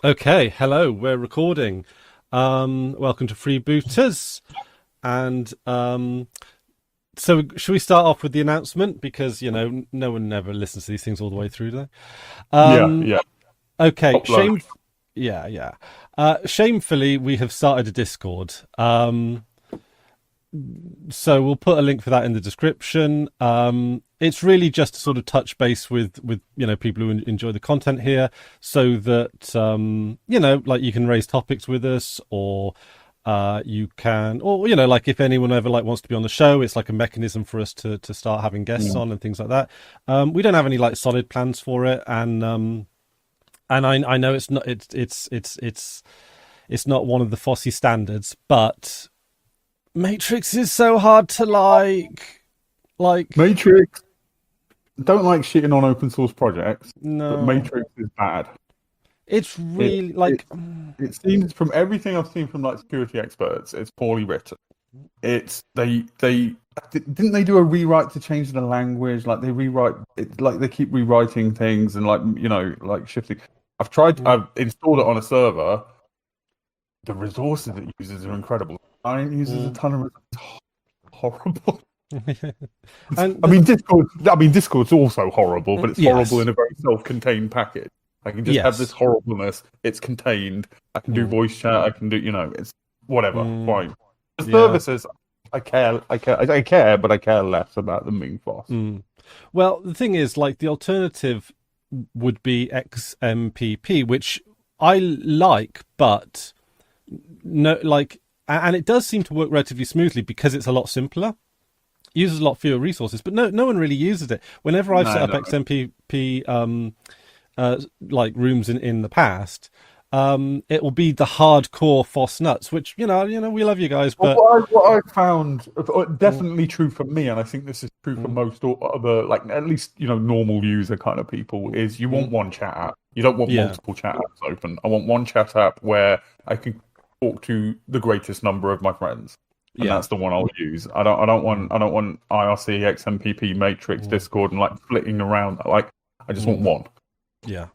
Okay, hello, we're recording. Welcome to Freebooters. And so should we start off with the announcement? Because, no one ever listens to these things all the way through, do they? Yeah, Um, yeah. okay, Upload. yeah, yeah. Shamefully, we have started a Discord. So we'll put a link for that in the description. It's really just to sort of touch base with people who enjoy the content here, so that like you can raise topics with us, or you can, or like if anyone ever like wants to be on the show, it's like a mechanism for us to start having guests Yeah. on and things like that. We don't have any like solid plans for it, and I know it's not it's not one of the Fossey standards, but Matrix is so hard to like. Matrix. Don't like shitting on open source projects, but No, Matrix is bad. it's It really it like. it seems from everything I've seen from like security experts, it's poorly written. It's they didn't they do a rewrite to change the language? Like they rewrite it, like they keep rewriting things and like shifting. I've installed it on a server. The resources it uses are incredible. It uses a Mm. ton of horrible. And I mean, Discord. I mean, Discord's also horrible, but it's horrible yes, in a very self-contained package. I can just have this yes, horribleness. It's contained. I can do mm, voice chat. I can do, it's whatever. mm, Fine. The yeah. services, I care, but I care less about them being fast. Mm. Well, the thing is, like, the alternative would be XMPP, which I like, but no, like, and it does seem to work relatively smoothly because it's a lot simpler. Uses a lot fewer resources, but no one really uses it. Whenever I've set No, up no. XMPP like rooms in the past, it will be the hardcore FOSS nuts, which we love you guys, Well, but what I found definitely true for me, and I think this is true for most other, like at least normal user kind of people, is you want one chat app. You don't want yeah, multiple chat apps open. I want one chat app where I can talk to the greatest number of my friends, and yeah, that's the one I'll use. I don't want IRC, XMPP, Matrix, Discord, and like flitting around. Like I just want one. yeah.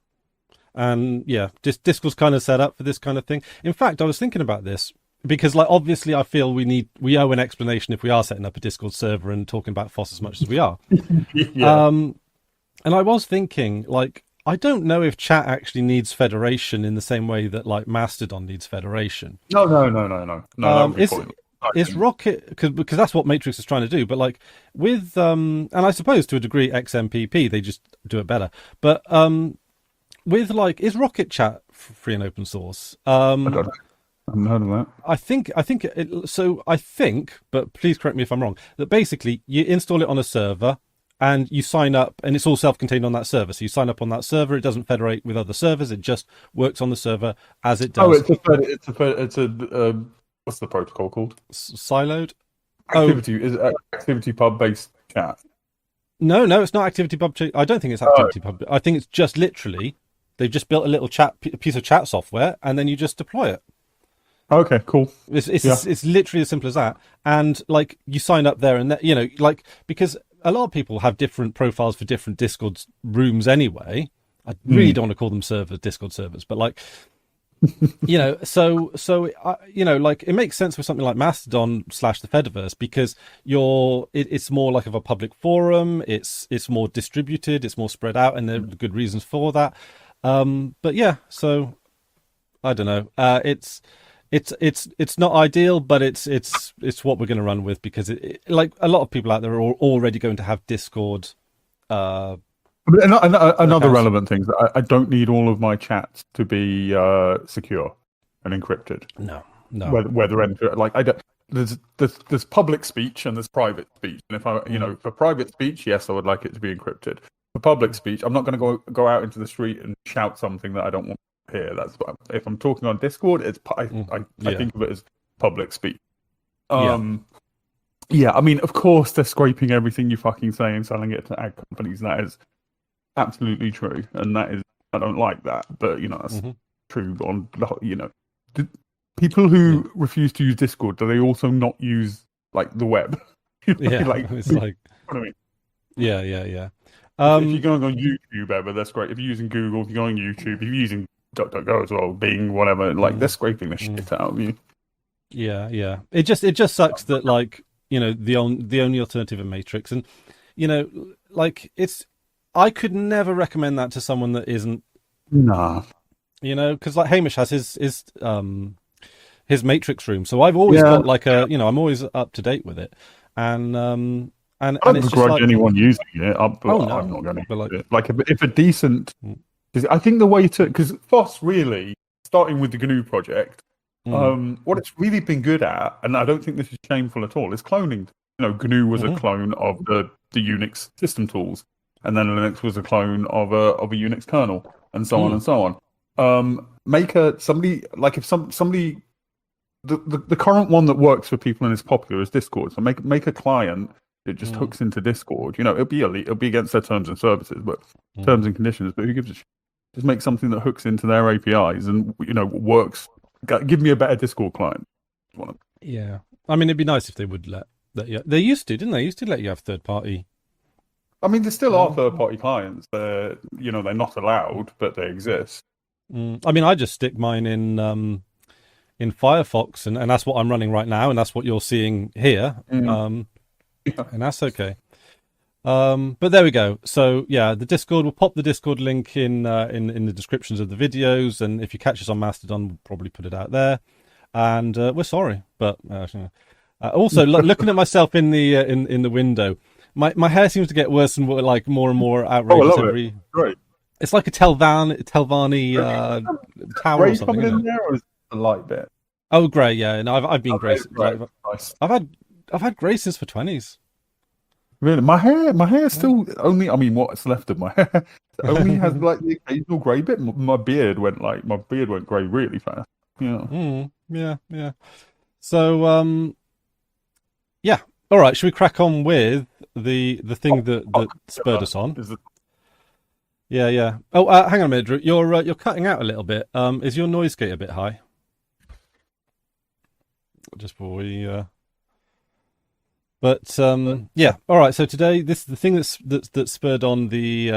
And yeah, Discord's kind of set up for this kind of thing. In fact, I was thinking about this because, like, obviously, I feel we owe an explanation if we are setting up a Discord server and talking about FOSS as much as we are. Yeah. Um, and I was thinking, like, I don't know if chat actually needs federation in the same way that like Mastodon needs federation. No, no, no, no, no, no. That would be Is pointless. I is think. Rocket because that's what Matrix is trying to do, but like with and I suppose to a degree XMPP they just do it better, but with like is Rocket Chat free and open source? I don't know. I haven't heard of that. I think, but please correct me if I'm wrong, that basically you install it on a server and you sign up and it's all self-contained on that server. So you sign up on that server, it doesn't federate with other servers, it just works on the server as it Oh, does. what's the protocol called? Siloed? Oh, Activity pub based chat. no, it's not ActivityPub. I don't think it's Oh, ActivityPub. I think it's just literally they've just built a little piece of chat software and then you just deploy it. okay, cool. Yeah. It's literally as simple as that. And like you sign up there, and like because a lot of people have different profiles for different Discord rooms anyway. I really Mm. don't want to call them Discord servers, but like like it makes sense for something like Mastodon slash the Fediverse because it's more like of a public forum. It's more distributed. It's more spread out, and there are good reasons for that. But yeah, so I don't know. It's not ideal, but it's what we're going to run with because like a lot of people out there are already going to have Discord. Uh, But another accounts. relevant thing is that I don't need all of my chats to be secure and encrypted. No, no. Whether enter like I don't. There's public speech and there's private speech, and if I Mm, for private speech, yes, I would like it to be encrypted. For public speech, I'm not going to go out into the street and shout something that I don't want to hear. If I'm talking on Discord, I yeah, think of it as public speech. yeah, Um, yeah, I mean, of course, they're scraping everything you fucking say and selling it to ad companies. That is absolutely true, and I don't like that, but that's hmm true on do people yeah, who refuse to use Discord, do they also not use like the web? yeah. Like, It's you know like what I mean? yeah. If you're Um, going on YouTube ever, that's great. If you're using Google, if you're going on YouTube, if you're using DuckDuckGo as well, Bing, whatever. Like they're scraping the shit out of you. Yeah, yeah. It just sucks that like the only alternative in Matrix, and like I could never recommend that to someone that isn't. Nah. Because like Hamish has his Matrix room, so I've always got like I'm always up to date with it, and I don't it's begrudge just like, anyone using it. I'm no, not going to but use it. Like if a decent, because I think the way to, because FOSS really, starting with the GNU project, what it's really been good at, and I don't think this is shameful at all, is cloning. GNU was a clone of the Unix system tools, and then Linux was a clone of a Unix kernel, and so on and so on. Somebody the current one that works for people and is popular is Discord. So make a client that just hooks into Discord. It'll be against their terms and services, but terms and conditions. But who gives a shit? Just make something that hooks into their APIs and works. Give me a better Discord client. Yeah, I mean, it'd be nice if they would let you. They used to, didn't they? Used to let you have third party. I mean, there still are third party clients. They're not allowed, but they exist. I mean, I just stick mine in Firefox, and that's what I'm running right now, and that's what you're seeing here. And that's okay. But there we go. So yeah, the Discord, we'll pop the Discord link in the descriptions of the videos, and if you catch us on Mastodon, we'll probably put it out there. And we're sorry, but also looking at myself in the window, my hair seems to get worse and like more and more outrageous every. Great. It's like a Telvani tower or something. Coming in there, or is it a light bit? Oh, grey, yeah. No, I've been grey. Right. Nice. I've had grey since for 20s. Really, my hair still only. I mean, what's left of my hair only has like the occasional grey bit. My beard went grey really fast. Yeah. Yeah. So yeah. All right. Should we crack on with the thing that spurred us on? Yeah. Oh, hang on a minute, Drew. You're cutting out a little bit. Is your noise gate a bit high? Just before we. But yeah. All right. So today, the thing that spurred on the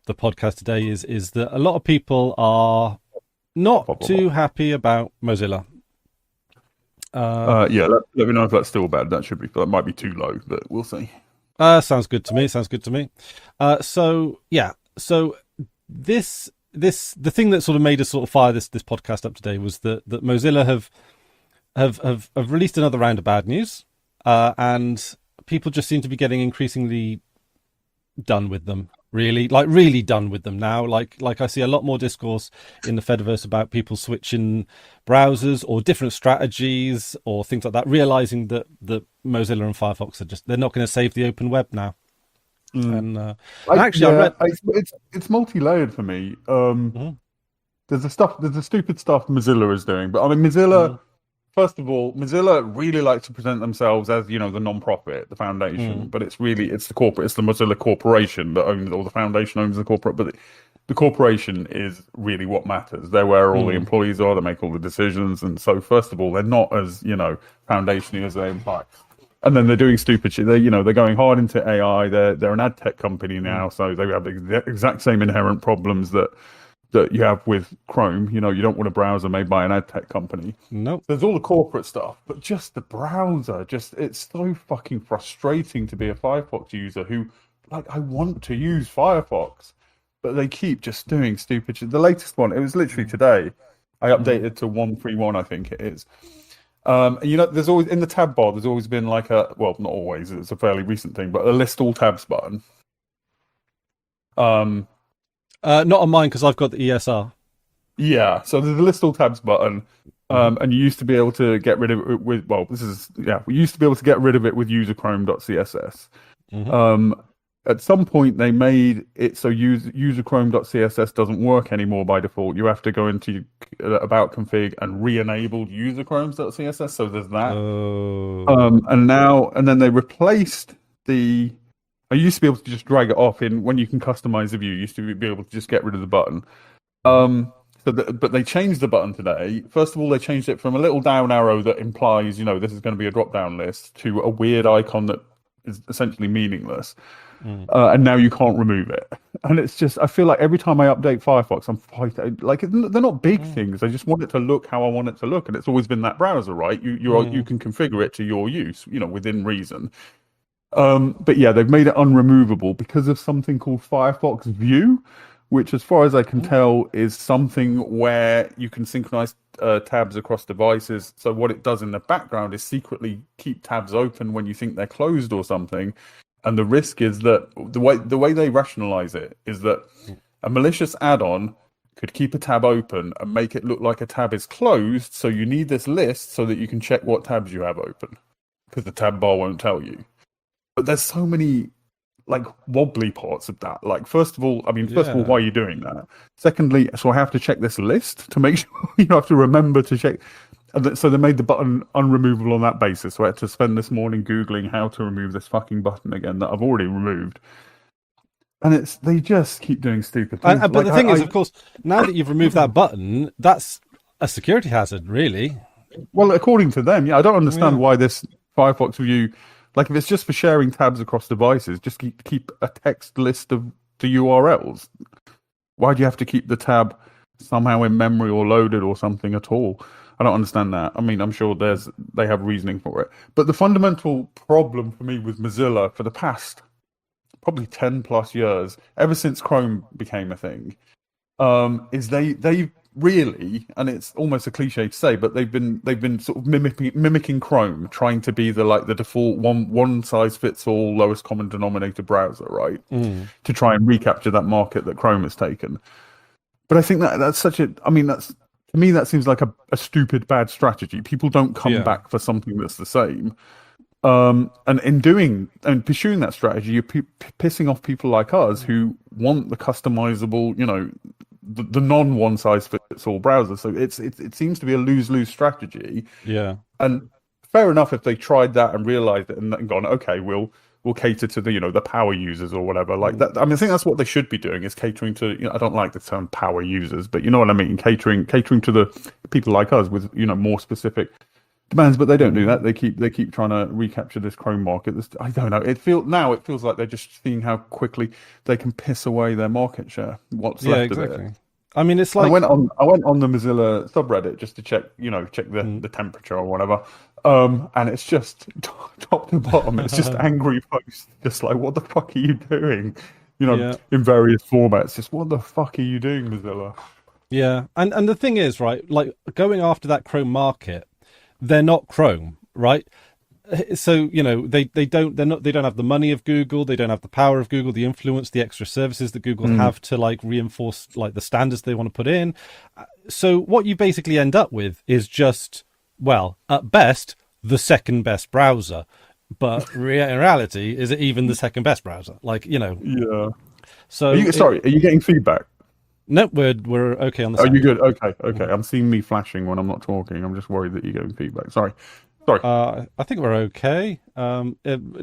podcast today is that a lot of people are not too happy about Mozilla. Yeah. Let me know if that's still bad. That might be too low, but we'll see. Sounds good to me. So yeah. So the thing that sort of made us sort of fire this podcast up today was that Mozilla have released another round of bad news, and people just seem to be getting increasingly done with them. Really done with them now. Like I see a lot more discourse in the Fediverse about people switching browsers or different strategies or things like that, realizing that Mozilla and Firefox they're not going to save the open web now. And actually, I read it's multi-layered for me. There's the stupid stuff Mozilla is doing, but I mean Mozilla. First of all, Mozilla really likes to present themselves as, the non-profit, the foundation, but it's the Mozilla Corporation that owns, or the foundation owns the corporate, but the corporation is really what matters. They're where all the employees are, they make all the decisions, and so first of all, they're not as, foundationy as they imply. And then they're doing stupid shit. They're going hard into AI. They're an ad tech company now, so they have the exact same inherent problems that you have with Chrome. You don't want a browser made by an ad tech company. Nope. There's all the corporate stuff, but just the browser, it's so fucking frustrating to be a Firefox user who, I want to use Firefox, but they keep just doing stupid shit. The latest one, it was literally today, I updated to 131, I think it is. There's always, in the tab bar, there's always been not always, it's a fairly recent thing, but a list all tabs button. Not on mine because I've got the ESR. Yeah, so there's a list all tabs button, and you used to be able to get rid of it with. We used to be able to get rid of it with userchrome.css. At some point, they made it so userchrome.css doesn't work anymore by default. You have to go into about config and re-enable userchromes.css. So there's that. And then they replaced the. I used to be able to just drag it off when you can customize the view. You used to be able to just get rid of the button. But they changed the button today. First of all, they changed it from a little down arrow that implies, this is going to be a drop-down list to a weird icon that is essentially meaningless. And now you can't remove it. And it's just, I feel like every time I update Firefox, I'm fighting. Like, they're not big things. I just want it to look how I want it to look, and it's always been that browser, right? You can configure it to your use, within reason. But yeah, they've made it unremovable because of something called Firefox View, which, as far as I can tell, is something where you can synchronize tabs across devices. So what it does in the background is secretly keep tabs open when you think they're closed or something. And the risk is that the way they rationalize it is that a malicious add-on could keep a tab open and make it look like a tab is closed. So you need this list so that you can check what tabs you have open, because the tab bar won't tell you. But there's so many like wobbly parts of that. Like, first of all, why are you doing that? Secondly, so I have to check this list to make sure have to remember to check. So they made the button unremovable on that basis. So I had to spend this morning Googling how to remove this fucking button again that I've already removed. And they just keep doing stupid things. But the thing is, of course, now that you've removed that button, that's a security hazard, really. Well, according to them, I don't understand why this Firefox View, like if it's just for sharing tabs across devices, just keep a text list of the URLs. Why do you have to keep the tab somehow in memory or loaded or something at all? I don't understand that. I mean, I'm sure they have reasoning for it. But the fundamental problem for me with Mozilla for the past probably 10 plus years, ever since Chrome became a thing, is they really, and it's almost a cliche to say, but they've been sort of mimicking Chrome, trying to be the default one size fits all lowest common denominator browser, right? To try and recapture that market that Chrome has taken. But I think that's such a, to me, that seems like a stupid, bad strategy. People don't come back for something that's the same. And in doing and pursuing that strategy, you're pissing off people like us who want the customizable, the non one size fits all browser. So it seems to be a lose strategy. Yeah. And fair enough if they tried that and realized it and gone, okay, we'll cater to the power users or whatever like that. I think that's what they should be doing, is catering to, I don't like the term power users, but you know what I mean, catering to the people like us with more specific demands. But they don't do that. They keep trying to recapture this Chrome market. I don't know. It feels like they're just seeing how quickly they can piss away their market share. What's left of it. I mean, it's like I went on the Mozilla subreddit just to check the temperature or whatever. And it's just top to bottom. It's just angry posts, just like, what the fuck are you doing? In various formats. Just what the fuck are you doing, Mozilla? Yeah, and the thing is, right, like going after that Chrome market, they're not Chrome, right? So they don't have the money of Google, they don't have the power of Google, the influence, the extra services that Google have to like reinforce like the standards they want to put in. So what you basically end up with is just, well, at best, the second best browser, but in reality, is it even the second best browser? Like Yeah. So are you getting feedback? No, we're okay on the sound. Are you good? Okay. I'm seeing me flashing when I'm not talking. I'm just worried that you're getting feedback. Sorry. I think we're okay.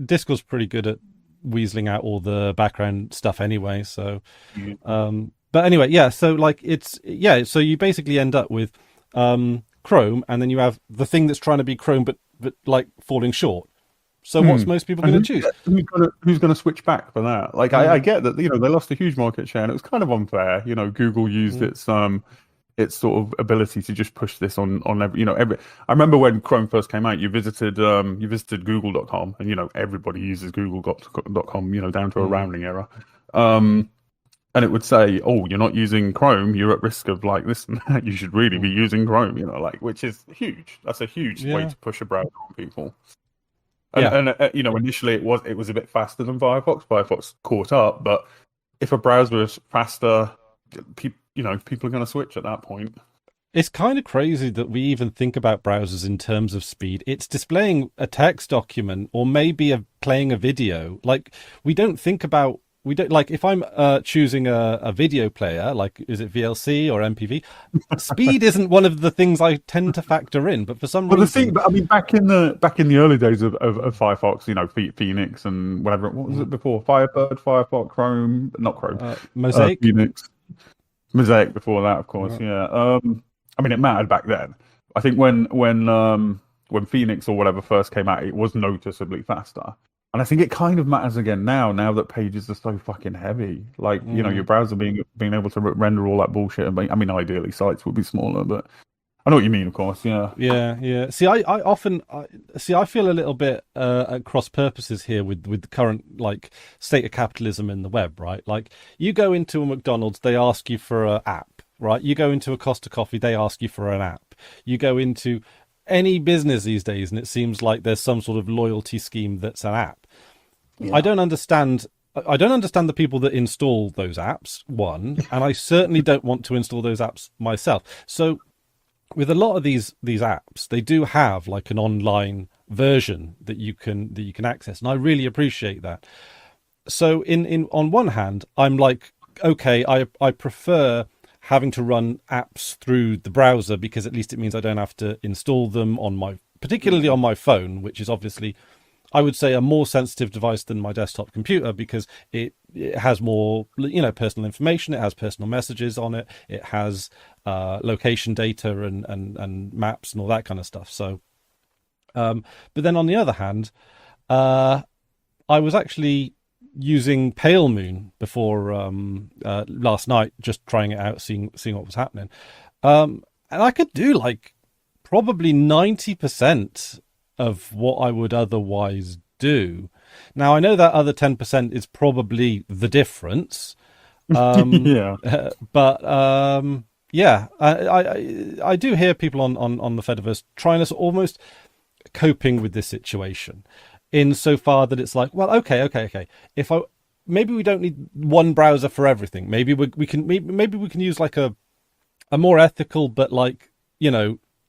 Discord's pretty good at weaseling out all the background stuff anyway. So, but anyway, yeah. So like so you basically end up with Chrome, and then you have the thing that's trying to be Chrome, but like falling short. So what's most people going to choose? Who's going to switch back for that? Like I get that they lost a huge market share, and it was kind of unfair. Google used its sort of ability to just push this on every. I remember when Chrome first came out, you visited Google.com, and everybody uses Google.com, down to a rounding error. And it would say, "Oh, you're not using Chrome. You're at risk of like this and that. You should really be using Chrome." Which is huge. That's a huge way to push a browser on people. And initially it was a bit faster than Firefox. Firefox caught up, but if a browser is faster, people are going to switch at that point. It's kind of crazy that we even think about browsers in terms of speed. It's displaying a text document or maybe playing a video. Like we don't like if I'm choosing a video player, like is it VLC or MPV? Speed isn't one of the things I tend to factor in, but for some reason, back in the early days of Firefox, Phoenix and whatever. What was it before? Firebird, Firefox, Chrome, not Chrome, Mosaic, Phoenix, Mosaic before that, of course. Right. Yeah. It mattered back then. I think when Phoenix or whatever first came out, it was noticeably faster. And I think it kind of matters again now that pages are so fucking heavy. Like, your Mm. browser being able to render all that bullshit. I mean, ideally sites would be smaller, but I know what you mean, of course. Yeah. Yeah, yeah. See, I often see. I feel a little bit at cross purposes here with the current like state of capitalism in the web, right? Like you go into a McDonald's, they ask you for an app, right? You go into a Costa Coffee, they ask you for an app. You go into any business these days, and it seems like there's some sort of loyalty scheme that's an app. I Yeah. don't understand. I don't understand the people that install those apps. One, and I certainly don't want to install those apps myself. So with a lot of these apps, they do have like an online version that you can access, and I really appreciate that. So in on one hand, I'm like, okay, I prefer having to run apps through the browser because at least it means I don't have to install them on my, particularly on my phone, which is obviously, I would say, a more sensitive device than my desktop computer because it has more, personal information. It has personal messages on it. It has location data and maps and all that kind of stuff. So, but then on the other hand, I was actually using Pale Moon before last night, just trying it out, seeing what was happening, and I could do like probably 90% of what I would otherwise do. Now I know that other 10% is probably the difference, Yeah. but yeah, I do hear people on the Fediverse trying to almost coping with this situation, insofar that it's like, well, okay. If I maybe we don't need one browser for everything. Maybe we can use like a more ethical, but like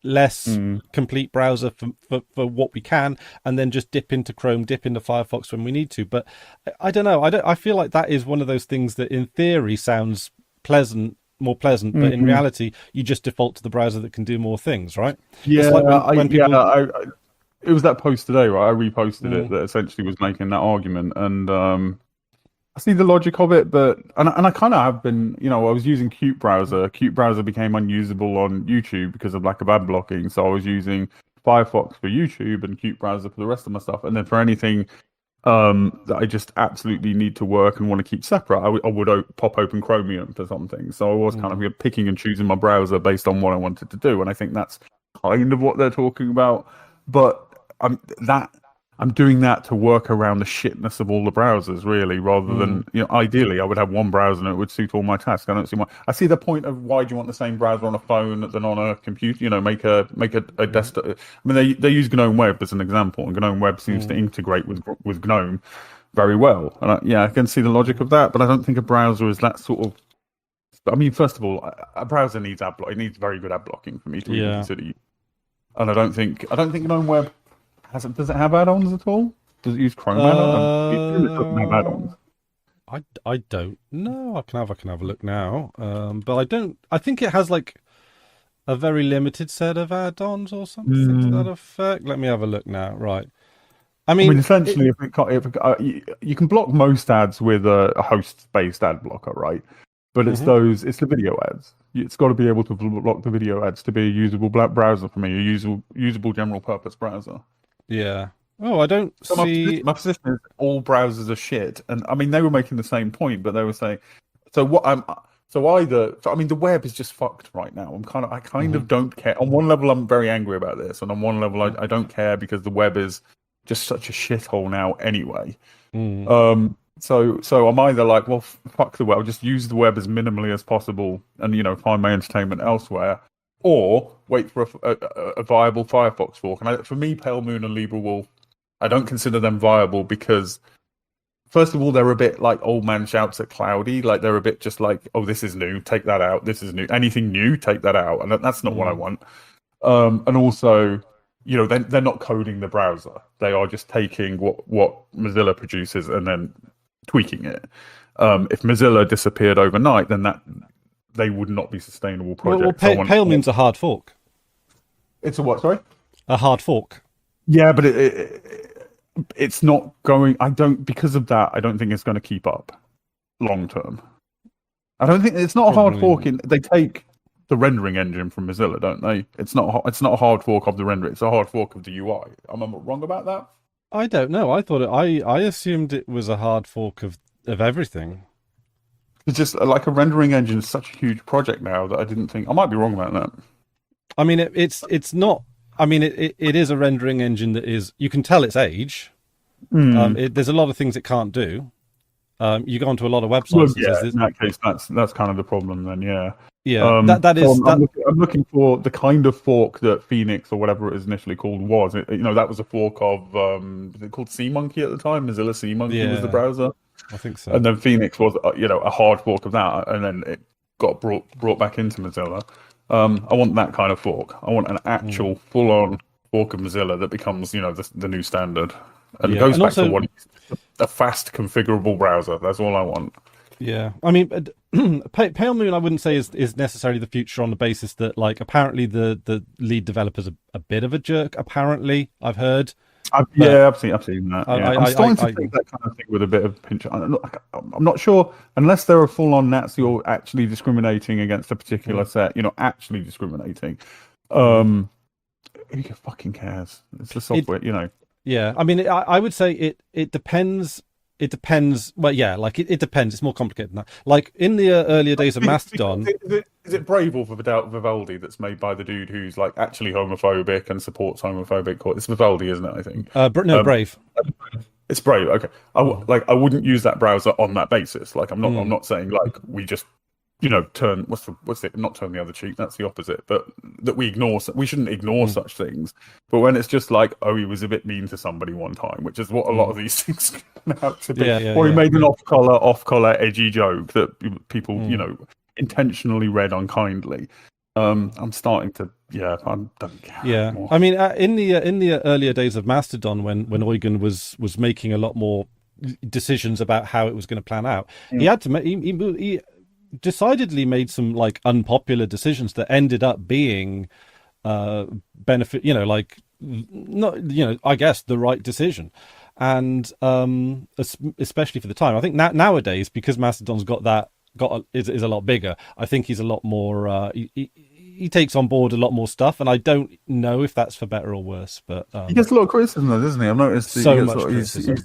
less complete browser for what we can, and then just dip into Chrome, dip into Firefox when we need to. But I don't know. I feel like that is one of those things that in theory sounds more pleasant, but in reality you just default to the browser that can do more things, right? Yeah, It's like when people it was that post today, right? I reposted it that essentially was making that argument, and I see the logic of it, but and I kind of have been, I was using Qt browser. Qt browser became unusable on YouTube because of lack of ad blocking, so I was using Firefox for YouTube and Qt browser for the rest of my stuff, and then for anything that I just absolutely need to work and want to keep separate, I would pop open Chromium for something. So I was kind of picking and choosing my browser based on what I wanted to do, and I think that's kind of what they're talking about. But I'm doing that to work around the shitness of all the browsers, really, rather than, ideally I would have one browser and it would suit all my tasks. I don't see why. I see the point of why do you want the same browser on a phone than on a computer? Make a desktop. I mean, they use GNOME Web as an example, and GNOME Web seems to integrate with GNOME very well. And I can see the logic of that, but I don't think a browser is that sort of. I mean, first of all, a browser needs ad block. It needs very good ad blocking for me to even consider you. And I don't think GNOME Web does it have add-ons at all? Does it use Chrome add-ons? It doesn't have add-ons. I don't know. I can have a look now. But I don't. I think it has like a very limited set of add-ons or something to that effect. Let me have a look now. Right. I mean essentially, you can block most ads with a host-based ad blocker, right? But it's the video ads. It's got to be able to block the video ads to be a usable browser for me, a usable general-purpose browser. Yeah. Oh, I don't see. My position is all browsers are shit, and I mean they were making the same point, but they were saying, so what I'm. So I mean, the web is just fucked right now. I kind of don't care. On one level, I'm very angry about this, and on one level, I don't care because the web is just such a shithole now anyway. So I'm either like, well, fuck the web, I'll just use the web as minimally as possible, and find my entertainment elsewhere, or wait for a viable Firefox fork. And for me, Pale Moon and LibreWolf, I don't consider them viable because, first of all, they're a bit like old man shouts at cloudy. Like they're a bit just like, oh, this is new, take that out. This is new. Anything new, take that out. And that's not what I want. And also, they're not coding the browser. They are just taking what Mozilla produces and then tweaking it. If Mozilla disappeared overnight, then they would not be sustainable projects. Well, Pale Moon's a hard fork. It's a what? Sorry, a hard fork. Yeah, but it's not going. Because of that, I don't think it's going to keep up long term. I don't think it's not a hard fork. They take the rendering engine from Mozilla, don't they? It's not a hard fork of the render. It's a hard fork of the UI. Am I wrong about that? I don't know. I assumed it was a hard fork of everything. It's just like a rendering engine is such a huge project now that I didn't think I might be wrong about that. I mean, it's not. I mean, it is a rendering engine that is. You can tell its age. Hmm. There's a lot of things it can't do. You go onto a lot of Well, websites that yeah, says this. in that case, that's kind of the problem then. Yeah. Yeah, that So is that. I'm looking for the kind of fork that Phoenix or whatever it was initially called was. That was a fork of was it called SeaMonkey at the time? Mozilla SeaMonkey was the Yeah, browser, I think so. and then Phoenix was a hard fork of that, and then it got brought back into Mozilla. I want that kind of fork. I want an Mm. actual full on fork of Mozilla that becomes the new standard and Yeah, goes and back to also what a fast configurable browser. That's all I want. yeah, I mean, Pale Moon, I wouldn't say is necessarily the future on the basis that like apparently the lead developer's a bit of a jerk. Apparently, I've heard, but Yeah, I've seen that. I Yeah, I I'm I, starting to I take that kind of thing with a bit of pinch. I'm not sure unless they're a full-on Nazi or actually discriminating against a particular mm, set. Actually discriminating. mm. Um, who fucking cares? It's the It software. Yeah, I mean, I would say it depends. It depends. Well, yeah, like it depends. It's more complicated than that. Like in the earlier days of Mastodon. Is it Brave or Vivaldi that's made by the dude who's like actually homophobic and supports homophobic? It's Vivaldi, isn't it? I think. No, Um, Brave. it's Brave. Okay, Mm, I wouldn't use that browser on that basis. Like I'm mm, not saying like we just turn what's it not turn the other cheek, that's the opposite, but that we shouldn't ignore mm, such things. But when it's just like, oh, he was a bit mean to somebody one time, which is what a lot mm. of these things turn out to be, Yeah, yeah, or he yeah. made an off color edgy joke that people Mm. intentionally read unkindly. I'm starting to, yeah, I don't care Yeah, anymore. I mean, in the earlier days of Mastodon, when Eugen was making a lot more decisions about how it was going to plan out, he had to make he decidedly made some like unpopular decisions that ended up being benefit. Like not I guess the right decision, and especially for the time. I think nowadays because Mastodon's is a lot bigger. I think he's a lot more. He takes on board a lot more stuff, and I don't know if that's for better or worse. But He gets a lot of criticism though, doesn't he? I've noticed that he so gets much he's criticism.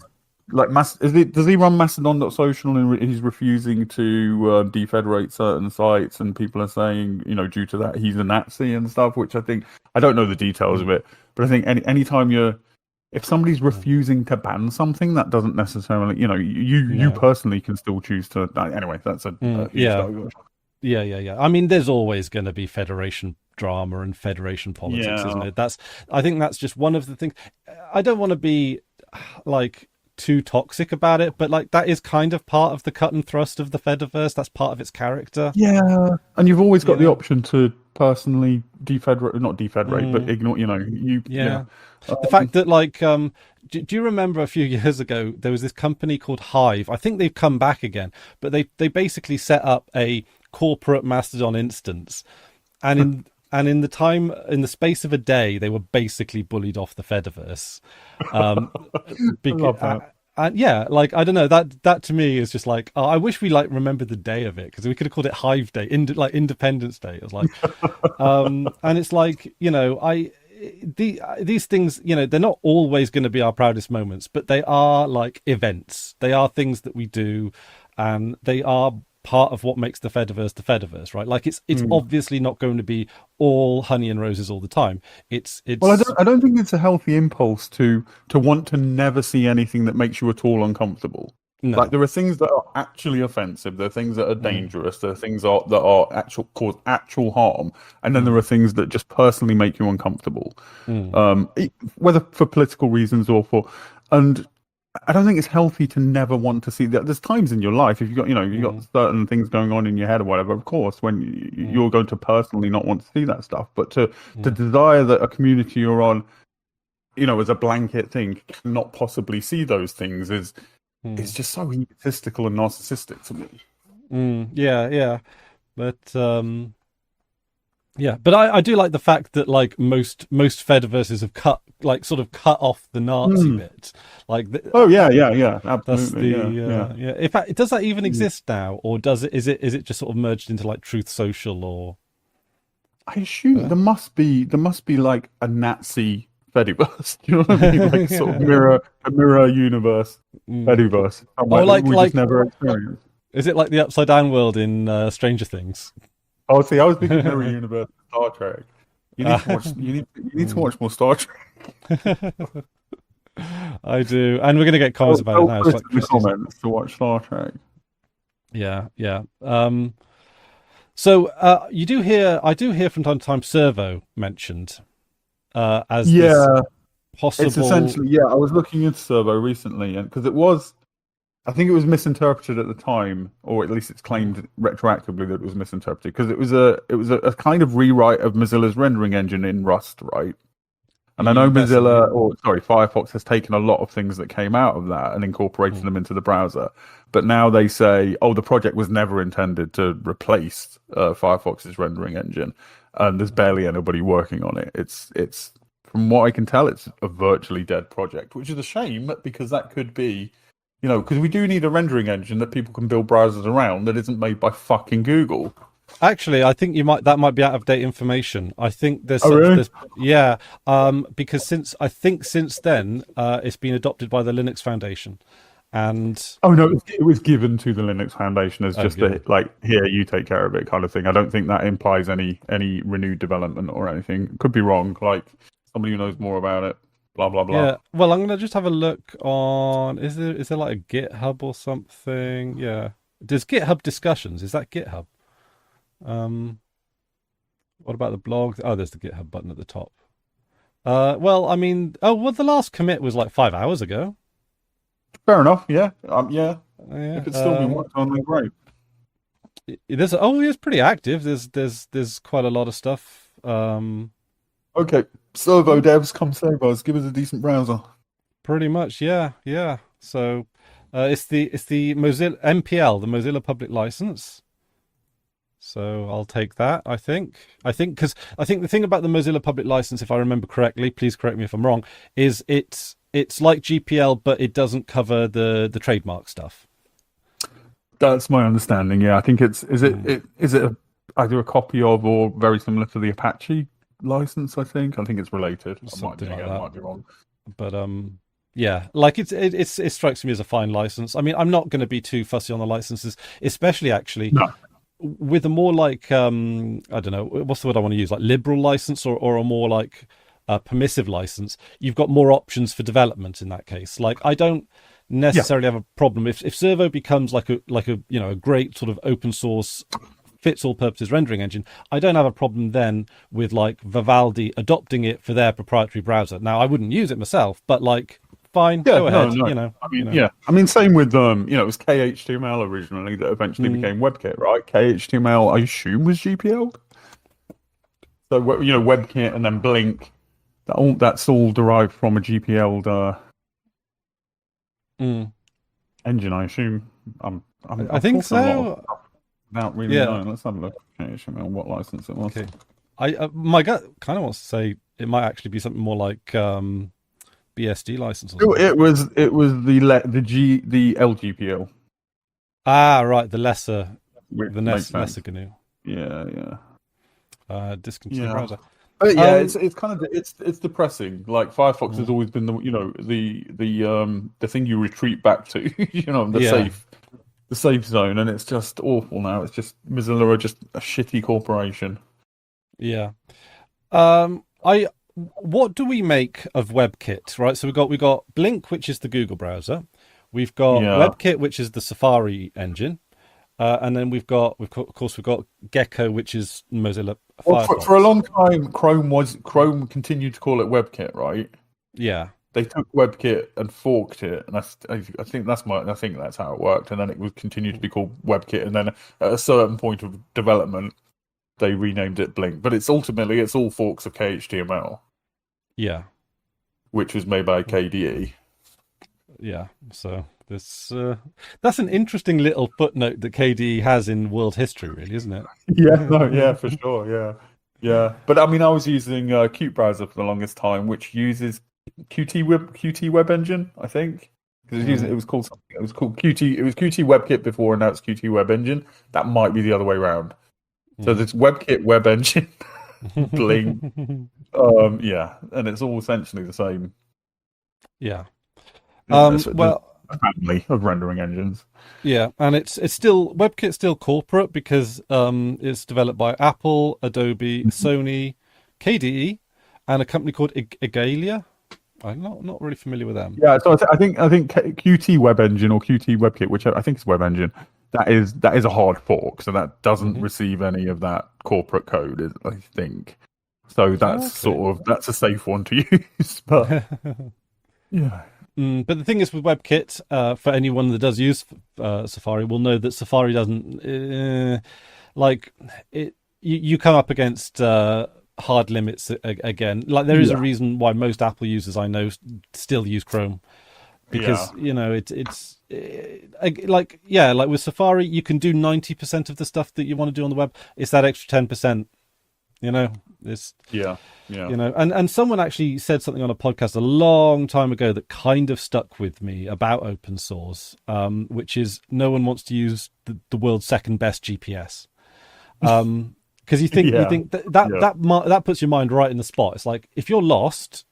like does he run Mastodon.social and he's refusing to defederate certain sites and people are saying due to that he's a Nazi and stuff, which I don't know the details of Mm, it, but I think anytime if somebody's mm, refusing to ban something, that doesn't necessarily you no. personally can still choose to anyway. That's a huge Yeah. diversion. Yeah. I mean, there's always going to be federation drama and federation politics, isn't Yeah. it? I think that's just one of the things. I don't want to be like too toxic about it, but like that is kind of part of the cut and thrust of the Fediverse. That's part of its character, Yeah, and you've always you got the know. option to personally defederate, not defederate, but Mm, ignore. Yeah. yeah. The fact that like do you remember a few years ago there was this company called Hive? I think they've come back again, but they basically set up a corporate Mastodon instance, and in the space of a day they were basically bullied off the Fediverse. Um, I love that. and yeah, like I don't know, that to me is just like, oh, I wish we like remembered the day of it because we could have called it Hive Day, like Independence Day. It was like, and it's like these things, they're not always going to be our proudest moments, but they are like events. They are things that we do, and they are part of what makes the Fediverse, right? Like it's Mm. obviously not going to be all honey and roses all the time. It's Well, it's I don't think it's a healthy impulse to want to never see anything that makes you at all uncomfortable. Like no. there are things that are actually offensive, there are things that are Mm, dangerous, there are things that are actual cause actual harm, and then there mm, are things that just personally make you uncomfortable, mm, whether for political reasons or for, and I don't think it's healthy to never want to see that. There's times in your life if you've got mm, certain things going on in your head or whatever, of course, when mm, you're going to personally not want to see that stuff, but to mm, desire that a community you're on, as a blanket thing, cannot possibly see those things is mm, just so egotistical and narcissistic to me. yeah. But yeah, but I do like the fact that like most Fediverses have sort of cut off the Nazi Mm. bit. Like Oh yeah, that's absolutely, the yeah. yeah. In fact, does that even Mm. exist now, or does it? Is it just sort of merged into like Truth Social or? I assume there must be like a Nazi Fediverse. Do you know what I mean? Like sort of a mirror universe, Fediverse. We just never experienced. Is it like the upside down world in Stranger Things? Oh, see, I was thinking mirror universe, Star Trek. You need to watch. You need to watch more Star Trek. I do, and we're going to get comments about it now. It's like comments to watch Star Trek. Yeah. So I do hear from time to time Servo mentioned as this possible. It's essentially I. I was looking into Servo recently, and because I think it was misinterpreted at the time, or at least it's claimed retroactively that it was misinterpreted because it was a kind of rewrite of Mozilla's rendering engine in Rust, right? And I know Firefox has taken a lot of things that came out of that and incorporated them into the browser. But now they say, the project was never intended to replace Firefox's rendering engine, and there's barely anybody working on it. It's from what I can tell, it's a virtually dead project, which is a shame because that could be, because we do need a rendering engine that people can build browsers around that isn't made by fucking Google. Actually, I think that might be out of date information. I think there's because since then it's been adopted by the Linux Foundation, and it was given to the Linux Foundation as just here, you take care of it kind of thing. I don't think that implies any renewed development or anything. Could be wrong. Like somebody who knows more about it. Blah blah blah. Yeah. Well, I'm gonna just have a look on. Is there like a GitHub or something? Yeah. There's GitHub discussions. Is that GitHub? What about the blog? Oh, there's the GitHub button at the top. The last commit was like 5 hours ago. Fair enough. Yeah. If it's still been worked on, then great. It's pretty active. There's quite a lot of stuff. Okay, Servo devs, come save us. Give us a decent browser. Pretty much, yeah. So it's the Mozilla MPL, the Mozilla Public License. So I'll take that. I think because the thing about the Mozilla Public License, if I remember correctly, please correct me if I'm wrong, is it's like GPL, but it doesn't cover the trademark stuff. That's my understanding. Yeah, I think is it either a copy of or very similar to the Apache license. I think it's related. Something like that. I might be wrong. But like it strikes me as a fine license. I mean, I'm not going to be too fussy on the licenses, especially actually. No. With a more like I don't know what's the word I want to use, like liberal license or a more like permissive license, you've got more options for development in that case. Like I don't necessarily have a problem if Servo becomes like a a great sort of open source fits all purposes rendering engine. I don't have a problem then with like Vivaldi adopting it for their proprietary browser. Now I wouldn't use it myself, but like fine, go ahead. No. I mean, same with it was KHTML originally that eventually became WebKit, right? KHTML, I assume, was GPL. So WebKit and then Blink, that's all derived from a GPL engine, I assume. I think so. Without really knowing, let's have a look at KHTML, what license it was. Okay. My gut kind of wants to say it might actually be something more like BSD license. Or something. It was the LGPL. Ah, right, the lesser GNU. Yeah. Discontinued browser. But it's kind of it's depressing. Like Firefox has always been the thing you retreat back to, the safe zone, and it's just awful now. It's just Mozilla are just a shitty corporation. Yeah. What do we make of WebKit? Right, so we got Blink, which is the Google browser. We've got WebKit, which is the Safari engine, and then we've got Gecko, which is Mozilla Firefox. For a long time, Chrome continued to call it WebKit, right? Yeah. They took WebKit and forked it, and I think that's how it worked. And then it would continue to be called WebKit, and then at a certain point of development, they renamed it Blink. But it's all forks of KHTML. Yeah. Which was made by KDE. Yeah. So that's an interesting little footnote that KDE has in world history, really, isn't it? Yeah, for sure. Yeah. But I mean, I was using Qt browser for the longest time, which uses Qt Web Engine, I think. Because it was called Qt. It was Qt WebKit before, and now it's Qt Web Engine. That might be the other way around. So there's WebKit Web Engine, Blink. Yeah, and it's all essentially the same. Yeah. There's Well, a family of rendering engines. yeah, and it's still WebKit's still corporate because it's developed by Apple, Adobe, Sony, KDE, and a company called Igalia. I'm not really familiar with them. Yeah, so I think Qt Web Engine or Qt WebKit, which I think is Web Engine, that is a hard fork, so that doesn't receive any of that corporate code, I think. So that's a safe one to use. But yeah. But the thing is with WebKit, for anyone that does use Safari, will know that Safari doesn't like it. You come up against hard limits again. Like there is a reason why most Apple users I know still use Chrome, because it's like with Safari you can do 90% of the stuff that you want to do on the web. It's that extra 10%. It's and someone actually said something on a podcast a long time ago that kind of stuck with me about open source, which is no one wants to use the world's second best GPS, because you think that puts your mind right in the spot. It's like if you're lost,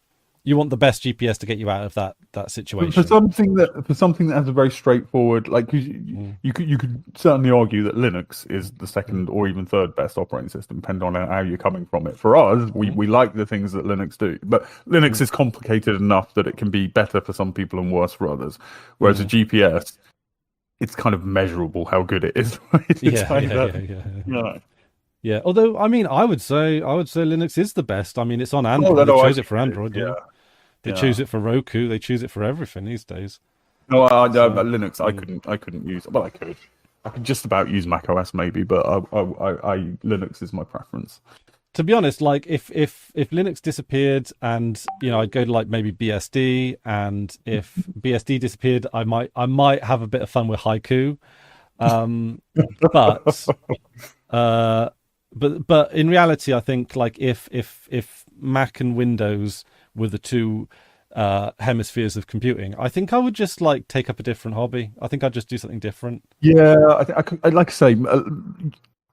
you want the best GPS to get you out of that situation. For something that has a very straightforward, like you could certainly argue that Linux is the second or even third best operating system, depending on how you're coming from it. For us, we like the things that Linux do, but Linux is complicated enough that it can be better for some people and worse for others. Whereas a GPS, it's kind of measurable how good it is. Right? Yeah. Although I would say Linux is the best. I mean, it's on Android. They chose it for Android. They choose it for Roku. They choose it for everything these days. No, Linux. I couldn't use. Well, I could. I could just about use Mac OS maybe, but Linux is my preference. To be honest, like if Linux disappeared, and I'd go to like maybe BSD, and if BSD disappeared, I might have a bit of fun with Haiku, but in reality, I think like if Mac and Windows were the two hemispheres of computing, I think I would just like take up a different hobby. I think I'd just do something different. Yeah, I'd like to say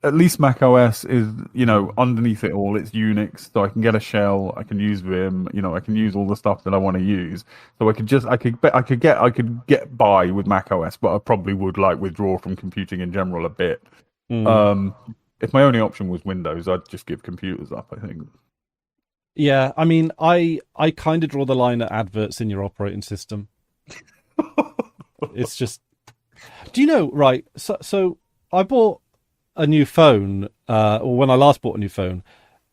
at least Mac OS is underneath it all. It's Unix, so I can get a shell. I can use Vim. I can use all the stuff that I want to use. So I could get by with Mac OS, but I probably would like withdraw from computing in general a bit. If my only option was Windows, I'd just give computers up, I think. Yeah, I mean, I kind of draw the line at adverts in your operating system. It's just, do you know, right? So I bought a new phone, or when I last bought a new phone,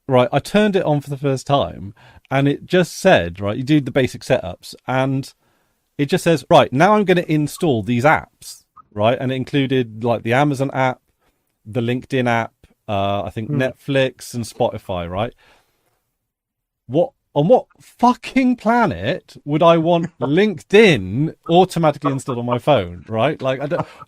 right? I turned it on for the first time, and it just said, right, you do the basic setups, and it just says, right, now I'm going to install these apps, right? And it included like the Amazon app, the LinkedIn app, I think Netflix and Spotify, right? On what fucking planet would I want LinkedIn automatically installed on my phone, right? Like,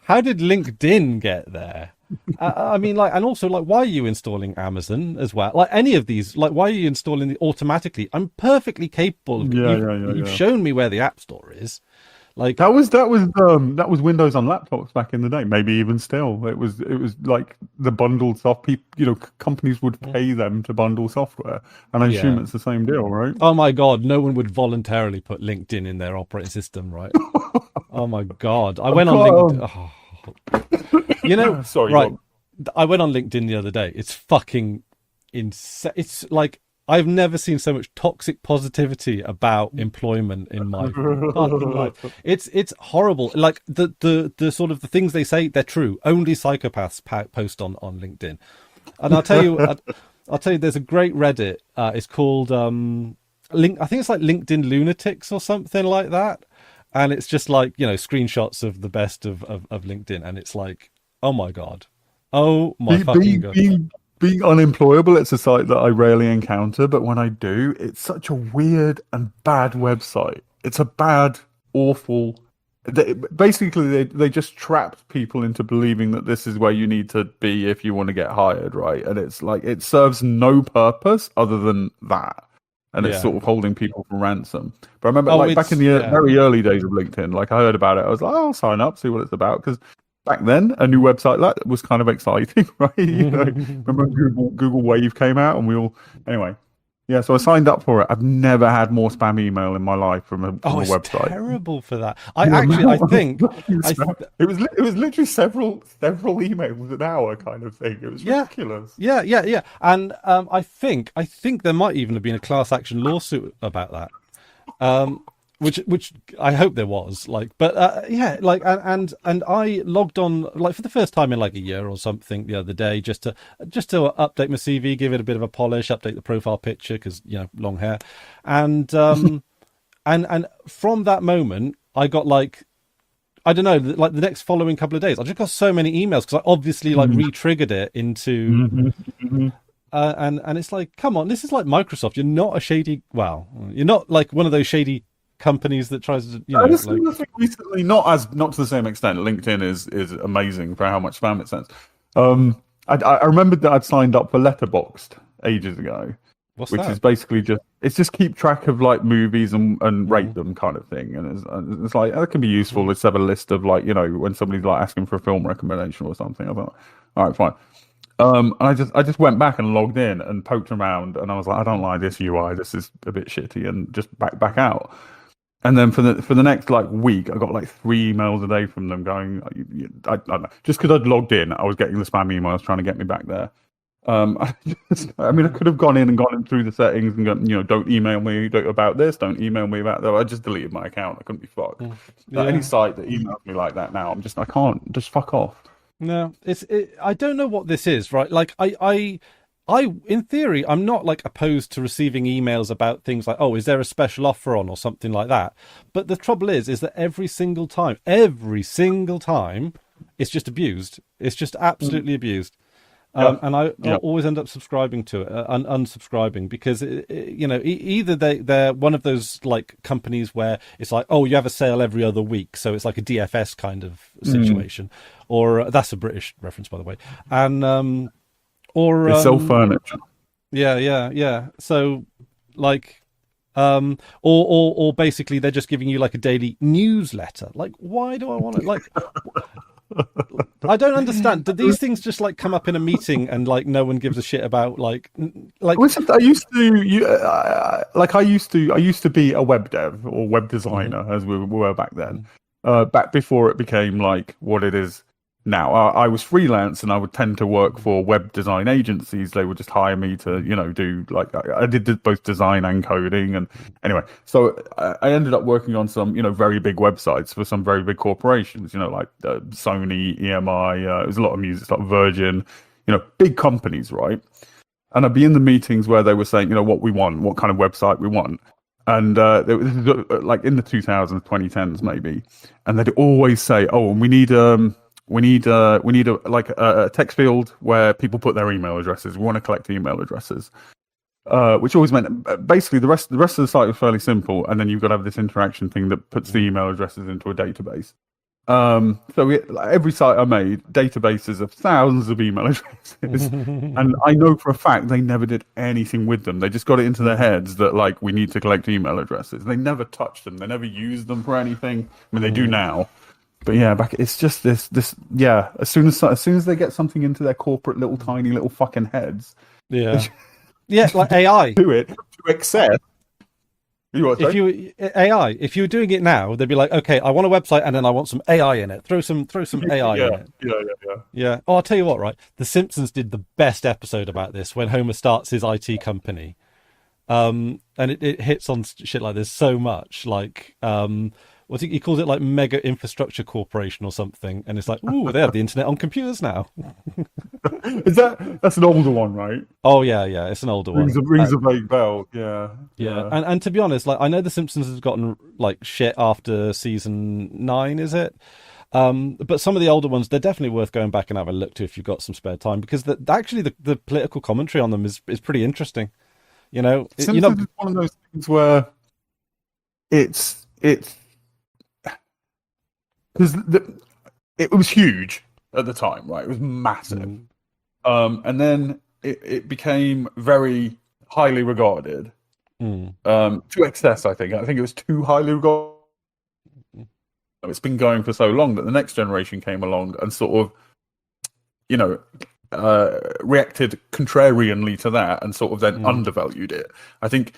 how did LinkedIn get there? I mean, like, and also, like, why are you installing Amazon as well? Like, any of these, like, why are you installing it automatically? I'm perfectly capable. You've shown me where the App Store is. Like that was Windows on laptops back in the day. Maybe even still, it was like the bundled soft people. Companies would pay them to bundle software, and I assume it's the same deal, right? Oh my god, no one would voluntarily put LinkedIn in their operating system, right? Oh my god, I went on LinkedIn. Sorry, right? I went on LinkedIn the other day. It's fucking insane. It's like I've never seen so much toxic positivity about employment in my fucking life. It's horrible. Like the sort of the things they say, they're true. Only psychopaths post on LinkedIn. And I'll tell you, there's a great Reddit. It's called I think it's like LinkedIn Lunatics or something like that. And it's just like screenshots of the best of LinkedIn, and it's like, oh my god, oh my fucking god. Being unemployable, it's a site that I rarely encounter, but when I do, it's such a weird and bad website. It's a bad, awful. Basically, they just trapped people into believing that this is where you need to be if you want to get hired, right? And it's like it serves no purpose other than that, and it's sort of holding people for ransom. But I remember, back in the very early days of LinkedIn, like I heard about it, I was like, I'll sign up, see what it's about, because back then, a new website that was kind of exciting, right? Remember Google Wave came out, and we all anyway. Yeah, so I signed up for it. I've never had more spam email in my life from a it's website. terrible for that. I think it was literally several emails an hour kind of thing. It was ridiculous. Yeah. And I think there might even have been a class action lawsuit about that. Which I hope there was, but and I logged on for the first time in like a year or something the other day, just to update my CV, give it a bit of a polish, update the profile picture because long hair, and and from that moment I got I don't know, the next following couple of days I just got so many emails because I obviously re-triggered it into. And it's like, come on, this is like Microsoft. You're not a shady. Well, you're not like one of those shady companies that tries to recently, not to the same extent. LinkedIn is amazing for how much spam it sends. I remembered that I'd signed up for Letterboxd ages ago, which is basically just keep track of like movies and rate them kind of thing, and it's like that can be useful. Let's have a list of when somebody's like asking for a film recommendation or something. I thought, all right, fine. And I just went back and logged in and poked around, and I was like, I don't like this UI. This is a bit shitty, and just back out. And then for the next week, I got 3 emails a day from them going, I don't know, just because I'd logged in, I was getting the spam emails trying to get me back there. I could have gone in through the settings and gone, don't email me about this, don't email me about that. I just deleted my account. I couldn't be fucked. Any site that emails me like that now, I can't, just fuck off. No, I don't know what this is, right? I, in theory, I'm not opposed to receiving emails about things like, oh, is there a special offer on or something like that? But the trouble is that every single time, it's just abused. It's just absolutely abused. And I'll always end up subscribing to it, unsubscribing, because either they're one of those companies where it's like, oh, you have a sale every other week, so it's like a DFS kind of situation, or that's a British reference, by the way, and or they sell furniture. Yeah. So or basically they're just giving you a daily newsletter. Why do I want it? I don't understand. Do these things just come up in a meeting and no one gives a shit about I used to be a web dev or web designer as we were back then. Back before it became what it is now. I was freelance and I would tend to work for web design agencies. They would just hire me to, do I did both design and coding. And anyway, so I ended up working on some, very big websites for some very big corporations, Sony, EMI, it was a lot of music stuff, Virgin, big companies, right? And I'd be in the meetings where they were saying, what we want, what kind of website we want. And this is in the 2000s, 2010s maybe. And they'd always say, oh, we need a text field where people put their email addresses. We want to collect email addresses, which always meant basically the rest of the site was fairly simple, and then you've got to have this interaction thing that puts the email addresses into a database. Every site I made, databases of thousands of email addresses, and I know for a fact they never did anything with them. They just got it into their heads that we need to collect email addresses. They never touched them. They never used them for anything. I mean, they do now. But yeah, it's just this. As soon as they get something into their corporate tiny little fucking heads, like AI, do it to excess. If you were doing it now, they'd be like, okay, I want a website and then I want some AI in it. Throw some AI in it. Yeah. Oh, I'll tell you what, right? The Simpsons did the best episode about this when Homer starts his IT company, and it hits on shit like this so much, he calls it Mega Infrastructure Corporation or something, and it's ooh, they have the internet on computers now. That's an older one, right? Oh yeah, it's an older one. Rings a vague bell. Yeah. And to be honest, I know the Simpsons has gotten shit after season 9, is it? But some of the older ones, they're definitely worth going back and having a look to if you've got some spare time, because actually the political commentary on them is pretty interesting. Simpsons is one of those things where it's because it was huge at the time, right? It was massive, and then it became very highly regarded to excess. I think it was too highly regarded. it's been going for so long that the next generation came along and sort of, you know, reacted contrarianly to that and sort of then undervalued it. I think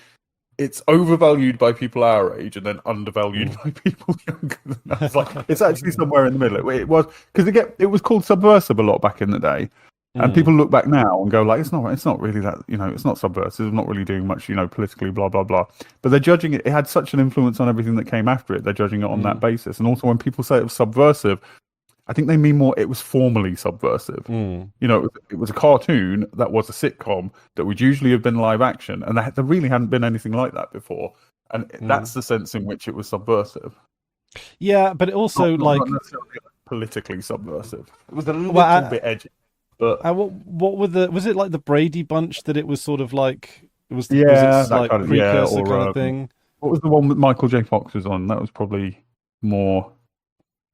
it's overvalued by people our age and then undervalued by people younger than us. Like, it's actually somewhere in the middle. It was because it was called subversive a lot back in the day. And people look back now and go like, it's not really that, you know, it's not subversive, it's not really doing much, you know, politically, blah, blah, blah. But they're judging it. It had such an influence on everything that came after it. They're judging it on that basis. And also when people say it was subversive, I think they mean more it was formally subversive. You know, it was a cartoon that was a sitcom that would usually have been live action. And there really hadn't been anything like that before. And that's the sense in which it was subversive. Yeah, but it also not necessarily politically subversive. It was a little bit edgy. But what were was it like the Brady Bunch that it was sort of like was it like kind of, precursor kind of thing? What was the one that Michael J. Fox was on? That was probably more.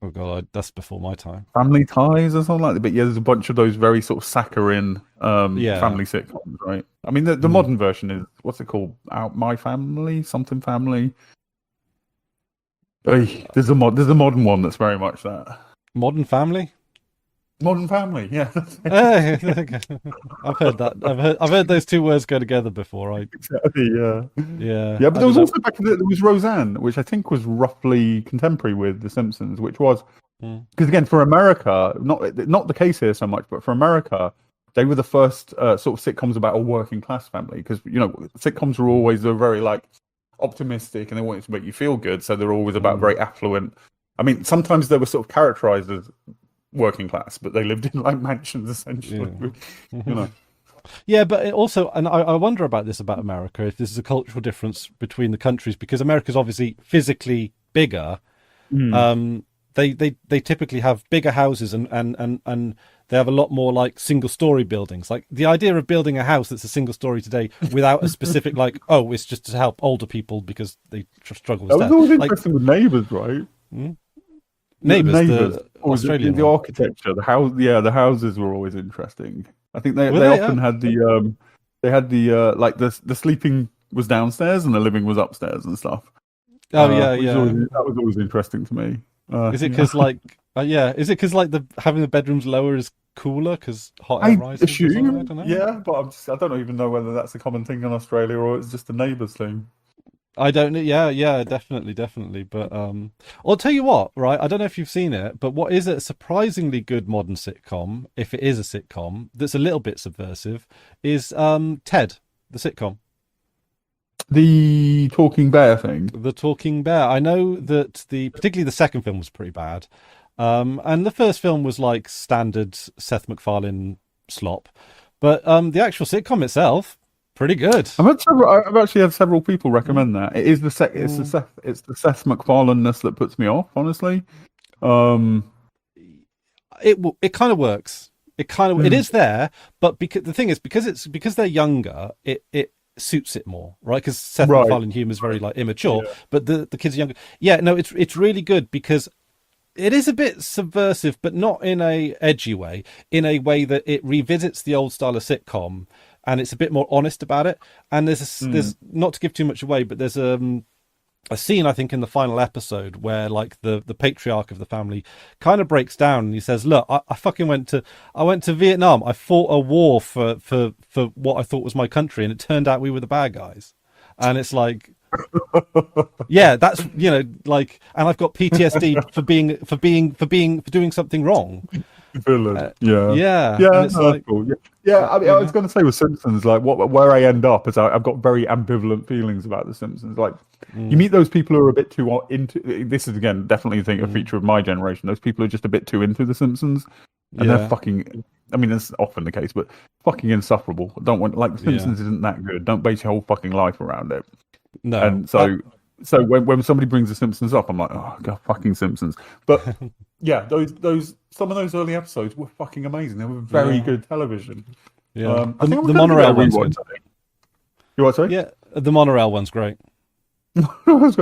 Oh god, that's before my time. Family Ties or something like that. But yeah, there's a bunch of those very sort of saccharine family sitcoms, right? I mean, the modern version is what's it called? My Family, something Family. There's a modern one that's very much that. Modern Family. Modern Family, yeah. I've heard that. I've heard those two words go together before. Exactly, yeah. Yeah. But there was also there was Roseanne, which I think was roughly contemporary with The Simpsons, which was because again for America, not the case here so much, but for America, they were the first sort of sitcoms about a working class family. Because you know sitcoms were always very like optimistic and they wanted to make you feel good, so they're always about very affluent. I mean, sometimes they were sort of characterized as working class, but they lived in like mansions essentially. You know. Yeah, but it also, and I wonder about this about America, if this is a cultural difference between the countries, because America's obviously physically bigger. They typically have bigger houses and they have a lot more like single story buildings. Like the idea of building a house that's a single story today without a specific like, oh, it's just to help older people because they struggle with stuff. That was always interesting with Neighbours, right? Neighbours, the Australian the architecture, the houses were always interesting. I think they often had the sleeping was downstairs and the living was upstairs and stuff. That was always interesting to me. Is it because is it because like having the bedrooms lower is cooler because hot air rises? Assume, I don't know. Yeah, but I don't even know whether that's a common thing in Australia or it's just a Neighbours thing. I don't know. Yeah, definitely. But I'll tell you what, right? I don't know if you've seen it, but what is a surprisingly good modern sitcom, if it is a sitcom that's a little bit subversive, is Ted, the sitcom. The Talking Bear thing. The Talking Bear. I know that particularly the second film was pretty bad, and the first film was like standard Seth MacFarlane slop, but the actual sitcom itself. Pretty good. I've actually had several people recommend that. It is the Seth MacFarlane-ness that puts me off, honestly. It kind of works. It is there, but the thing is because they're younger, it suits it more, right? Because Seth MacFarlane humor is very like immature, but the kids are younger. Yeah, no, it's really good because it is a bit subversive, but not in a edgy way. In a way that it revisits the old style of sitcom. And it's a bit more honest about it. And there's not to give too much away, but there's a scene I think in the final episode where like the patriarch of the family kind of breaks down and he says, "Look, I went to Vietnam. I fought a war for what I thought was my country, and it turned out we were the bad guys." And it's like, yeah, that's like, and I've got PTSD for doing something wrong. Villain. Yeah. That's cool. I mean, I was going to say with Simpsons, like where I end up is I've got very ambivalent feelings about the Simpsons. Like you meet those people who are a bit too into. This is again definitely a feature of my generation. Those people are just a bit too into the Simpsons, and they're fucking. I mean, that's often the case, but fucking insufferable. Don't want the Simpsons isn't that good. Don't base your whole fucking life around it. No, and so when somebody brings the Simpsons up, I'm like, oh god, fucking Simpsons. But yeah, those some of those early episodes were fucking amazing. They were very good television. Yeah, the monorail one's good. You what? Sorry? Yeah, the monorail one's great.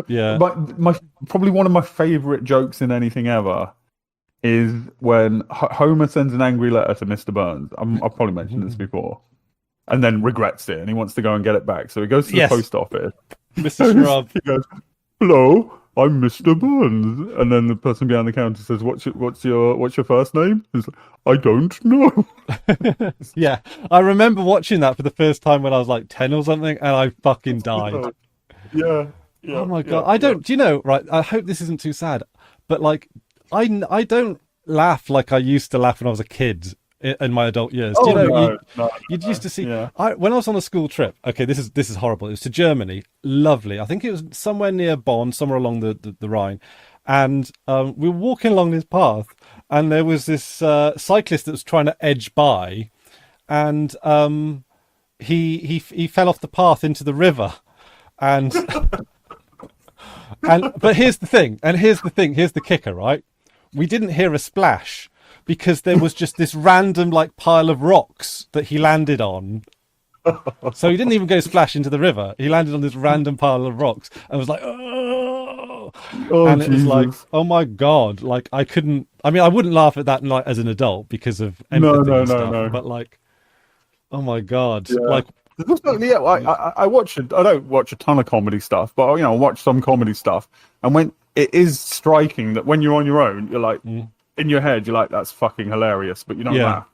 Yeah, my probably one of my favorite jokes in anything ever is when Homer sends an angry letter to Mr. Burns. I've probably mentioned this before, and then regrets it, and he wants to go and get it back. So he goes to the post office. Mr. Scrub. He goes, "Hello, I'm Mr. Burns, and then the person behind the counter says, what's your first name? It's like, I don't know. Yeah, I remember watching that for the first time when I was like 10 or something, and I fucking died. Yeah, Oh yeah, my yeah, God. I yeah. don't, do you know, right? I hope this isn't too sad, but like, I don't laugh like I used to laugh when I was a kid in my adult years. Do Oh you know, no, no, you'd no. used to see, Yeah. when I was on a school trip, okay, this is horrible. It was to Germany. Lovely. I think it was somewhere near Bonn, somewhere along the Rhine. And we were walking along this path, and there was this cyclist that was trying to edge by, and he fell off the path into the river, and but here's the kicker, right? We didn't hear a splash because there was just this random like pile of rocks that he landed on. So he didn't even go splash into the river. He landed on this random pile of rocks and was like, oh, Oh and it was like, Jesus. oh my God, like I couldn't. I mean, I wouldn't laugh at that like as an adult because of No, empathy no, and no, stuff. no. But like, oh my God, Yeah. like, Yeah, I watch it. I don't watch a ton of comedy stuff, but I watch some comedy stuff. And when it is striking that when you're on your own, you're like in your head, you're like, "That's fucking hilarious," but you don't yeah, laugh.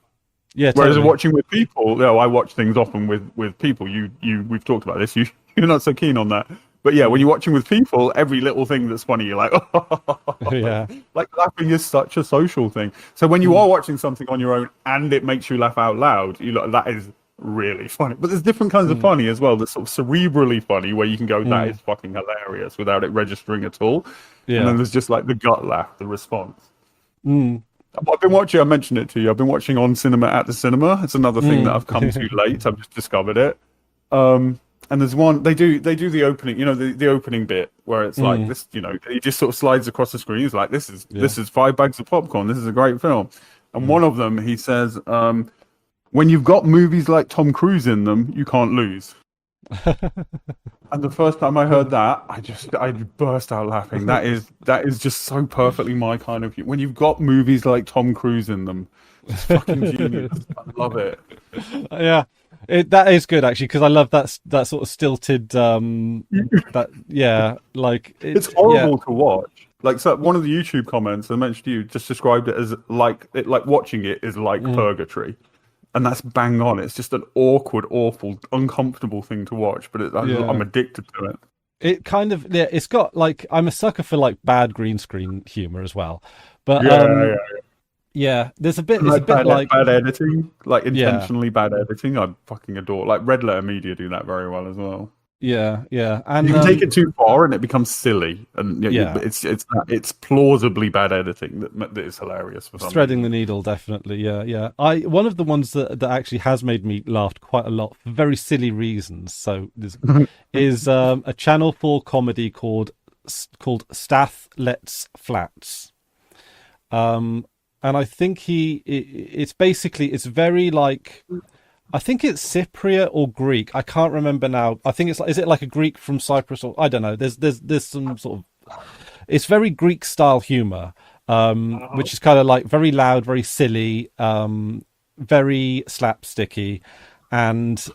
yeah, Whereas totally. watching with people, I watch things often with people. We've talked about this. You're not so keen on that, but yeah, when you're watching with people, every little thing that's funny, you're like, Yeah. like laughing is such a social thing. So when you are watching something on your own and it makes you laugh out loud, that is really funny. But there's different kinds of funny as well. That's sort of cerebrally funny, where you can go, that is fucking hilarious without it registering at all. And then Yeah. there's just like the gut laugh, the response. Mm. I've been watching. I mentioned it to you. I've been watching On Cinema at the Cinema. It's another thing that I've come to late. I've just discovered it. And there's one they do the opening. The opening bit where it's like this. He just sort of slides across the screen. He's like, this is 5 bags of popcorn. This is a great film. And one of them, he says, when you've got movies like Tom Cruise in them, you can't lose. And the first time I heard that, I burst out laughing. That is just so perfectly my kind of. When you've got movies like Tom Cruise in them, it's fucking genius. I love it. Yeah, that is good actually because I love that sort of stilted that yeah like It's yeah horrible to watch. Like, so one of the YouTube comments I mentioned to you just described it as like watching it is like purgatory. And that's bang on. It's just an awkward, awful, uncomfortable thing to watch, but I'm addicted to it. it kind of yeah it's got like I'm a sucker for like bad green screen humor as well, but Yeah. yeah there's a bit it's Like a bit like bad editing, like yeah intentionally bad editing. I fucking adore. Like Red Letter Media do that very well as well. yeah and You can take it too far and it becomes silly, and yeah it's plausibly bad editing that is hilarious for some threading the reason. needle definitely yeah I one of the ones that actually has made me laugh quite a lot for very silly reasons so this is a Channel 4 comedy called Stath Lets Flats and I think it's basically it's very like I think it's Cypriot or Greek. I can't remember now. I think it's like, is it like a Greek from Cyprus or I don't know. There's some sort of it's very Greek style humor, which is kind of like very loud, very silly, very slapsticky, and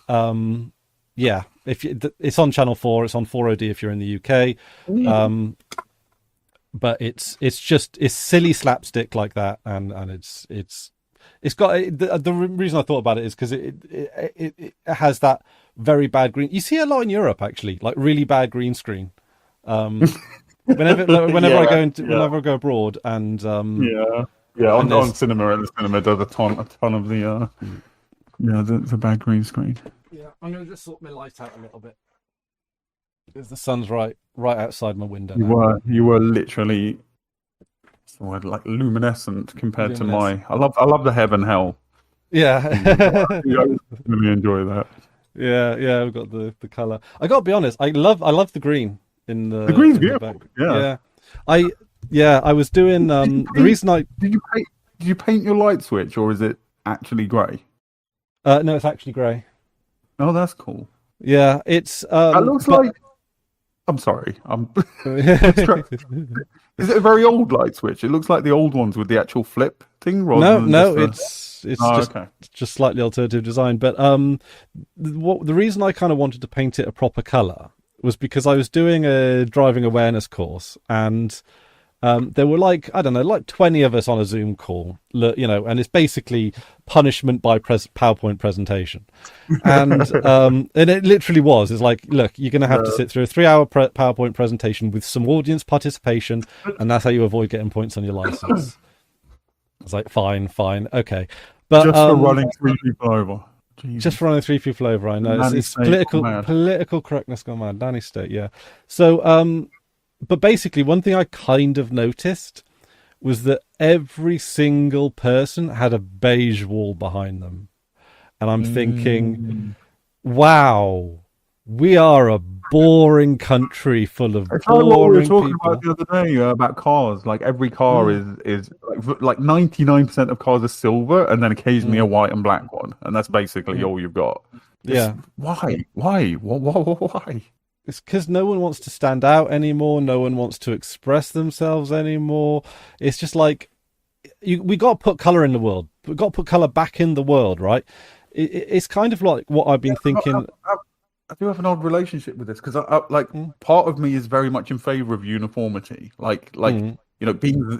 yeah. It's on Channel 4, it's on 4OD if you're in the UK, but it's silly slapstick like that, and it's got the reason I thought about it is because it has that very bad green. You see a lot in Europe actually, like really bad green screen. Whenever I go whenever I go abroad, and yeah. On cinema, and the cinema does a ton of the the bad green screen. yeah, I'm gonna just sort my light out a little bit because the sun's right outside my window. You were literally. What's the word, like luminescent compared to my. I love the heaven hell. Yeah, I really enjoy that. yeah. We've got the color. I got to be honest. I love the green in the. The green's in the beautiful. back. Yeah. I was doing the reason I did you paint your light switch or is it actually grey? no, it's actually grey. Oh, that's cool. Yeah, it's That looks like. I'm sorry. I'm distracted. Is it a very old light switch? It looks like the old ones with the actual flip thing. No, just it's okay. just slightly alternative design. But the reason I kind of wanted to paint it a proper color was because I was doing a driving awareness course, and there were like, I don't know, like 20 of us on a Zoom call, and it's basically punishment by PowerPoint presentation. And it literally was. It's like, look, you're going to have to sit through a 3-hour PowerPoint presentation with some audience participation, and that's how you avoid getting points on your license. I was like, fine, okay. But just for running 3 people over. Jesus. Just for running 3 people over, I know. It's political correctness gone mad. Nanny state, yeah. So, but basically, one thing I kind of noticed was that every single person had a beige wall behind them. And I'm thinking, wow, we are a boring country full of boring people. What we were talking about the other day about cars. Like every car is like 99% of cars are silver, and then occasionally a white and black one, and that's basically all you've got. Why? It's because no one wants to stand out anymore. No one wants to express themselves anymore. It's just like we got to put color in the world. We got to put color back in the world, right? It's kind of like what I've been thinking. I do have an odd relationship with this because part of me is very much in favor of uniformity.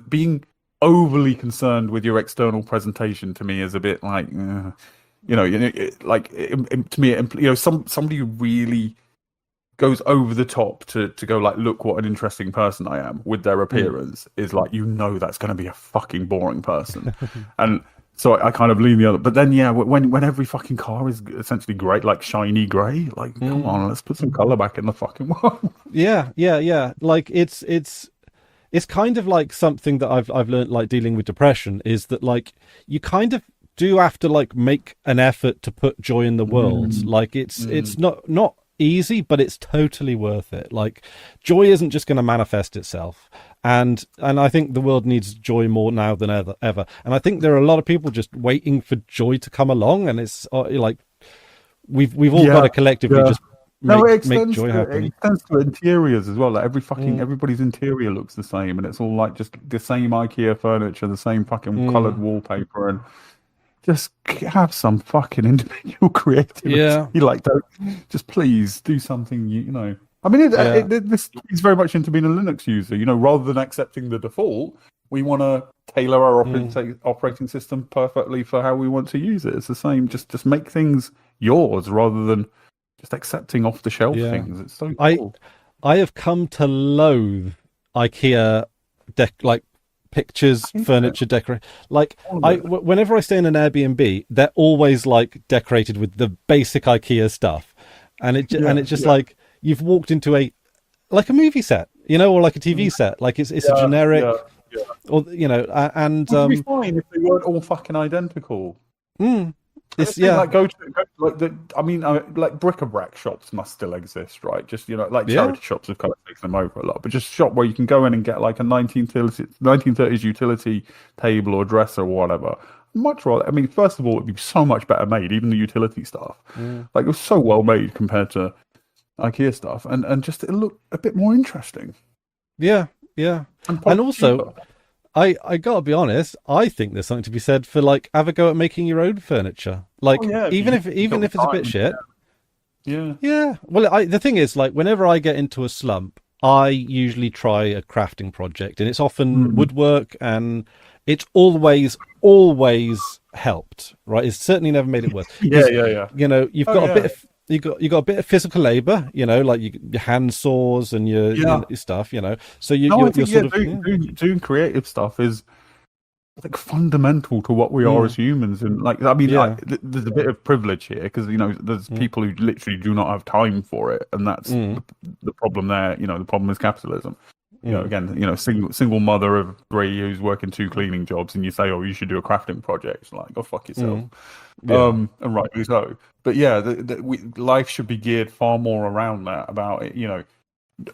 Being overly concerned with your external presentation to me is a bit like, to me, somebody who really goes over the top to go like, look what an interesting person I am with their appearance is like, that's going to be a fucking boring person. And so I kind of lean the other, but then when every fucking car is essentially grey, like shiny grey, like come on, let's put some color back in the fucking world. Yeah. Like it's kind of like something that I've learned, like dealing with depression, is that like you kind of do have to like make an effort to put joy in the world. Like it's not easy, but it's totally worth it. Like joy isn't just going to manifest itself. And I think the world needs joy more now than ever. And I think there are a lot of people just waiting for joy to come along. And it's like we've all got to collectively just make joy happen. It extends to interiors as well. Like everybody's interior looks the same, and it's all like just the same IKEA furniture, the same fucking coloured wallpaper, and just have some fucking individual creativity. Yeah. Like, don't just please do something. I mean, this is very much into being a Linux user. Rather than accepting the default, we want to tailor our operating system perfectly for how we want to use it. It's the same. Just make things yours rather than just accepting off the shelf things. It's so cool. I have come to loathe IKEA pictures, furniture, decorate. Like whenever I stay in an Airbnb, they're always like decorated with the basic IKEA stuff, and it's just like you've walked into a movie set, or like a TV set. Like it's a generic, or and it would be fine if they weren't all fucking identical. Like like bric-a-brac shops must still exist, right? Just charity shops have kind of taken them over a lot, but just a shop where you can go in and get like a 1930s utility table or dresser or whatever. Much rather, I mean, first of all, it'd be so much better made, even the utility stuff. Like it was so well made compared to IKEA stuff, and just it'll look a bit more interesting. Yeah. And also, I gotta be honest, I think there's something to be said for like have a go at making your own furniture. Like even if it's a bit shit. Yeah. Well, the thing is, like, whenever I get into a slump, I usually try a crafting project, and it's often woodwork, and it's always helped, right? It's certainly never made it worse. Yeah. You've got a bit of you got a bit of physical labor, like your hand saws and your stuff, So you're sort of doing creative stuff is like fundamental to what we are as humans, and like I mean, there's a bit of privilege here because there's people who literally do not have time for it, and that's the problem there. The problem is capitalism. Again, single mother of 3 who's working 2 cleaning jobs, and you say, "Oh, you should do a crafting project." Like, go fuck yourself. And rightly so. But life should be geared far more around that. About it,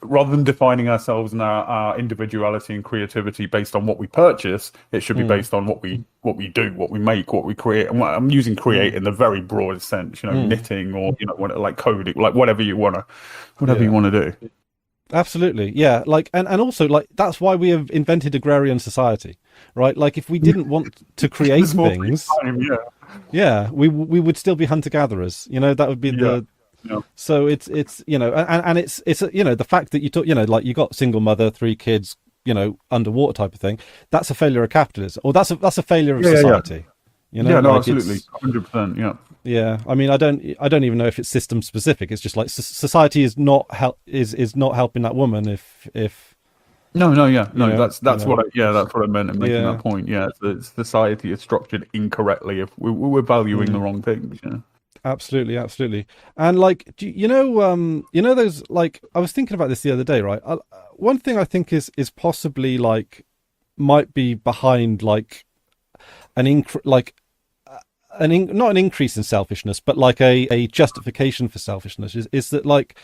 rather than defining ourselves and our individuality and creativity based on what we purchase, it should be based on what we do, what we make, what we create. And I'm using create in the very broadest sense. Knitting or like coding, like whatever you want to do. Absolutely, yeah. Like, and also, like, that's why we have invented agrarian society, right? Like, if we didn't want to create things, we would still be hunter gatherers. That would be Yeah. So it's and it's the fact that you took like you got single mother, 3 kids, underwater type of thing. That's a failure of capitalism, or that's a failure of Yeah, yeah, society. yeah. No, Like absolutely, it's 100%. Yeah. yeah. I mean, I don't even know if it's system specific. It's just like society is not is not helping that woman if No, no, yeah, no. you That's what know that's what I meant in making that yeah. point. Yeah, the society is structured incorrectly if we're valuing the Mm. wrong things. Yeah. Absolutely, absolutely. And like, those like I was thinking about this the other day, right? One thing I think is possibly like might be behind like not an increase in selfishness, but like a justification for selfishness is that like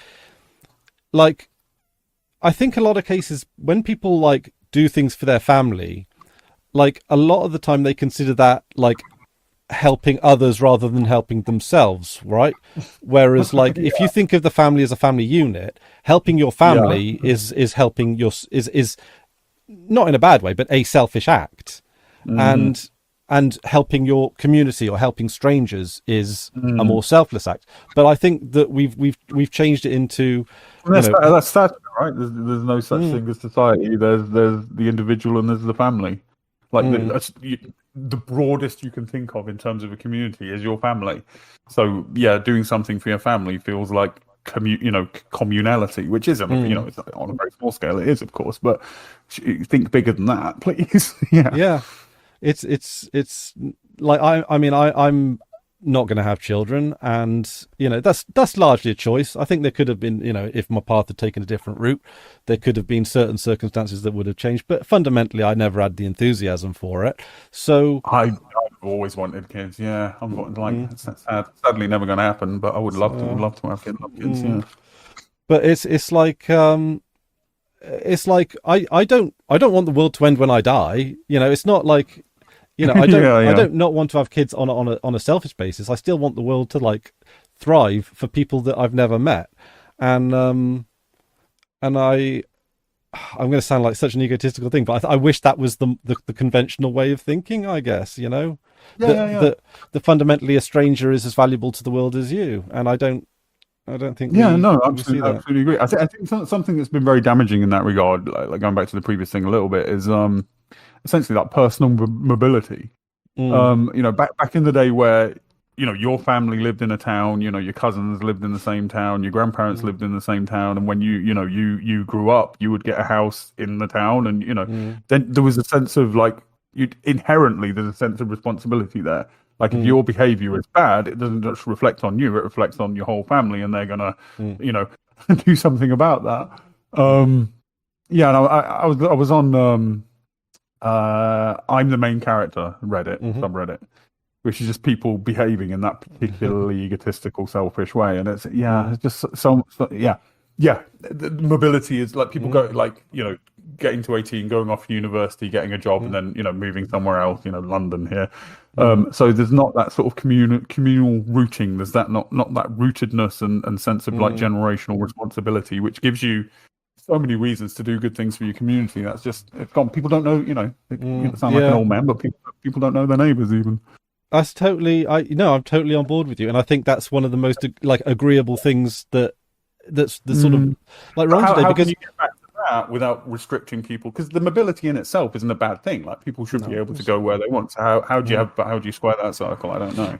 I think a lot of cases when people like do things for their family, like a lot of the time they consider that like helping others rather than helping themselves, right? Whereas like if you think of the family as a family unit, helping your Yeah. family is helping your is not in a bad way, but a selfish act. Mm, And helping your community or helping strangers is a mm. more selfless act. But I think that we've changed it into And you know that's static, right? There's no such mm, thing as society. There's the individual and there's the family. Like mm, the broadest you can think of in terms of a community is your family. So yeah, doing something for your family feels like communality, which isn't, mm. it's on a very small scale. It is, of course, but think bigger than that, please. Yeah. Yeah, it's like I'm not going to have children, and that's largely a choice. I think there could have been, if my path had taken a different route, there could have been certain circumstances that would have changed. But fundamentally, I never had the enthusiasm for it. So I've always wanted kids. Yeah, like mm, it's sadly never going to happen, but I would so, love to have kids. Love kids. mm. Yeah. But it's like I don't want the world to end when I die. It's not like I don't Yeah, I yeah. don't not want to have kids on a selfish basis. I still want the world to like thrive for people that I've never met, and I'm going to sound like such an egotistical thing, but I wish that was the conventional way of thinking. I guess Yeah, yeah, yeah. that fundamentally a stranger is as valuable to the world as you, and I don't think Yeah, we no, we see absolutely, that. absolutely agree. I think something that's been very damaging in that regard, like going back to the previous thing a little bit, is essentially like personal mobility. Mm, Back in the day where your family lived in a town, your cousins lived in the same town, your grandparents mm, lived in the same town, and when you grew up, you would get a house in the town, and mm, then there was a sense of like you inherently there's a sense of responsibility there. Like if mm, your behavior is bad, it doesn't just reflect on you; it reflects on your whole family, and they're gonna, mm, you know, do something about that. mm, Yeah, and I was on I'm the main character Reddit mhm. subreddit, which is just people behaving in that particularly egotistical, selfish way. And Mm, it's just yeah, yeah. The mobility is like people mm, go like getting to 18, going off university, getting a job, and mm, then moving somewhere else. London here. mm, So there's not that sort of communal rooting. There's that not that rootedness and sense of like mm, generational responsibility, which gives you so many reasons to do good things for your community. That's just it's gone. People don't know. Sound like an yeah. old man, but people don't know their neighbours even. That's totally. I'm totally on board with you, and I think that's one of the most like agreeable things that's the sort of Mm. like But wrong today how can because you get back to that without restricting people? Because the mobility in itself isn't a bad thing. Like people should be no, of able to course. go where they want. So Mm. how do you square that circle? I don't know.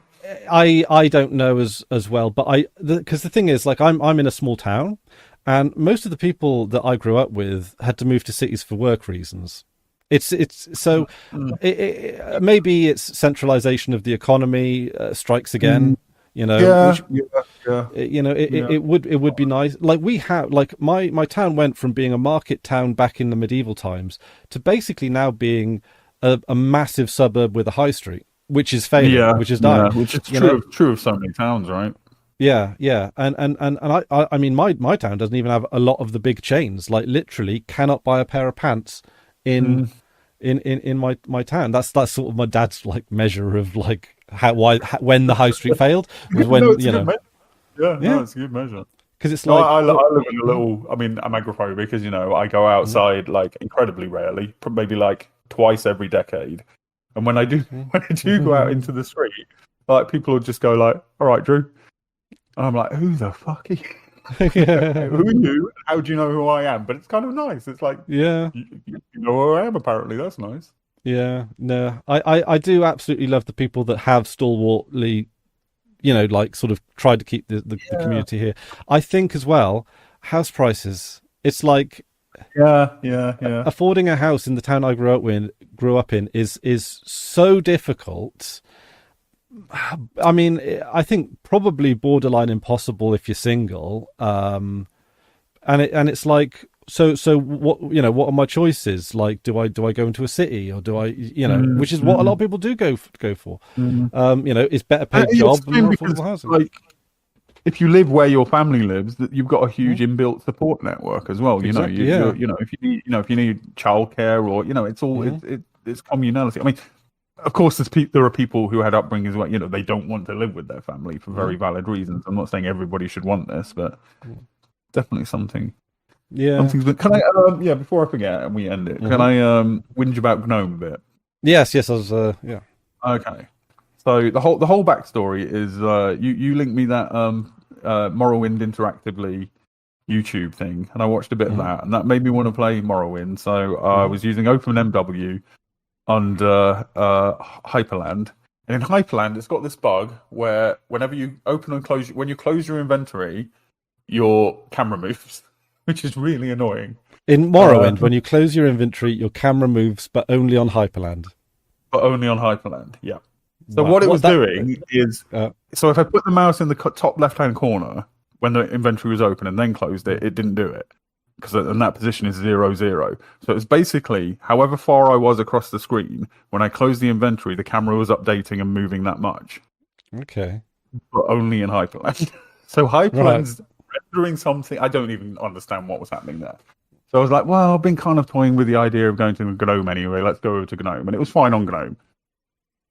I don't know as well, but because the thing is, like I'm in a small town, and most of the people that I grew up with had to move to cities for work reasons. It's so Mm. maybe it's centralization of the economy strikes Mm. again. Yeah, Which yeah, yeah, yeah. it would be nice. Like we have, like my town went from being a market town back in the medieval times to basically now being a massive suburb with a high street, which is failing, Yeah, which is dying. yeah, which is You know, true of so many towns, right? yeah, yeah, and I mean my town doesn't even have a lot of the big chains. Like literally, cannot buy a pair of pants in Mm. in my town. That's sort of my dad's like measure of like when the high street failed was No, when it's a good measure. Yeah, no, yeah, it's a good measure. because it's No, like I live in a little. I mean, I'm agoraphobic because I go mm, outside like incredibly rarely, maybe like twice every decade. And when I do, mm, when I do go out mm. into the street, like people will just go like, "All right, Drew," And I'm like, who the fuck are you? Yeah. Who are you? How do you know who I am? But it's kind of nice. It's like, Yeah. you know who I am, apparently. That's nice. Yeah. No, I do absolutely love the people that have stalwartly, like sort of tried to keep the Yeah. community here. I think as well, house prices. It's like Yeah, yeah, yeah. affording a house in the town I grew up in is so difficult. I mean, I think probably borderline impossible if you're single. And it's like, so what are my choices? Like, do I go into a city, or do I, which is what a lot of people do go for. Mm. Is better paid It's job and strange more because, affordable housing. like, if you live where your family lives, that you've got a huge Mhm. inbuilt support network as well. You know, Exactly, yeah. if you need, if you need childcare or it's all Mhm. it's communality. I mean, of course, there are people who had upbringings where they don't want to live with their family for very Mhm. valid reasons. I'm not saying everybody should want this, but definitely Yeah. something. Can I yeah, before I forget and we end it, can Hmm. I whinge about GNOME a bit? Yes, I was, yeah. Okay. So the whole backstory is you linked me that Morrowind interactively YouTube thing, and I watched a bit of Hmm. that, and that made me want to play Morrowind. So I Hmm. was using OpenMW under Hyperland, and in Hyperland, it's got this bug where whenever you open and close, when you close your inventory, your camera moves, which is really annoying. In Uh, Morrowind, when you close your inventory, your camera moves, but only on Hyperland. but only on Hyperland. Yeah. So Wow. what it What was that? doing is, Uh, so if I put the mouse in the top left-hand corner when the inventory was open and then closed it, it didn't do it because in that position is 0, 0. So it was basically however far I was across the screen when I closed the inventory, the camera was updating and moving that much, okay. but only in Hyperland. So Right. Hyperland's rendering something I don't even understand what was happening there. So I was like, well, I've been kind of toying with the idea of going to GNOME anyway. Let's go over to GNOME, and it was fine on GNOME.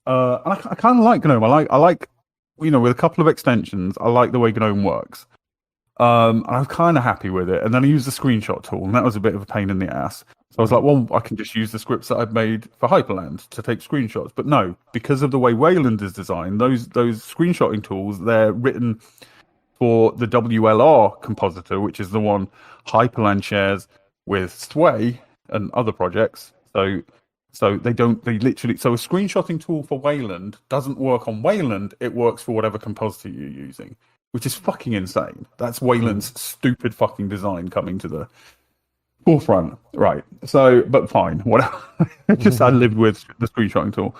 And I kind of like GNOME. I like, with a couple of extensions, I like the way GNOME works. And I'm kind of happy with it. And then I used the screenshot tool, and that was a bit of a pain in the ass. So I was like, Mhm. well, I can just use the scripts that I've made for Hyperland to take screenshots. But no, because of the way Wayland is designed, those screenshotting tools, they're written for the WLR compositor, which is the one Hyperland shares with Sway and other projects. So they literally, so a screenshotting tool for Wayland doesn't work on Wayland, it works for whatever compositor you're using, which is fucking insane. That's Mhm. Wayland's stupid fucking design coming to the forefront. Right. So, but fine, whatever. Just I lived with the screenshotting tool.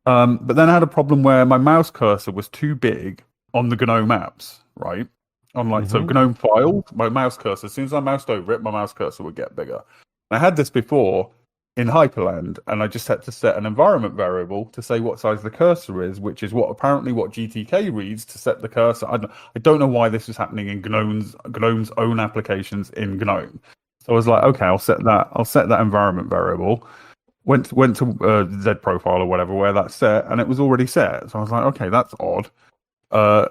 But then I had a problem where my mouse cursor was too big on the GNOME apps, right? On like, so Mhm. GNOME file, my mouse cursor, as soon as I moused over it, my mouse cursor would get bigger. I had this before in Hyperland, and I just had to set an environment variable to say what size the cursor is, which is what GTK reads to set the cursor. I don't know why this was happening in GNOME's own applications in GNOME. So I was like, okay, I'll set that environment variable. Went to Z profile or whatever where that's set, and it was already set. So I was like, okay, that's odd. Uh,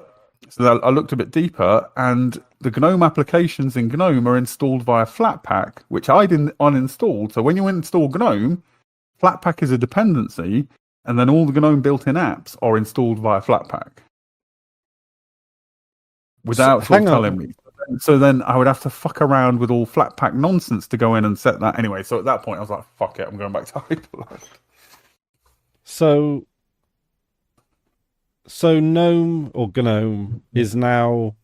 so that I looked a bit deeper, and the GNOME applications in GNOME are installed via Flatpak, which I didn't uninstalled. So when you install GNOME, Flatpak is a dependency, and then all the GNOME built-in apps are installed via Flatpak So, without sort hang of telling on. me. So then I would have to fuck around with all Flatpak nonsense to go in and set that anyway. So at that point, I was like, fuck it, I'm going back to Hyperland. So so GNOME or GNOME is now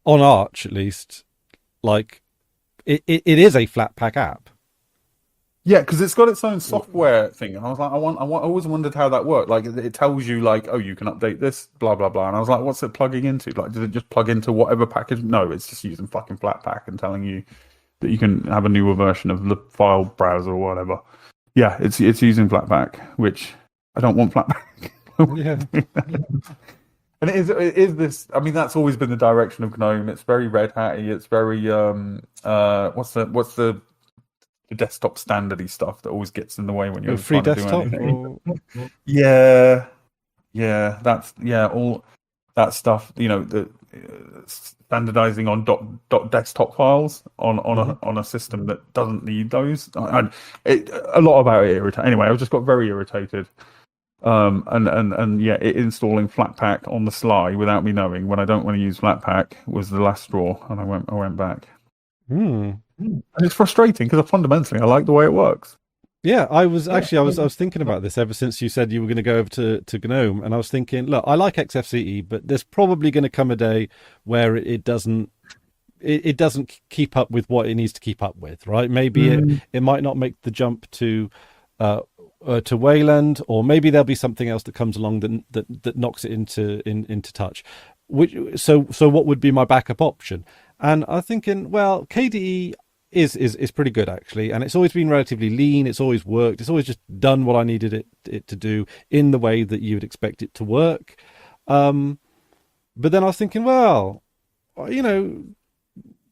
on Arch at least. Like it is a Flatpak app. Yeah, because it's got its own software thing, and I was like, I always wondered how that worked. Like, it tells you, like, oh, you can update this, blah blah blah, and I was like, what's it plugging into? Like, does it just plug into whatever package? No, it's just using fucking Flatpak and telling you that you can have a newer version of the file browser or whatever. Yeah, it's using Flatpak, which I don't want Flatpak. Yeah. And it is this. I mean, that's always been the direction of GNOME. It's very Red Hatty. It's very what's the desktop standardy stuff that always gets in the way when A you're free trying to do desktop anything. or Yeah, yeah, all that stuff. The standardizing on dot desktop files on Mhm. a system that doesn't need those. And a lot about it irritated. Anyway, I just got very irritated And yeah, installing Flatpak on the sly without me knowing when I don't want to use Flatpak was the last straw, and I went back. Hmm. And it's frustrating because fundamentally I like the way it works. Yeah, I was thinking about this ever since you said you were going to go over to GNOME, and I was thinking, look, I like XFCE, but there's probably going to come a day where it doesn't keep up with what it needs to keep up with, right? Maybe it might not make the jump to Wayland, or maybe there'll be something else that comes along that knocks it into touch. So what would be my backup option? And I'm thinking, well, KDE is pretty good actually, and it's always been relatively lean. It's always worked. It's always just done what I needed it to do in the way that you would expect it to work. But then I was thinking, well,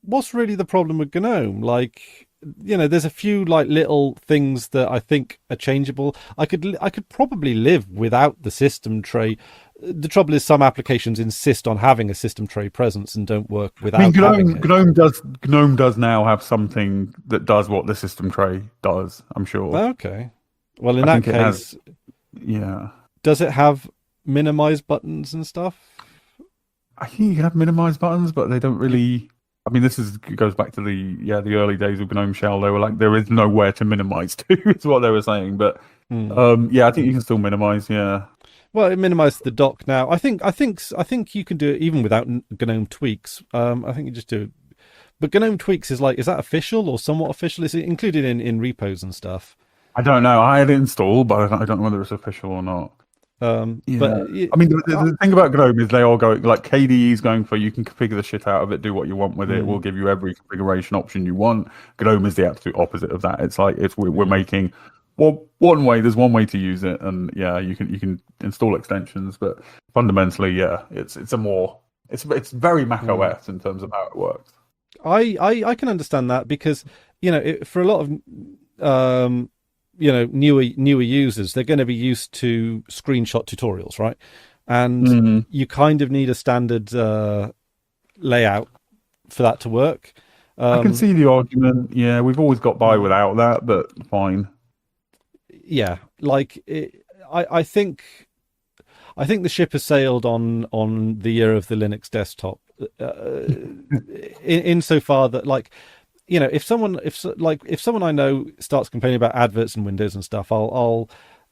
what's really the problem with GNOME? Like, there's a few like little things that I think are changeable. I could probably live without the system tray. The trouble is some applications insist on having a system tray presence and don't work without having it. GNOME does now have something that does what the system tray does, I'm sure. Okay. Well, in that case, yeah. Does it have minimize buttons and stuff? I think you can have minimize buttons, but they don't really. I mean, goes back to the early days of GNOME Shell. They were like, there is nowhere to minimize to, is what they were saying. But yeah, I think you can still minimize. Yeah. Well, it minimized the dock now. I think you can do it even without GNOME tweaks. I think you just do it. But GNOME tweaks is that official or somewhat official? Is it included in repos and stuff? I don't know. I had it installed, but I don't know whether it's official or not. Yeah. But I mean, the thing about GNOME is they are going, like KDE is going for, you can configure the shit out of it, do what you want with it. We'll give you every configuration option you want. GNOME is the absolute opposite of that. It's like we're making one way. There's one way to use it, and yeah, you can install extensions, but fundamentally, yeah, it's very Mac OS in terms of how it works. I can understand that because for a lot of newer users, they're going to be used to screenshot tutorials, right? And you kind of need a standard layout for that to work. I can see the argument. Yeah, we've always got by without that, but fine. Yeah, I think the ship has sailed on the year of the Linux desktop, insofar that if someone I know starts complaining about adverts and Windows and stuff, I'll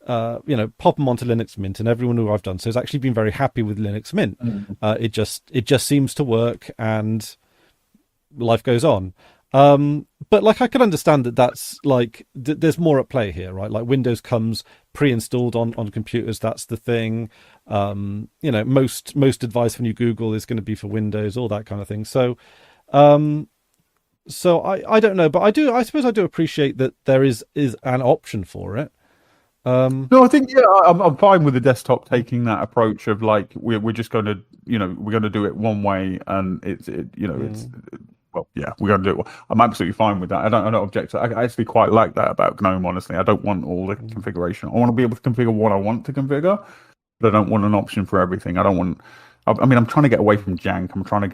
pop them onto Linux Mint, and everyone who I've done so has actually been very happy with Linux Mint. It just seems to work, and life goes on. But I could understand that's there's more at play here, right? Like Windows comes pre-installed on computers. That's the thing. Most advice when you Google is going to be for Windows, all that kind of thing. So I don't know, but I suppose I do appreciate that there is an option for it. No, I think I'm fine with the desktop taking that approach of we're just going to we're going to do it one way, and it's well, yeah, we're going to do it. I'm absolutely fine with that. I don't object to it. I actually quite like that about GNOME, honestly. I don't want all the configuration. I want to be able to configure what I want to configure, but I don't want an option for everything. I mean, I'm trying to get away from jank. I'm trying to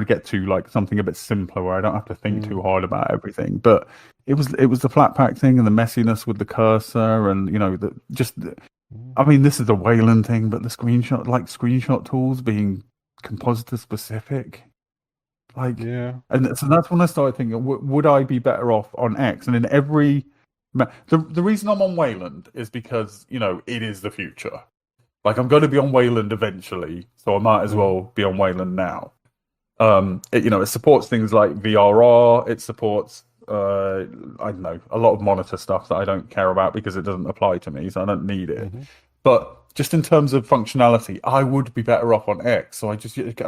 get to something a bit simpler where I don't have to think too hard about everything. But it was the Flatpak thing and the messiness with the cursor, and I mean, this is a Wayland thing, but the screenshot tools being compositor specific. And so that's when I started thinking, would I be better off on X? And in the reason I'm on Wayland is because it is the future. I'm going to be on Wayland eventually, so I might as well be on Wayland now. It supports things like VRR. It supports I don't know, a lot of monitor stuff that I don't care about because it doesn't apply to me, so I don't need it. But just in terms of functionality, I would be better off on X. So I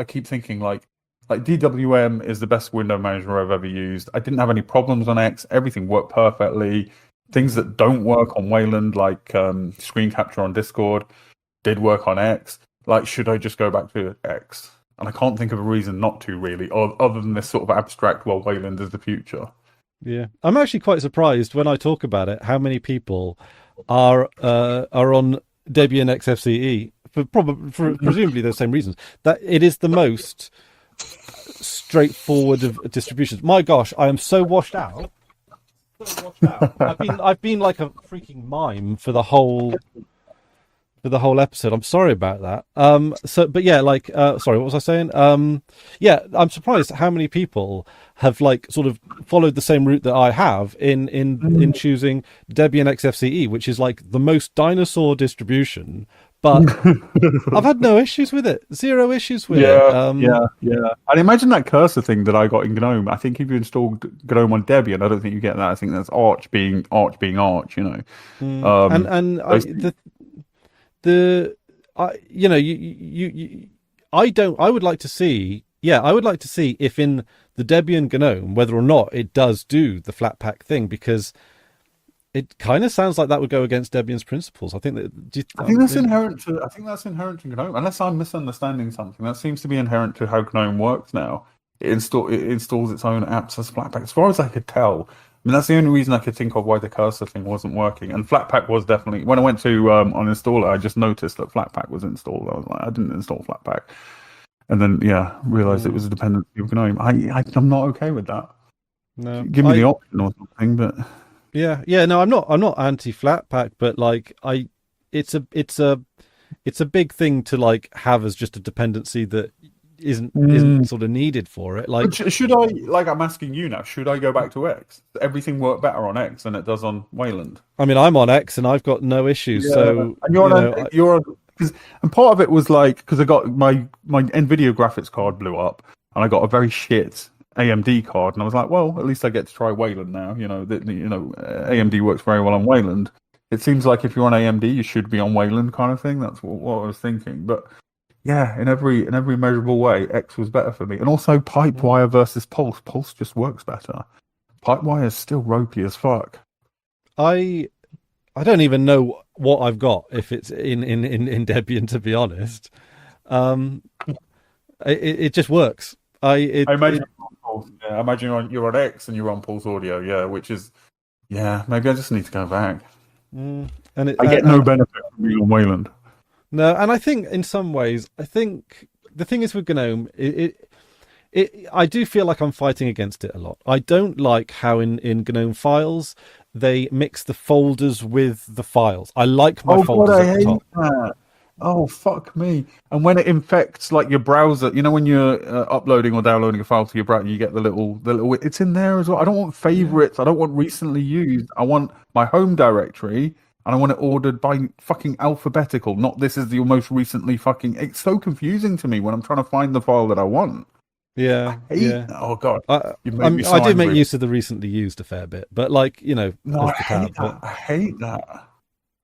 keep thinking like DWM is the best window manager I've ever used. I didn't have any problems on X. Everything worked perfectly. Things that don't work on Wayland, like screen capture on Discord, did work on X. Should I just go back to X? And I can't think of a reason not to, really, other than this sort of abstract, Wayland is the future. Yeah, I'm actually quite surprised when I talk about it how many people are on Debian XFCE for presumably those same reasons. That it is the most straightforward of distributions. My gosh, I am so washed out. I've been like a freaking mime for the whole for the whole episode. I'm sorry about that. But yeah, like, sorry, what was I saying? Yeah, I'm surprised how many people have like sort of followed the same route that I have in choosing Debian XFCE, which is like the most dinosaur distribution. But I've had no issues with it. Zero issues with it. Yeah. And imagine that cursor thing that I got in GNOME. I think if you install GNOME on Debian, I don't think you get that. I think that's Arch being Arch, you know. I would like to see, I would like to see if in the Debian GNOME whether or not it does do the Flatpak thing, because it kind of sounds like that would go against Debian's principles. I think that's inherent to. I think that's inherent to GNOME. Unless I'm misunderstanding something, that seems to be inherent to how GNOME works now. It installs its own apps as Flatpak. As far as I could tell, I mean, that's the only reason I could think of why the cursor thing wasn't working. And Flatpak was definitely, when I went to uninstall it, I just noticed that Flatpak was installed. I was like, I didn't install Flatpak, and then realized it was a dependency of GNOME. I'm not okay with that. No, give me the option or something, but. No, I'm not anti Flatpak, but like it's a big thing to like have as just a dependency that isn't sort of needed for it. Like, should I, like, I'm asking you now, should I go back to X? Does everything work better on X than it does on Wayland? I mean, I'm on X and I've got no issues. So and you're on, and part of it was like, because I got my Nvidia graphics card blew up and I got a very shit AMD card, and I was like, well, at least I get to try Wayland now. AMD works very well on Wayland. It seems like if you're on AMD, you should be on Wayland, kind of thing. That's what I was thinking. But yeah, in every measurable way, X was better for me. And also Pipewire versus Pulse. Pulse just works better. Pipewire is still ropey as fuck. I don't even know what I've got if it's in Debian, to be honest. It just works. I imagine. I imagine you're on X and you're on Pulse Audio, which is, maybe I just need to go back. And I get no benefit from being on Wayland. No, and I think in some ways, the thing is with GNOME, I do feel like I'm fighting against it a lot. I don't like how in GNOME files they mix the folders with the files. I like my folders at the top. That. Oh, fuck me. And when it infects like your browser, when you're uploading or downloading a file to your browser, you get the little, it's in there as well. I don't want favorites. I don't want recently used. I want my home directory, and I want it ordered by fucking alphabetical, not this is the most recently fucking. It's so confusing to me when I'm trying to find the file that I want. Yeah. Oh, God. I do make use of the recently used a fair bit, but like, No, I hate that.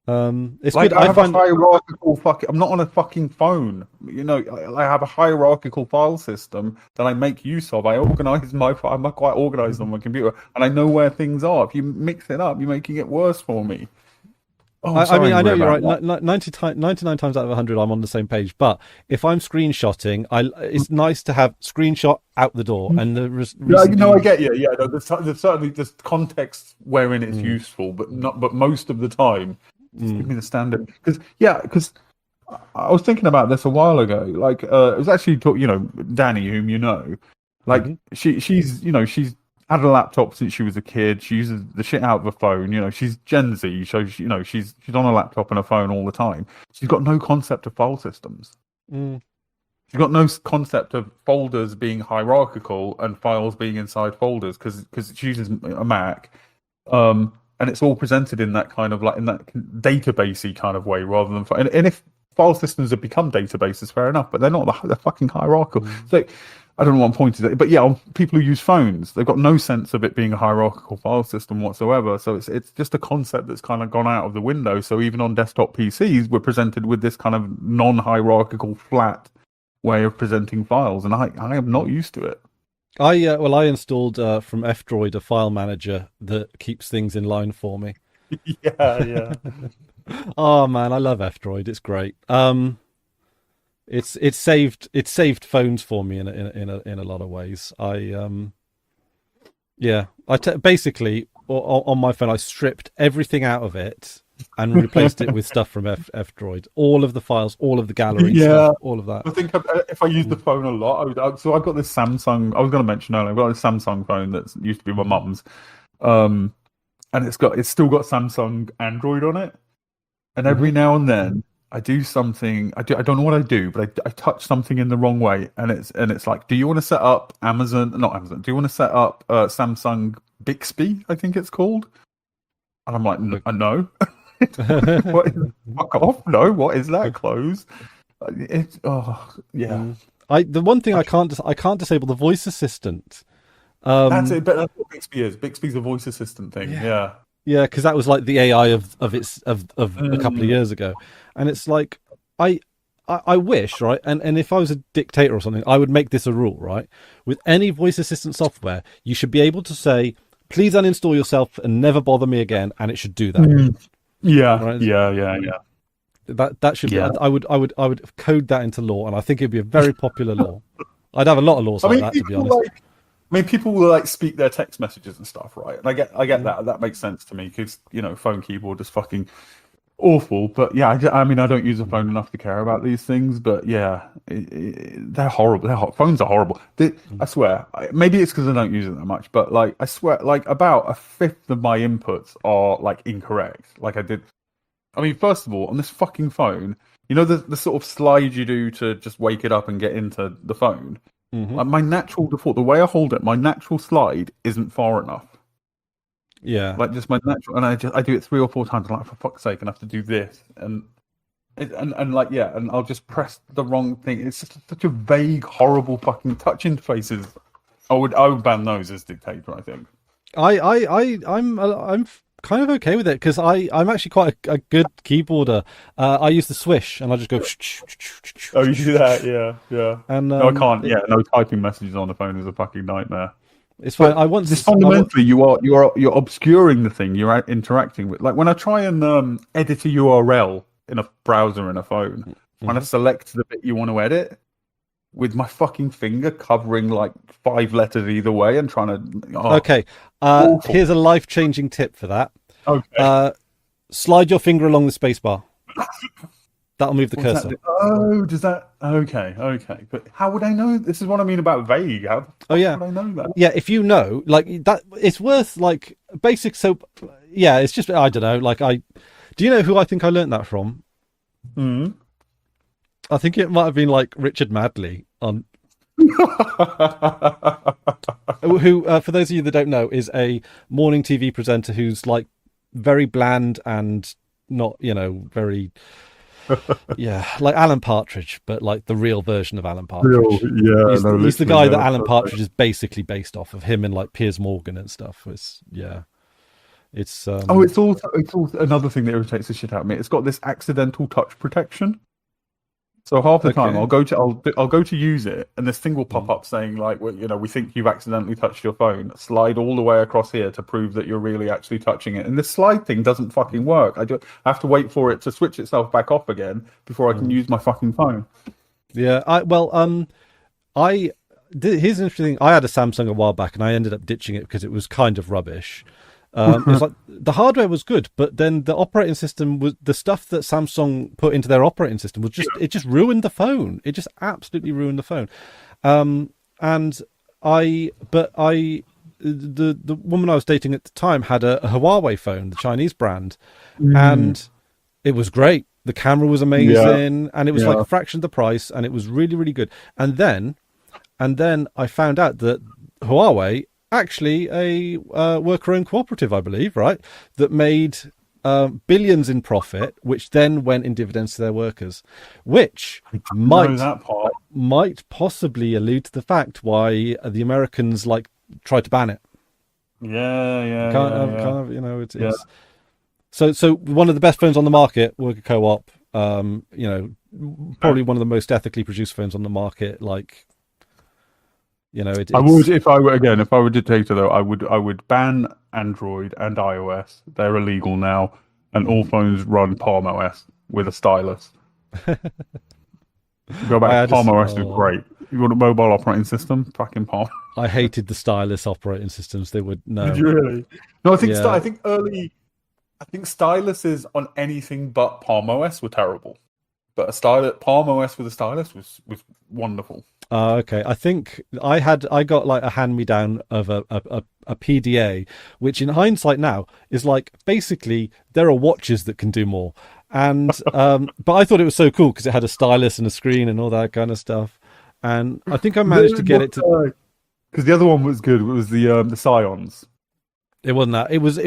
It's like good. I have a hierarchical I'm not on a fucking phone. I have a hierarchical file system that I make use of. I organize I'm quite organized on my computer, and I know where things are. If you mix it up, you're making it worse for me. I mean, I know you're right. 99 times out of 100, I'm on the same page. But if I'm screenshotting, it's nice to have screenshot out the door. And I get you. Yeah, there's certainly just context wherein it's useful, but most of the time. Just give me the standard, because I was thinking about this a while ago. Like, it was actually Danny, whom she's had a laptop since she was a kid. She uses the shit out of a phone. She's Gen Z, so she's on a laptop and a phone all the time. She's got no concept of file systems. She's got no concept of folders being hierarchical and files being inside folders because she uses a Mac. And it's all presented in that kind of in that databasey kind of way rather than. And if file systems have become databases, fair enough, but they're not. They're fucking hierarchical. So I don't know what I'm pointing at, but people who use phones, they've got no sense of it being a hierarchical file system whatsoever. So it's just a concept that's kind of gone out of the window. So even on desktop PCs, we're presented with this kind of non-hierarchical, flat way of presenting files, and I am not used to it. I installed from F-Droid a file manager that keeps things in line for me. Yeah. Oh man, I love F-Droid. It's great. It's saved phones for me in a lot of ways. Basically on my phone I stripped everything out of it and replaced it with stuff from F-Droid. All of the files, all of the gallery stuff, all of that. I think if I use the phone a lot, so I've got this Samsung. I was going to mention earlier, I've got this Samsung phone that used to be my mum's, and it's still got Samsung Android on it. And every now and then, I do something. I don't know what I do, but I touch something in the wrong way, and it's like, do you want to set up Amazon? Not Amazon. Do you want to set up Samsung Bixby? I think it's called. And I'm like, no. What fuck off? No. What is that? Close. It's yeah. The one thing I can't disable the voice assistant. That's it. But that's what Bixby is. Bixby's a voice assistant thing. Yeah. Yeah, because that was like the AI of a couple of years ago, and it's like I wish, right, and if I was a dictator or something, I would make this a rule, right? With any voice assistant software, you should be able to say, "Please uninstall yourself and never bother me again," and it should do that. Yeah, right? yeah. That should be. I would code that into law, and I think it'd be a very popular law. I'd have a lot of laws like that, to be honest. People will like speak their text messages and stuff, right? And I get that. That makes sense to me because phone keyboard is fucking awful. But yeah, I mean, I don't use a phone enough to care about these things. But yeah, they're horrible. Phones are horrible. I swear. Maybe it's because I don't use it that much. But like, I swear, like about a fifth of my inputs are like incorrect. Like I mean, first of all, on this fucking phone, the sort of slide you do to just wake it up and get into the phone. Like my natural default, the way I hold it, my natural slide isn't far enough. Yeah, like just my natural, and I do it 3 or 4 times. I'm like, for fuck's sake, I have to do this, and I'll just press the wrong thing. It's just such a vague, horrible fucking touch interfaces. I would ban those as dictator. I think. I'm kind of okay with it because I'm actually quite a good keyboarder. I use the swish and I just go. Oh, you do that? Yeah. And no, I can't. No typing messages on the phone is a fucking nightmare. It's fine. Fundamentally, you're obscuring the thing you're interacting with. Like when I try and edit a URL in a browser in a phone, when I select the bit you want to edit, with my fucking finger covering like 5 letters either way and trying to. Okay. Here's a life-changing tip for that. Okay. Slide your finger along the spacebar. That'll move the cursor. Does that? Okay. But how would I know? This is what I mean about vague. How would I know that? Yeah, if you know, like that, it's worth like basic. So, yeah, it's just I don't know. Like do you know who I think I learned that from? I think it might have been like Richard Madley on. Who, for those of you that don't know, is a morning TV presenter who's like very bland and not, very, like Alan Partridge, but like the real version of Alan Partridge. He's the guy that Alan Partridge is basically based off of, him and like Piers Morgan and stuff. It's also another thing that irritates the shit out of me. It's got this accidental touch protection. So half the time I'll go to use it, and this thing will pop up saying like, we think you've accidentally touched your phone. Slide all the way across here to prove that you're really actually touching it. And this slide thing doesn't fucking work. I have to wait for it to switch itself back off again before I can use my fucking phone. Yeah, here's an interesting thing. I had a Samsung a while back, and I ended up ditching it because it was kind of rubbish. It was like the hardware was good, but then the operating system was the stuff that Samsung put into their operating system was it just ruined the phone. It just absolutely ruined the phone. The woman I was dating at the time had a Huawei phone, the Chinese brand, and it was great. The camera was amazing, and it was like a fraction of the price, and it was really, really good. And then I found out that Huawei, actually a worker-owned cooperative, I believe, right, that made billions in profit, which then went in dividends to their workers, which might possibly allude to the fact why the Americans like tried to ban it. It's so one of the best phones on the market, worker co-op, probably one of the most ethically produced phones on the market, like. I would, if I were dictator though, I would ban Android and iOS. They're illegal now, and all phones run Palm OS with a stylus. Go back. Palm OS is great. You want a mobile operating system? Fucking Palm. I hated the stylus operating systems. They would no. Did you really? No, I think I think styluses on anything but Palm OS were terrible, but Palm OS with a stylus was wonderful. Okay, I think I got like a hand-me-down of a PDA, which in hindsight now is like basically there are watches that can do more, And but I thought it was so cool because it had a stylus and a screen and all that kind of stuff. And I think I managed to get it to. Because the other one was good. It was the Scions. It wasn't that. It was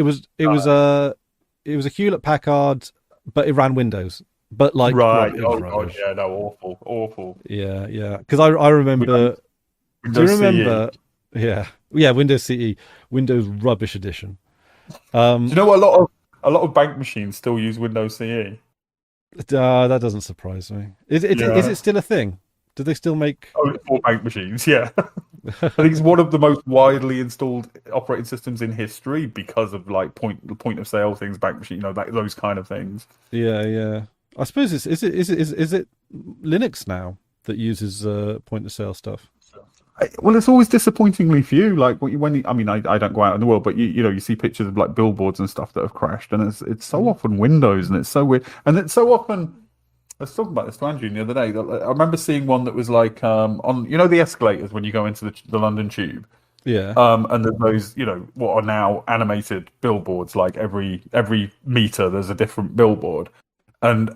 a Hewlett Packard, but it ran Windows. But like, Right. it Oh was god, rubbish. yeah, no, awful. Yeah, yeah. Because I remember. Do you Windows remember? Yeah, yeah. Windows CE, Windows Rubbish Edition. Do you know what? A lot of bank machines still use Windows CE. That doesn't surprise me. Is Yeah. it still a thing? Do they still make? Oh, for bank machines, yeah. I think it's one of the most widely installed operating systems in history because of like point of sale things, bank machine, like those kind of things. Yeah, yeah. I suppose is it Linux now that uses point of sale stuff? Well, it's always disappointingly few. Like I mean, I don't go out in the world, but you see pictures of like billboards and stuff that have crashed, and it's so often Windows, and it's so weird, and it's so often. I was talking about this to Andrew the other day. I remember seeing one that was like on the escalators when you go into the London Tube. Yeah. And there's those, what are now animated billboards. Like every meter, there's a different billboard, and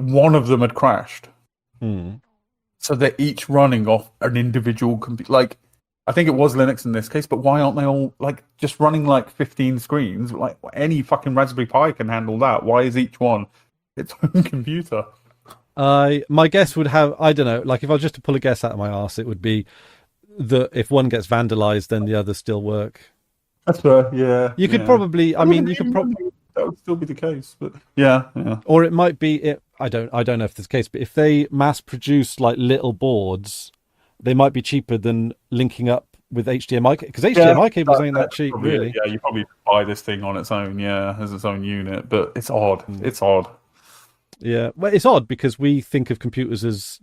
one of them had crashed. Hmm. So they're each running off an individual computer. Like, I think it was Linux in this case, but why aren't they all like just running like 15 screens? Like any fucking Raspberry Pi can handle that. Why is each one its own computer? My guess would have, I don't know, like if I was just to pull a guess out of my arse, it would be that if one gets vandalized, then the others still work. That's fair. Yeah. You could probably, I mean, you could probably, that would still be the case, but yeah. or it might be it. I don't know if that's the case, but if they mass produce like little boards, they might be cheaper than linking up with HDMI because HDMI cables ain't that cheap, probably really. it. Yeah, you probably buy this thing on its own, as its own unit, but it's odd. It's odd. Yeah, well, it's odd because we think of computers as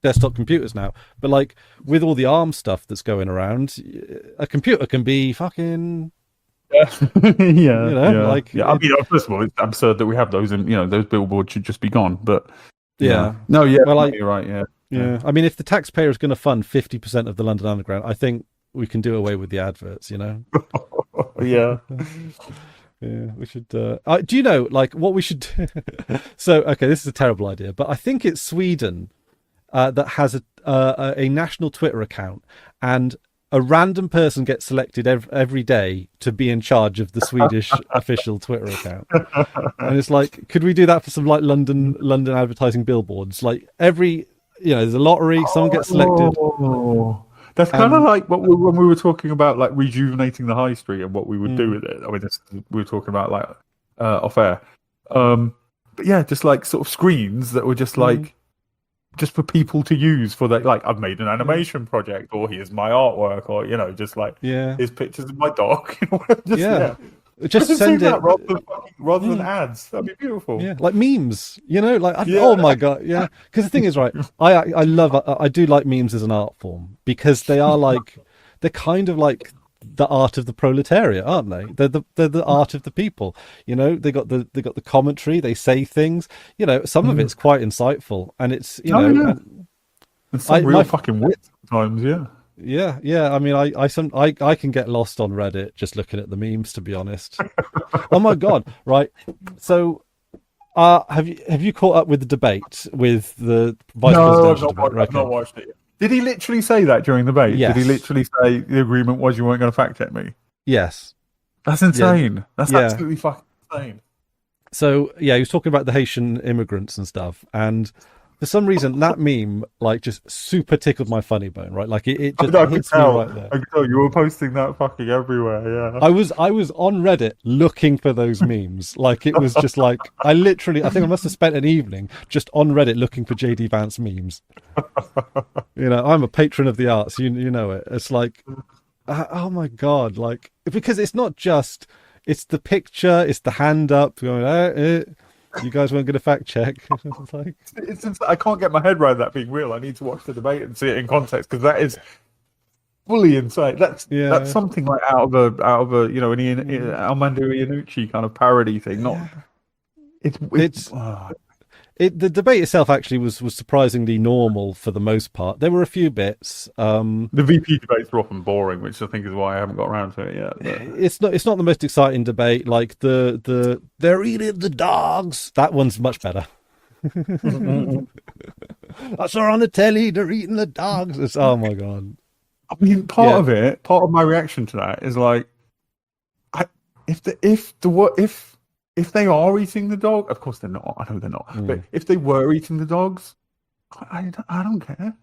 desktop computers now, but like with all the ARM stuff that's going around, a computer can be fucking. Yeah, I mean, first of all, it's absurd that we have those, and those billboards should just be gone. But yeah, no, yeah, well, you're right. Yeah. I mean, if the taxpayer is going to fund 50% of the London Underground, I think we can do away with the adverts. Yeah. Yeah, we should. Do you know, like, what we should do? So, okay, this is a terrible idea, but I think it's Sweden that has a national Twitter account, and a random person gets selected every day to be in charge of the Swedish official Twitter account. And it's like, could we do that for some like London advertising billboards? Like there's a lottery, someone gets selected. That's kind of like when we were talking about like rejuvenating the high street and what we would do with it. I mean, we were talking about like off air. But yeah, just like sort of screens that were just like just for people to use for like I've made an animation project, or here's my artwork, or just like here's pictures of my dog. Just send it rather than ads. That'd be beautiful. Yeah, like memes. Oh my god, yeah. Because the thing is, right, I do like memes as an art form because they are like they're kind of like the art of the proletariat, aren't they? They're the art of the people. They got the commentary. They say things. Some of it's quite insightful, and it's and some real fucking wit sometimes. Yeah. Yeah. I mean, I can get lost on Reddit just looking at the memes, to be honest. Oh my god! Right. So, have you caught up with the debate with the vice presidential debate? I've not watched it yet. Did he literally say that during the debate? Yes. Did he literally say the agreement was you weren't going to fact check me? Yes. That's insane. Yeah. That's absolutely fucking insane. So yeah, he was talking about the Haitian immigrants and stuff, and for some reason that meme like just super tickled my funny bone, right? Like it just hits me right there. I could tell you were posting that fucking everywhere. Yeah, I was on Reddit looking for those memes. Like it was just like I think I must have spent an evening just on Reddit looking for JD Vance memes. I'm a patron of the arts. You know it. It's like, oh my god! Like because it's not just it's the picture, it's the hand up going. You guys weren't going to fact check. I can't get my head around that being real. I need to watch the debate and see it in context because that is fully insane. That's something like out of a an Armando Iannucci kind of parody thing. The debate itself actually was surprisingly normal for the most part. There were a few bits. The VP debates are often boring, which I think is why I haven't got around to it yet. But... It's not the most exciting debate. Like they're eating the dogs. That one's much better. I saw on the telly they're eating the dogs. Oh my god! I mean, part of my reaction to that is like, if they are eating the dog, of course they're not. I know they're not. But if they were eating the dogs, I don't care.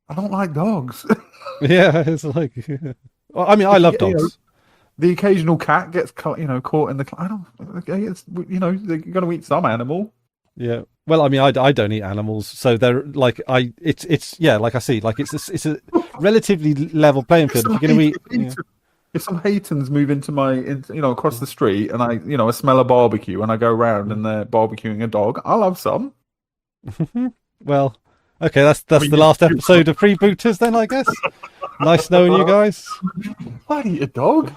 I don't like dogs. Yeah, it's like. Well, I mean, I love dogs. You know, the occasional cat gets caught in the. I don't. It's they're going to eat some animal. Yeah. Well, I mean, I don't eat animals, so they're like it's like I see, like it's a relatively level playing field. If you're going to eat. If some Haytons move into across the street and I smell a barbecue and I go around and they're barbecuing a dog, I'll have some. Well, okay, that's the last episode of Freebooters then, I guess. Nice knowing you guys. I'd eat a dog.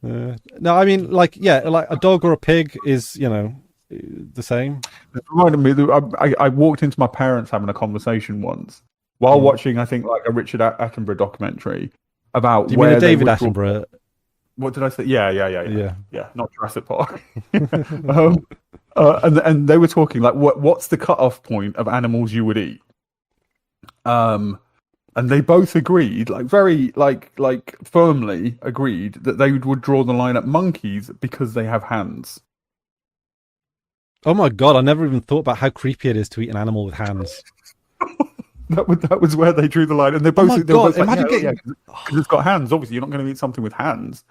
No, I mean, like a dog or a pig is, the same. It reminded me that I walked into my parents having a conversation once while watching, I think, like a Richard Attenborough documentary. About do you mean a David Attenborough? What did I say? Yeah. Not Jurassic Park. And they were talking like, what's the cutoff point of animals you would eat? And they both agreed, like very like firmly agreed that they would draw the line at monkeys because they have hands. Oh my god! I never even thought about how creepy it is to eat an animal with hands. That was where they drew the line, and they both. Oh my god! Imagine because it's got hands. Obviously, you're not going to eat something with hands.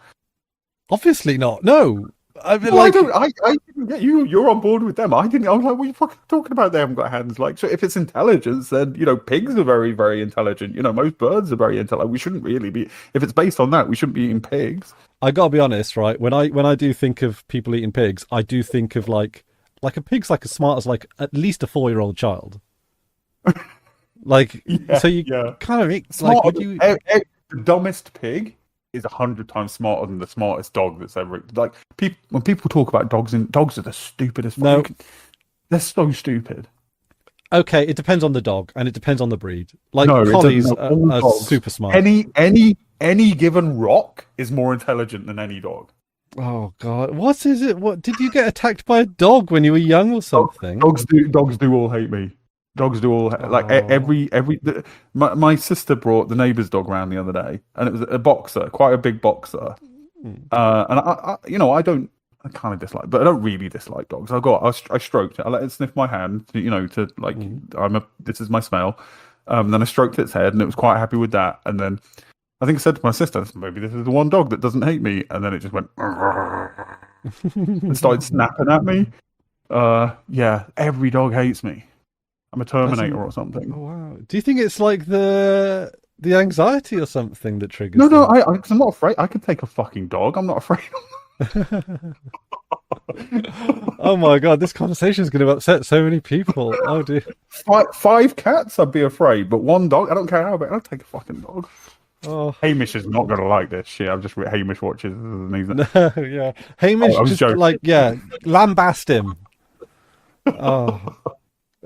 Obviously not. No, I mean, I didn't get you. You're on board with them. I didn't. I was like, what are you fucking talking about? They haven't got hands. Like, so if it's intelligence, then pigs are very, very intelligent. Most birds are very intelligent. We shouldn't really be. If it's based on that, we shouldn't be eating pigs. I gotta be honest, right? When I do think of people eating pigs, I do think of like a pig's like as smart as like at least a 4-year-old child. Like, so you kind of make like, the dumbest pig is 100 times smarter than the smartest dog that's ever. Like, when people talk about dogs, dogs are the stupidest. No, they're so stupid. Okay, it depends on the dog and it depends on the breed. Like collies are super smart. Any given rock is more intelligent than any dog. Oh god, what is it? What did you get attacked by a dog when you were young or something? Dogs do all hate me. Dogs do all my sister brought the neighbour's dog round the other day, and it was a boxer, quite a big boxer. And I kind of dislike, but I don't really dislike dogs. I stroked it. I let it sniff my hand, this is my smell. Then I stroked its head, and it was quite happy with that. And then I think I said to my sister, maybe this is the one dog that doesn't hate me. And then it just went and started snapping at me. Every dog hates me. I'm a Terminator or something. Oh, wow. Do you think it's like the anxiety or something that triggers? No, I'm not afraid. I could take a fucking dog. I'm not afraid. Oh my god, this conversation is going to upset so many people. Oh dear. 5 cats, I'd be afraid, but 1 dog, I don't care how big. I'll take a fucking dog. Oh. Hamish is not going to like this shit. I've just Hamish watches. Yeah, Hamish lambast him.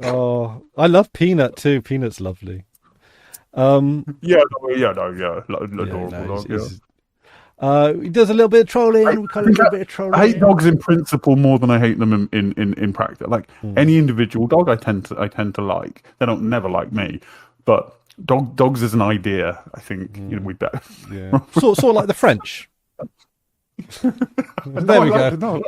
Oh, I love Peanut too. Peanut's lovely. Adorable dog. He does a little bit of trolling. I hate dogs in principle more than I hate them in practice. Like any individual dog, I tend to like. They don't never like me, but dogs as an idea, I think we better. Yeah, sort of like the French. There we go.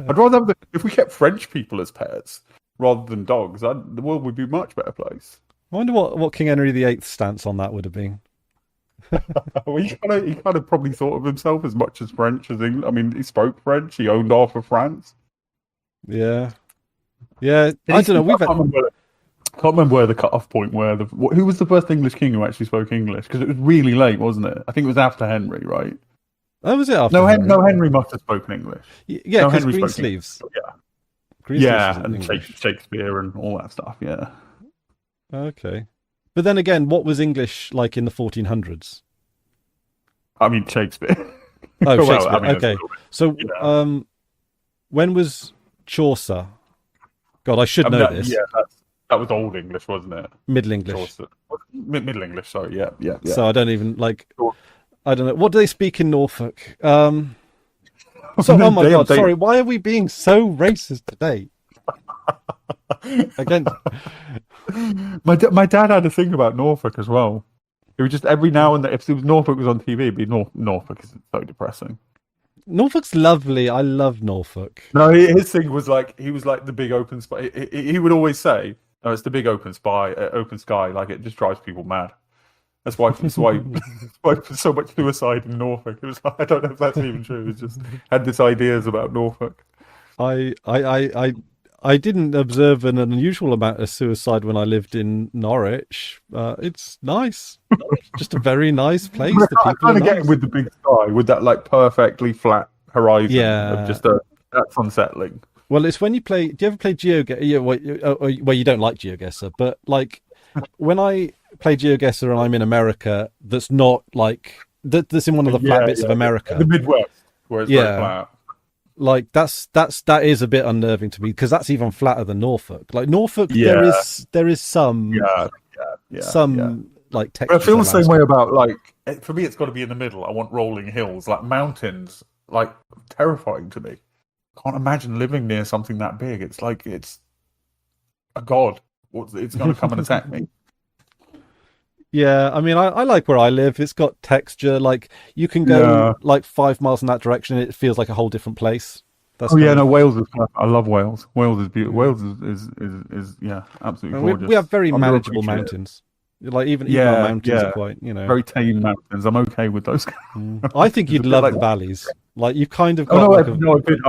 I'd rather if we kept French people as pets rather than dogs, the world would be a much better place. I wonder what King Henry VIII's stance on that would have been. Well, he kind of probably thought of himself as much as French as England. I mean, he spoke French. He owned half of France. Yeah. I don't know. I can't remember where the cut-off point who was the first English king who actually spoke English, because it was really late, wasn't it? I think it was after Henry, right? Oh, was it after? No, Henry must have spoken English. Yeah, because Greensleeves. And Shakespeare and all that stuff. Yeah. Okay. But then again, what was English like in the 1400s? I mean, Shakespeare. Oh, Shakespeare. Okay. So, when was Chaucer? God, I should I mean, know this. that was Old English, wasn't it? Middle English. Middle English. Sorry, yeah. So I don't even like. Sure. I don't know. What do they speak in Norfolk? So, oh my God, sorry. Why are we being so racist today? Again, my dad had a thing about Norfolk as well. It was just every now and then, if Norfolk was on TV, it'd be Norfolk is so depressing. Norfolk's lovely. I love Norfolk. No, his thing was like he was like the big open sky. He would always say, "No, it's the big open sky. Like it just drives people mad." That's why so much suicide in Norfolk. It was like, I don't know if that's even true. It just had this ideas about Norfolk. I didn't observe an unusual amount of suicide when I lived in Norwich. It's nice, just a very nice place. The people I kind are of get nice. with the big sky, with that like perfectly flat horizon. Yeah. Of just that's unsettling. Well, it's when you play. Do you ever play GeoGuessr? Yeah, well, you don't like GeoGuessr, but like when I play GeoGuessr and I'm in America, that's not like that's in one of the flat bits of America, the Midwest, where it's very flat. Like that is a bit unnerving to me because that's even flatter than Norfolk. Like Norfolk, there is some like texture. But I feel the same way about like for me, it's got to be in the middle. I want rolling hills, like mountains, like terrifying to me. Can't imagine living near something that big. It's like it's a god. It's going to come and attack me. Yeah, I mean, I like where I live. It's got texture. Like you can go like 5 miles in that direction, and it feels like a whole different place. Wales is. I love Wales. Wales is beautiful. Wales is absolutely gorgeous. We have very manageable mountains. Like even our mountains are quite, very tame mountains. I'm okay with those. I think you'd love the valleys. Like you kind of. I've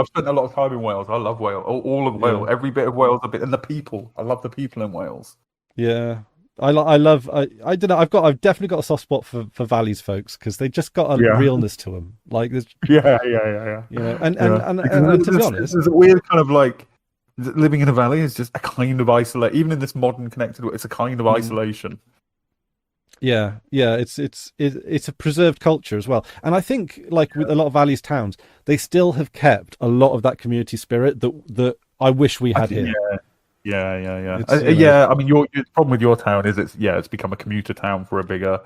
spent a lot of time in Wales. I love Wales. All of Wales, every bit of Wales, and the people. I love the people in Wales. Yeah. I love. I don't know. I've definitely got a soft spot for valleys, folks, because they just got a realness to them. Like there's. Yeah. And to be honest, there's a weird kind of like living in a valley is just a kind of isolate. Even in this modern connected world, it's a kind of isolation. Yeah. It's a preserved culture as well, and I think like with a lot of valleys towns, they still have kept a lot of that community spirit that I wish we had here. Yeah. I mean, the problem with your town is it's become a commuter town for a bigger,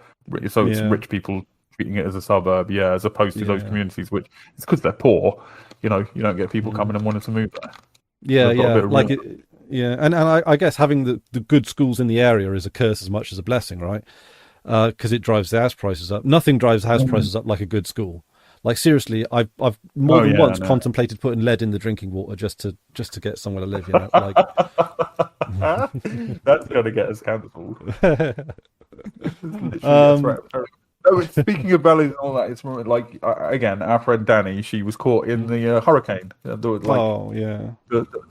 so it's rich people treating it as a suburb, as opposed to those communities, which it's because they're poor. You don't get people coming and wanting to move there. And I guess having the good schools in the area is a curse as much as a blessing, right? Because it drives the house prices up. Nothing drives house prices up like a good school. Like seriously, I've more than once contemplated putting lead in the drinking water just to get somewhere to live. Like that's gonna get us cancelled. Speaking of valleys and all that, it's like again, our friend Danny. She was caught in the hurricane. The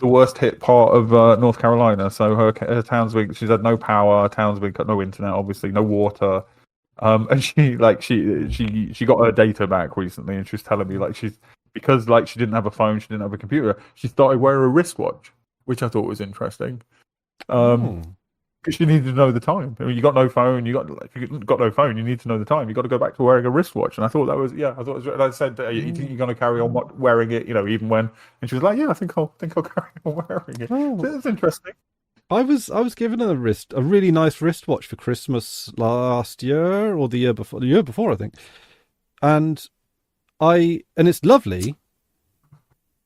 worst hit part of North Carolina. So her Townsville, she's had no power. Townsville got no internet, obviously, no water. And she got her data back recently, and she was telling me because she didn't have a phone, she didn't have a computer, she started wearing a wristwatch, which I thought was interesting. Because she needed to know the time. I mean, you got no phone, you got no phone, you need to know the time. You got to go back to wearing a wristwatch, and I thought that was and I said, you think you're going to carry on wearing it, even when? And she was like, yeah, I think I'll carry on wearing it. So that's interesting. I was given a really nice wristwatch for Christmas last year or the year before I think, and it's lovely,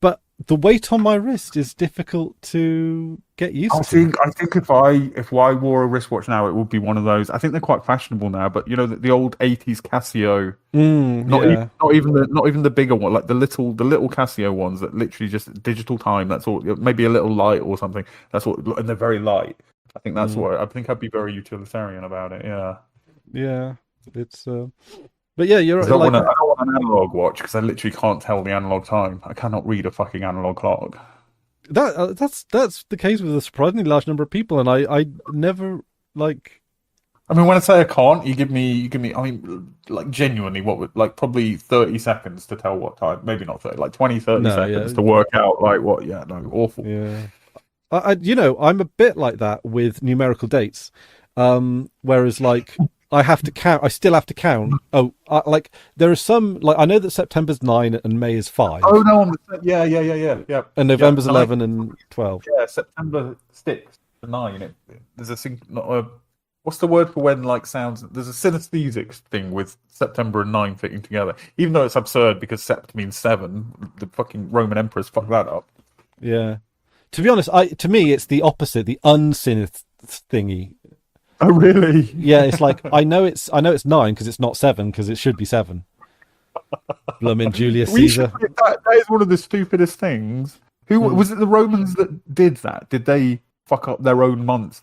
but the weight on my wrist is difficult to get used to. I think if I wore a wristwatch now, it would be one of those. I think they're quite fashionable now, but the old 80s Casio, not even the bigger one, like the little Casio ones that literally just digital time. That's all. Maybe a little light or something. That's what, and they're very light. I think that's what. I think I'd be very utilitarian about it. Yeah. It's. But yeah, you're. I don't want an analog watch because I literally can't tell the analog time. I cannot read a fucking analog clock. That's the case with a surprisingly large number of people, and I never like. I mean, when I say I can't, you give me. I mean, like genuinely, what would probably 30 seconds to tell what time? Maybe not 30, like 20, 30 seconds to work out what. Yeah, no, awful. Yeah, I'm a bit like that with numerical dates. Whereas like I have to count. I still have to count. Oh, like there are some. Like I know that September's 9 and May is 5. Oh no, yeah. And November's 11 and 12. Yeah, September 6 to 9. There's what's the word for when like sounds? There's a synesthesic thing with September and 9 fitting together. Even though it's absurd because sept means 7, the fucking Roman emperors fucked that up. Yeah. To be honest, to me it's the opposite, the unsynth thingy. Oh really? Yeah, it's like I know it's 9 because it's not 7 because it should be 7. Bloomin' Julius Caesar. That is one of the stupidest things. Who was it? The Romans that did that? Did they fuck up their own months?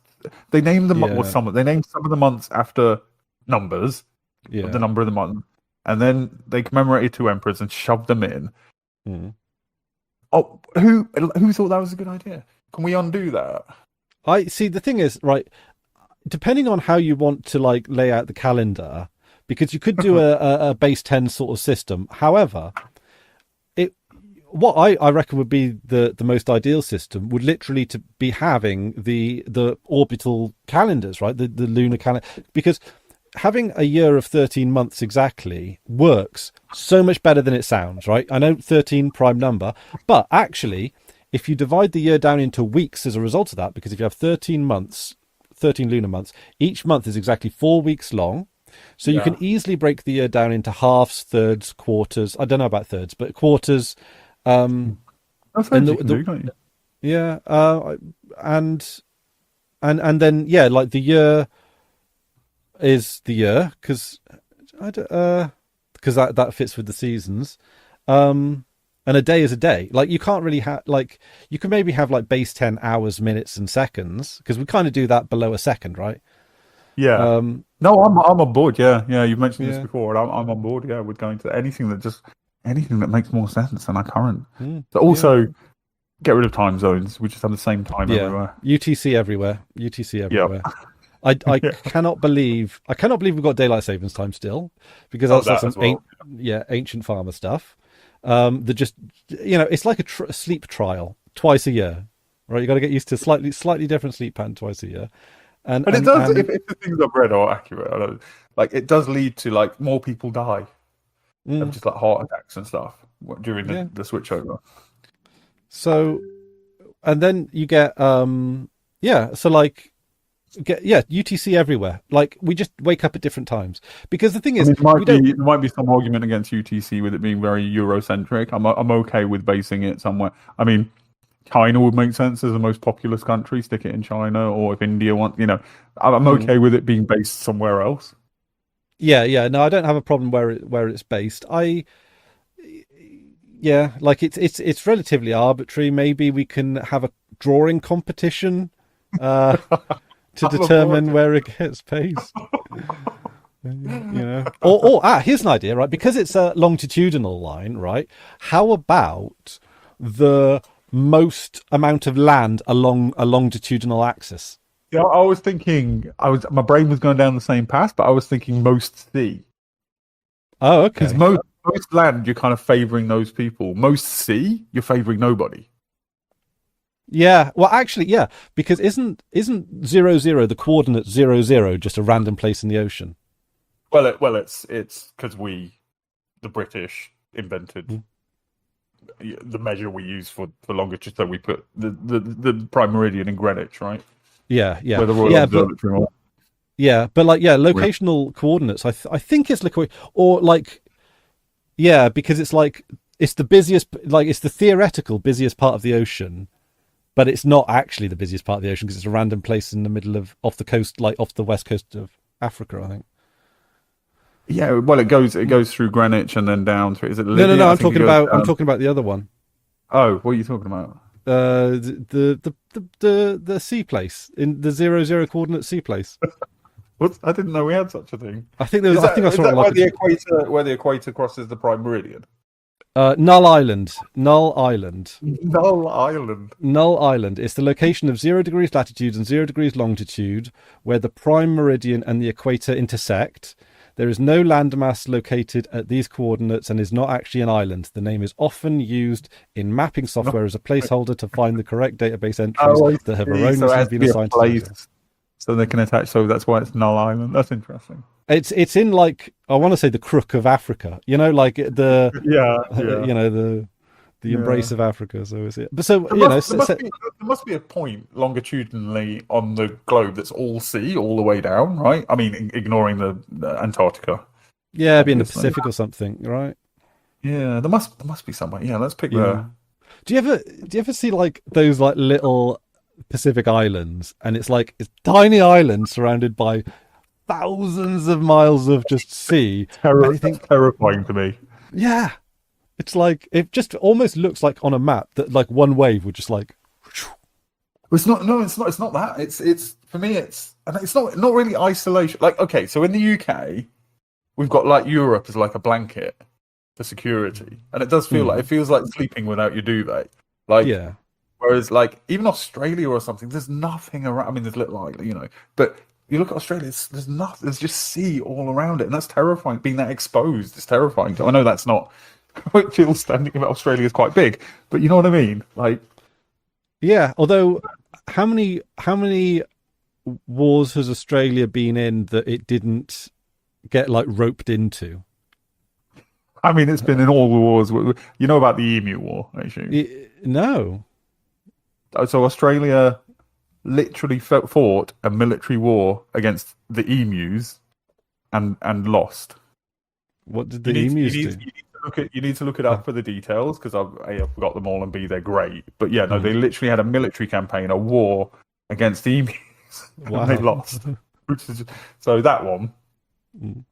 They named them They named some of the months after numbers, the number of the month, and then they commemorated 2 emperors and shoved them in. Mm. Oh, who thought that was a good idea? Can we undo that? I see. The thing is, right, depending on how you want to like lay out the calendar, because you could do a base 10 sort of system. However, what I reckon would be the most ideal system would literally to be having the orbital calendars, right? The lunar calendar, because having a year of 13 months exactly works so much better than it sounds, right? I know 13 prime number, but actually, if you divide the year down into weeks as a result of that, because if you have 13 months, 13 lunar months, each month is exactly 4 weeks long. So you can easily break the year down into halves, thirds, quarters. I don't know about thirds, but quarters. And then like the year is the year because that fits with the seasons, and a day is a day. Like you can't really have like you can maybe have like base 10 hours, minutes, and seconds because we kind of do that below a second, right? Yeah. No, I'm on board. Yeah. You've mentioned this before, and I'm on board. Yeah, with going to anything that makes more sense than our current. But also get rid of time zones. We just have the same time everywhere. UTC everywhere. Yep. I cannot believe we've got daylight savings time still because that's some ancient farmer stuff. That just it's like a sleep trial twice a year, right? You got to get used to slightly different sleep pattern twice a year. But it does. If the things I've read are accurate, I don't, like it does lead to like more people die. Just like heart attacks and stuff during the switchover. So, and then you get UTC everywhere. Like we just wake up at different times because the thing is, there might be some argument against UTC with it being very Eurocentric. I'm okay with basing it somewhere. I mean, China would make sense as the most populous country. Stick it in China, or if India wants, I'm okay with it being based somewhere else. Yeah. No, I don't have a problem where it's based. Like it's relatively arbitrary. Maybe we can have a drawing competition to determine where it gets based. Here's an idea, right? Because it's a longitudinal line, right? How about the most amount of land along a longitudinal axis? Yeah, I was thinking. My brain was going down the same path, but I was thinking most sea. Oh, okay. Because most land, you're kind of favouring those people. Most sea, you're favouring nobody. Yeah. Well, actually, yeah. Because isn't 00 the coordinate 00 just a random place in the ocean? Well, it's because the British invented the measure we use for longitude. So we put the prime meridian in Greenwich, right? Yeah. Where the Royal Observatory was. Yeah, but locational coordinates. I think it's because it's the busiest, it's the theoretical busiest part of the ocean, but it's not actually the busiest part of the ocean because it's a random place in the middle off the coast, like off the west coast of Africa, I think. Yeah, well, it goes through Greenwich and then down through. Is it Libya? No. I'm talking about the other one. Oh, what are you talking about? The sea place in the 00 coordinate sea place. What? I didn't know we had such a thing. I think there was. I think I saw it where the equator crosses the prime meridian. Null Island. Null Island. It's the location of 0 degrees latitude and 0 degrees longitude, where the prime meridian and the equator intersect. There is no landmass located at these coordinates and is not actually an island. The name is often used in mapping software as a placeholder to find the correct database entries that have erroneously been assigned to it. So they can attach. So that's why it's Null Island. That's interesting. It's in like I want to say the crook of Africa. Like the Yeah. the Yeah. embrace of Africa. So is it? But so There must be a point longitudinally on the globe that's all sea all the way down, right? I mean, ignoring the Antarctica. yeah, be in the Obviously. Pacific or something, right? Yeah, there must be somewhere. Yeah, let's pick Yeah. Do you ever see like those like little Pacific islands, and it's like it's tiny island surrounded by thousands of miles of just sea, and you think, terrifying to me. yeah, it's like it just almost looks like on a map that like one wave would just like. It's not. No, it's not. It's not that. It's for me. It's not really isolation. Like, okay, so in the UK, we've got like Europe as like a blanket for security, and it does feel like it feels like sleeping without your duvet. Like, Yeah. whereas like even Australia or something, there's nothing around. I mean, there's little island, but you look at Australia, there's nothing. There's just sea all around it, and that's terrifying. Being that exposed is terrifying. I know that's not. Whitfield standing about Australia is quite big, but you know what I mean. Like, Yeah, although how many wars has Australia been in that it didn't get like roped into? I mean, it's been in all the wars. You know about the Emu War, actually. No. So Australia literally fought a military war against the emus and lost. What did the emus do? You need to look it up for the details because A, I've forgot them all, and B, they're great. But yeah, no, they literally had a military campaign, a war against the emus, Wow. and they lost. So that one. Mm.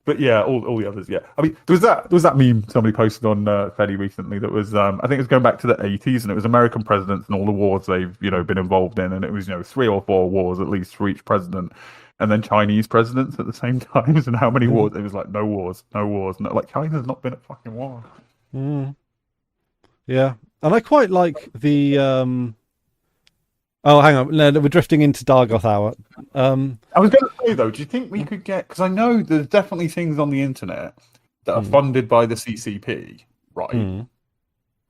But yeah, all the others, yeah. I mean, there was that meme somebody posted on fairly recently that was, I think it was going back to the 80s, and it was American presidents and all the wars they've been involved in, and it was 3 or 4 wars at least for each president. And then Chinese presidents at the same time, and how many wars? It was like no wars. Like China's not been at fucking war. Mm. Yeah, and I quite like the. Oh, hang on, no, we're drifting into Dargoth Hour. I was going to say though, do you think we could get? Because I know there's definitely things on the internet that are funded by the CCP, right? And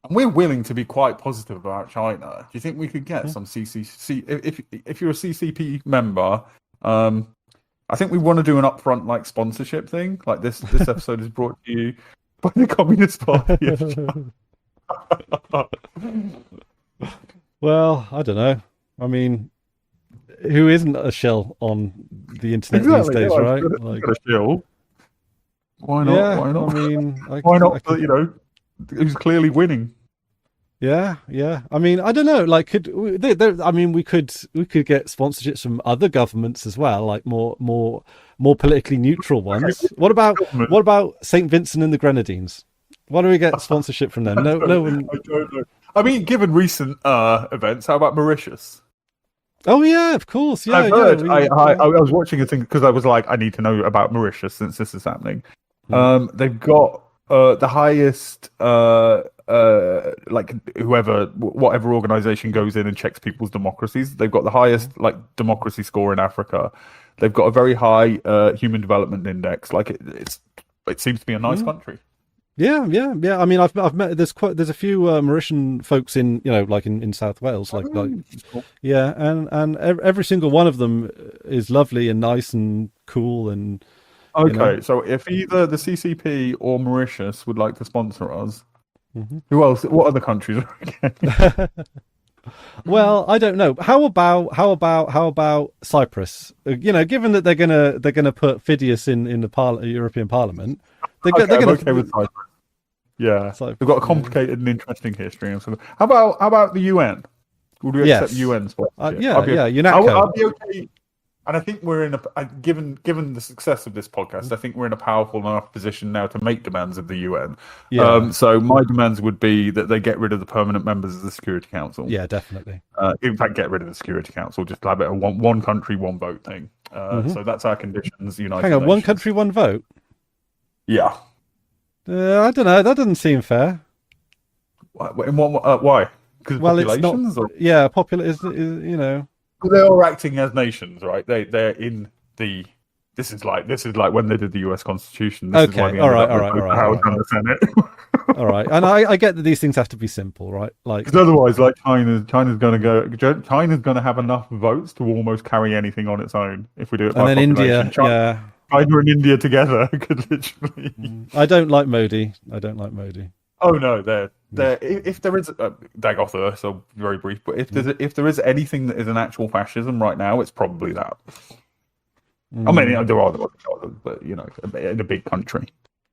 we're willing to be quite positive about China. Do you think we could get some CCP? If you're a CCP member. I think we want to do an upfront like sponsorship thing. Like this episode is brought to you by the Communist Party of China. Well, I don't know. I mean, who isn't a shill on the internet these days, right? Like a shill. Why not? Yeah, why not? I mean, why not? Who's clearly winning. Yeah. I mean, I don't know. Like, we could get sponsorships from other governments as well, like more politically neutral ones. What about Saint Vincent and the Grenadines? Why do we get sponsorship from them? No one. I don't know. I mean, given recent events, how about Mauritius? Oh yeah, of course. Yeah, I've heard. I was watching a thing because I was like, I need to know about Mauritius since this is happening. They've got the highest. Like whatever organization goes in and checks people's democracies, they've got the highest like democracy score in Africa. They've got a very high human development index. Like it seems to be a nice country. Yeah. I mean, I've met there's a few Mauritian folks in like in South Wales, like cool. Yeah, and every single one of them is lovely and nice and cool and. Okay, so if either the CCP or Mauritius would like to sponsor us. Who else? What other countries? Well, I don't know. How about Cyprus? Given that they're gonna put Phidias in the European Parliament, I'm okay with Cyprus. Yeah, they've got a complicated and interesting history. And so, how about the UN? Would we accept UN sponsorship? UNATCO. I'll be okay. And I think we're in given the success of this podcast, I think we're in a powerful enough position now to make demands of the UN. Yeah. So my demands would be that they get rid of the permanent members of the Security Council. Yeah, definitely. In fact, get rid of the Security Council. Just have it a one country, one vote thing. So that's our conditions. United Hang on, Nations. one country, one vote. Yeah. I don't know. That doesn't seem fair. Why? Because populations? It's not. Yeah, is. They're all acting as nations, right? They're in the. This is like when they did the U.S. Constitution. This okay, is all right. The Senate. All right, and I get that these things have to be simple, right? Like, because otherwise, like China's going to have enough votes to almost carry anything on its own if we do it. And then India, China, China and India together could literally. I don't like Modi. I don't like Modi. Oh no, they're if there is Dagoth, so very brief, but if there is anything that is an actual fascism right now, it's probably that. I mean, there are others, but in a big country.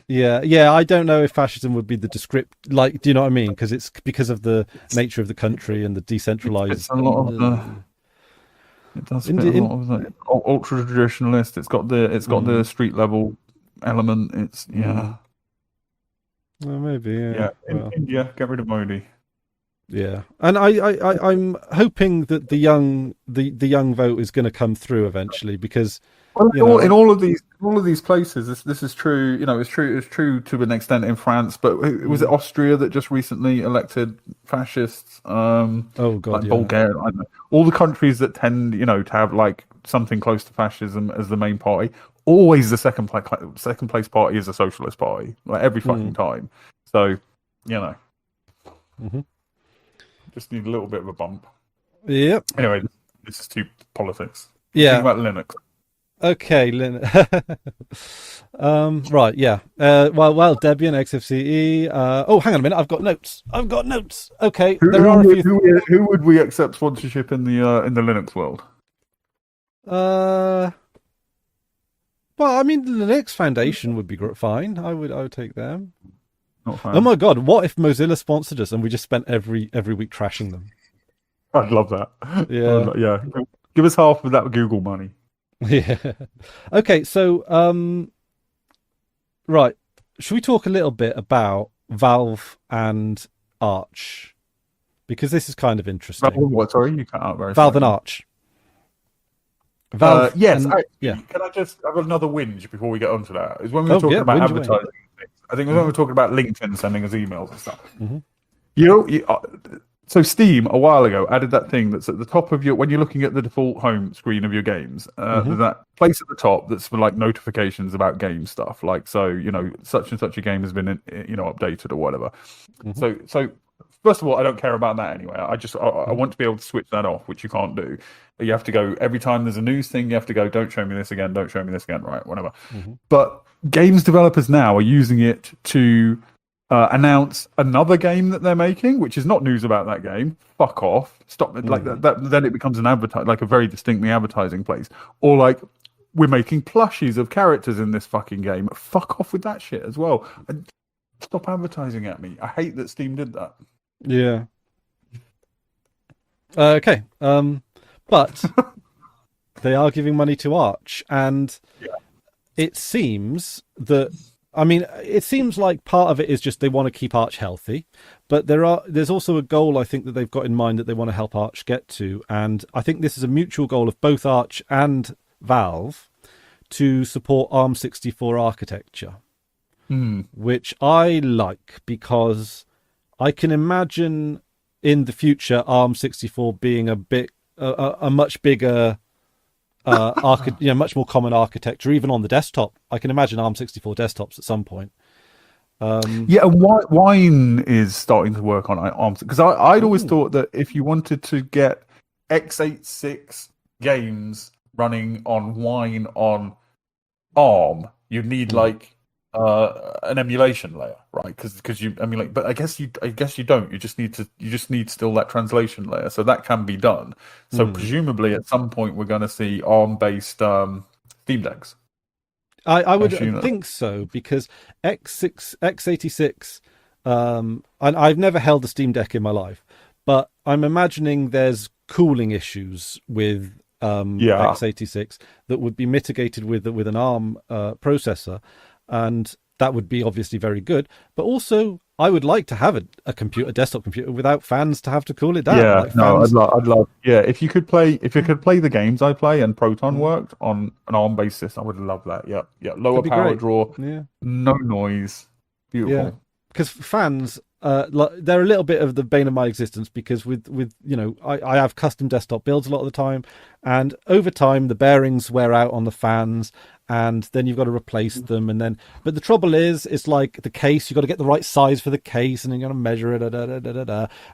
Yeah. I don't know if fascism would be the descript. Like, do you know what I mean? Because it's because of the nature of the country and the decentralized. It's a lot of the. It does fit a lot of the ultra traditionalist. It's got the street level element. It's Well, maybe, yeah. Well, India, get rid of Modi. yeah, and I'm hoping that the young vote is going to come through eventually, because in all of these places, this is true. It's true to an extent in France, but was it Austria that just recently elected fascists? Oh God, like Bulgaria, I don't know. All the countries that tend, to have like something close to fascism as the main party. Always the second place party is a socialist party, like every fucking time. So, just need a little bit of a bump. Yep. Anyway, this is too politics. Yeah. Think about Linux. Okay, right, yeah. Well, Debian, XFCE. Oh, hang on a minute. I've got notes. Okay, there are a few. Who would we accept sponsorship in the Linux world? Well, I mean, the Linux Foundation would be fine. I would take them. Not fine. Oh my God, what if Mozilla sponsored us and we just spent every week trashing them? I'd love that. Yeah. Yeah. Give us half of that Google money. Yeah. Okay, so right. Should we talk a little bit about Valve and Arch? Because this is kind of interesting. What? Sorry, you cut out very. Valve and Arch. Valve. Yes. Yeah. Can I just? I've got another whinge before we get onto that. Is when we were talking about advertising. I think it was when we were talking about LinkedIn sending us emails and stuff. So Steam a while ago added that thing that's at the top of when you're looking at the default home screen of your games. There's that place at the top that's for like notifications about game stuff. Like, so such and such a game has been updated or whatever. So first of all, I don't care about that anyway. I want to be able to switch that off, which you can't do. You have to go every time there's a news thing. You have to go, don't show me this again. Don't show me this again. Right, whatever. But games developers now are using it to announce another game that they're making, which is not news about that game. Fuck off. Stop it. Like that. Then it becomes an like a very distinctly advertising place. Or like, we're making plushies of characters in this fucking game. Fuck off with that shit as well. Stop advertising at me. I hate that Steam did that. Yeah. Okay. But they are giving money to Arch, and it seems that. I mean, it seems like part of it is just they want to keep Arch healthy, but there's also a goal I think that they've got in mind that they want to help Arch get to, and I think this is a mutual goal of both Arch and Valve to support ARM64 architecture, which I like, because I can imagine in the future ARM64 being a much bigger much more common architecture, even on the desktop. I can imagine ARM64 desktops at some point. And Wine is starting to work on ARM, because I'd always thought that if you wanted to get x86 games running on Wine on ARM, you'd need like an emulation layer, right? Because you emulate, but I guess you don't. You just need still that translation layer, so that can be done. So presumably at some point we're going to see ARM-based Steam Decks. I would think so, because x86. I've never held a Steam Deck in my life, but I'm imagining there's cooling issues with x86 that would be mitigated with an ARM processor. And that would be obviously very good. But also, I would like to have a desktop computer without fans to have to cool it down. I'd love. Yeah, if you could play the games I play and Proton worked on an ARM-based system, I would love that. Yeah. Lower power draw, no noise, beautiful. Yeah, because fans, they're a little bit of the bane of my existence, because with I have custom desktop builds a lot of the time, and over time the bearings wear out on the fans, and then you've got to replace them, but the trouble is, it's like the case, you've got to get the right size for the case, and then you've got to measure it,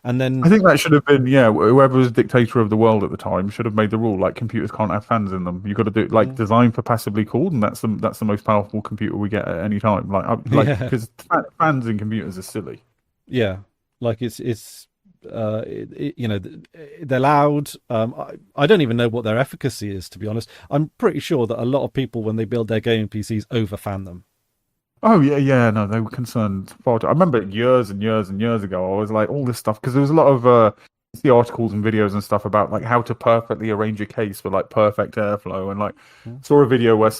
and then I think that should have been, whoever was dictator of the world at the time should have made the rule like computers can't have fans in them. You've got to do like design for passively cooled, and that's the most powerful computer we get at any time. Because fans in computers are silly. Yeah, like it's they're loud. I don't even know what their efficacy is, to be honest. I'm pretty sure that a lot of people, when they build their gaming PCs, overfan them. Oh yeah, no, they were concerned. I remember years and years and years ago, I was like all this stuff because there was a lot of the articles and videos and stuff about like how to perfectly arrange a case for like perfect airflow, and like saw a video where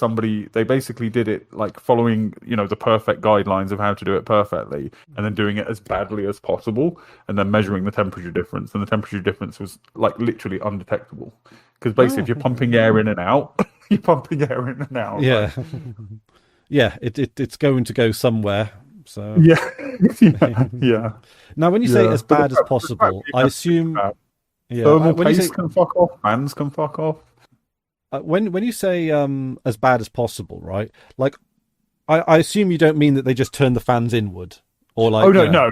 they basically did it like following the perfect guidelines of how to do it perfectly, and then doing it as badly as possible, and then measuring the temperature difference, and the temperature difference was like literally undetectable because basically if you're pumping air in and out, you're pumping air in and out. Yeah. Yeah, it's going to go somewhere. So yeah. Now, when you say as bad as possible, I assume thermal paste can fuck off, fans can fuck off. When you say as bad as possible, right? Like, I assume you don't mean that they just turn the fans inward, or like. Oh no.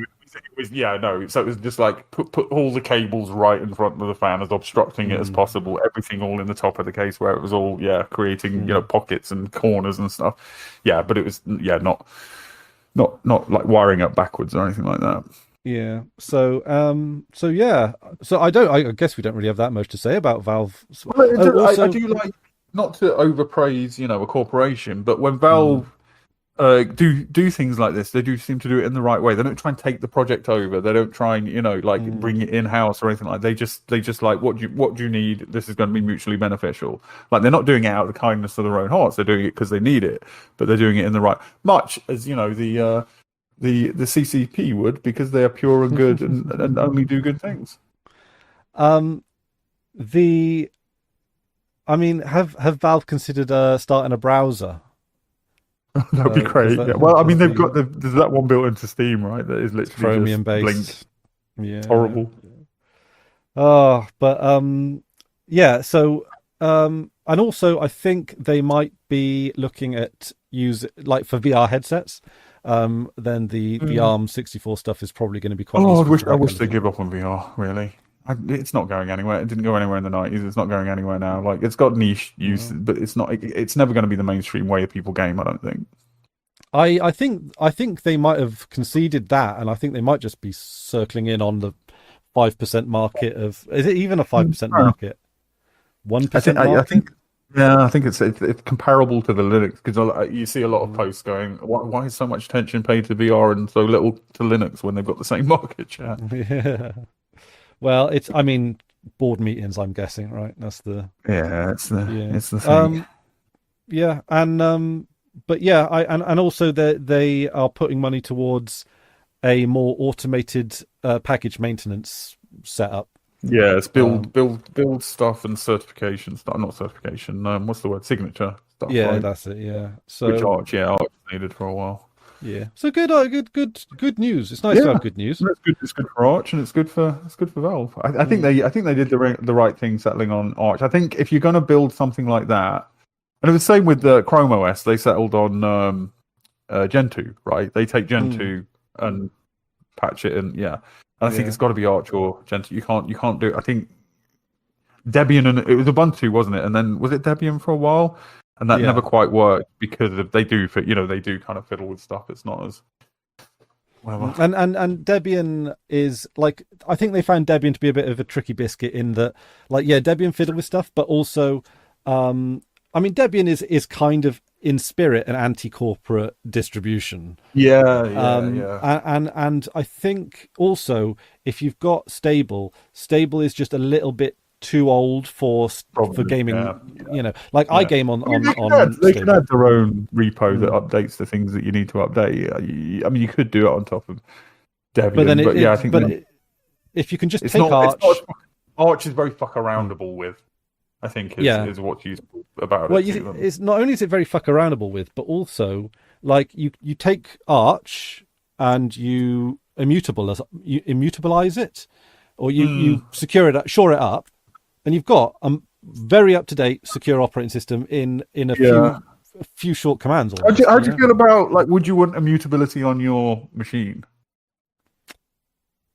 So it was just like put all the cables right in front of the fan, as obstructing it as possible. Everything all in the top of the case, where it was all creating pockets and corners and stuff. Yeah, but it was not like wiring up backwards or anything like that. Yeah. So I guess we don't really have that much to say about Valve. Well, I do like, not to overpraise a corporation, but when Valve do things like this, they do seem to do it in the right way. They don't try and take the project over. They don't try and bring it in house or anything like that. They just like, what do you need? This is going to be mutually beneficial. Like, they're not doing it out of the kindness of their own hearts. They're doing it because they need it, but they're doing it in the right, much as the CCP would, because they are pure and good and only do good things. Have Valve considered starting a browser? That'd be great. Well, I mean, there's that one built into Steam, right? That is literally Chromium just based. It's horrible. Oh, but So, and also, I think they might be looking at like for VR headsets. Then the ARM64 stuff is probably going to be quite. Oh, I wish they'd give up on VR. Really, it's not going anywhere. It didn't go anywhere in the 90s. It's not going anywhere now. Like, it's got niche use, but it's not. It's never going to be the mainstream way of people game, I don't think. I think they might have conceded that, and I think they might just be circling in on the 5% market of. Is it even a 5% market? 1% market. I think. Yeah, I think it's comparable to the Linux, because you see a lot of posts going, why is so much attention paid to VR and so little to Linux when they've got the same market share? Yeah. Well, board meetings, I'm guessing, right? That's the it's the thing. Yeah, and but yeah, and also they are putting money towards a more automated package maintenance setup. Yeah, it's build stuff and certification stuff. Not certification. What's the word? Signature stuff. Yeah, right? That's it. Yeah. So which Arch needed for a while. Yeah. So good news. It's nice to have good news. It's good for Arch, and it's good for Valve. I think they did the right thing settling on Arch. I think if you're going to build something like that, and it was the same with the Chrome OS, they settled on Gentoo, right? They take Gentoo and patch it, and I think it's got to be Arch or Gentoo. You can't do it. I think Debian, and it was Ubuntu, wasn't it? And then was it Debian for a while? And that never quite worked because they do kind of fiddle with stuff. It's not as whatever. And Debian is like, I think they found Debian to be a bit of a tricky biscuit in that, like, Debian fiddle with stuff, but also, Debian is kind of in spirit an anti-corporate distribution. And I think also if you've got Stable is just a little bit too old for gaming. I game on they can add their own repo that updates the things that you need to update. I mean, you could do it on top of Debian, if you can just take Arch. Arch is very fuck aroundable with. I think is what's useful about it. It's not only is it very fuck aroundable with, but also like you take Arch and you immutabilize it, or you shore it up, and you've got a very up to date secure operating system in a a few short commands. How do Almost, you, how do you feel about, like, would you want immutability on your machine?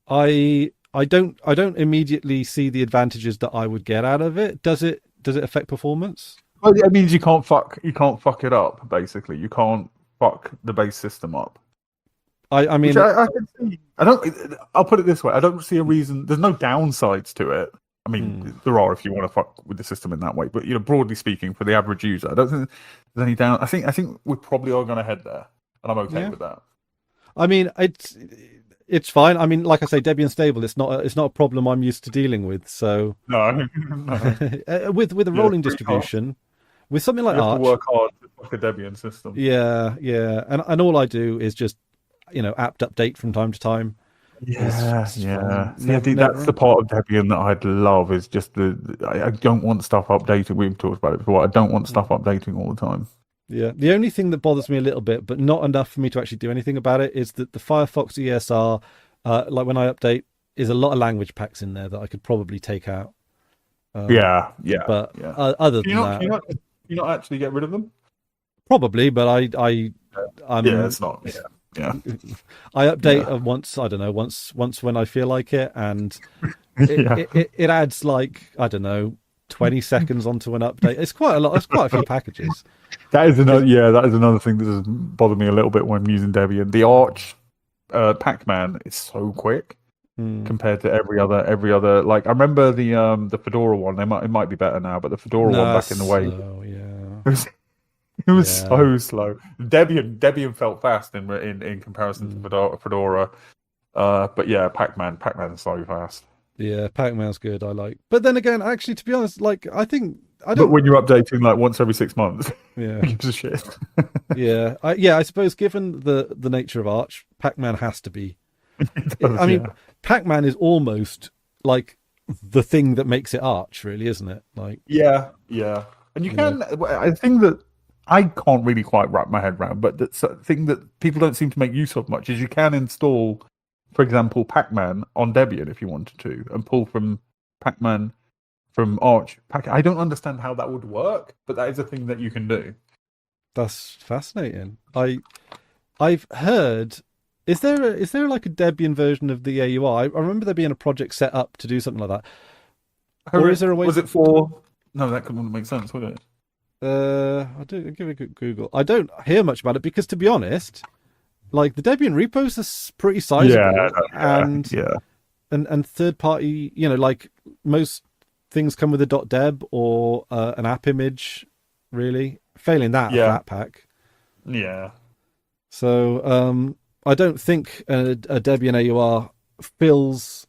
I don't immediately see the advantages that I would get out of it. Does it affect performance? Well, it means you can't fuck it up. Basically, you can't fuck the base system up. I Which mean, I can see. I don't. I'll put it this way: I don't see a reason. There's no downsides to it. I mean, there are if you want to fuck with the system in that way. But broadly speaking, for the average user, I don't think there's any down. I think we probably are going to head there, and I'm okay with that. I mean, it's fine. I mean, like I say, Debian stable. It's not a problem I'm used to dealing with. So No, no. with a rolling distribution, with something like You have Arch, to work hard to fuck a Debian system. yeah, and all I do is just apt update from time to time. Yeah. See, That's the part of Debian that I'd love is just I don't want stuff updated. We've talked about it before. I don't want stuff updating all the time. Yeah, the only thing that bothers me a little bit, but not enough for me to actually do anything about it, is that the Firefox ESR, like when I update, is a lot of language packs in there that I could probably take out. But other than that, can you not actually get rid of them? probably. But It's not. Yeah. I update once. I don't know, once when I feel like it, and it adds like, I don't know, 20 seconds onto an update. It's quite a lot. It's quite a few packages. That is another thing that does bother me a little bit when using Debian. The Arch Pac-Man is so quick compared to every other. Like, I remember the Fedora one. It might be better now, but the Fedora one back in the way, it was so slow. Debian felt fast in comparison to Fedora. But yeah, Pac-Man is so fast. Yeah, Pac-Man's good. I like, but then again, actually, to be honest, like I don't. But when you're updating like once every 6 months, yeah, who gives a shit? I suppose given the nature of Arch, Pac-Man has to be. I mean, Pac-Man is almost like the thing that makes it Arch, really, isn't it? Like, yeah, and you can. I think that I can't really quite wrap my head around, but that's a thing that people don't seem to make use of much is you can install, for example, Pac-Man on Debian if you wanted to, and pull from Pac-Man from Arch. I don't understand how that would work, but that is a thing that you can do. That's fascinating. I've heard. Is there like a Debian version of the AUR? I remember there being a project set up to do something like that. Or is there a way? Was it for? No, that wouldn't make sense, would it? I'll give it a good Google. I don't hear much about it because, to be honest, like the Debian repos are pretty sizable, and third party, like most things come with a .deb or an app image. Really, failing that, a Flatpak. Yeah. So I don't think a Debian AUR fills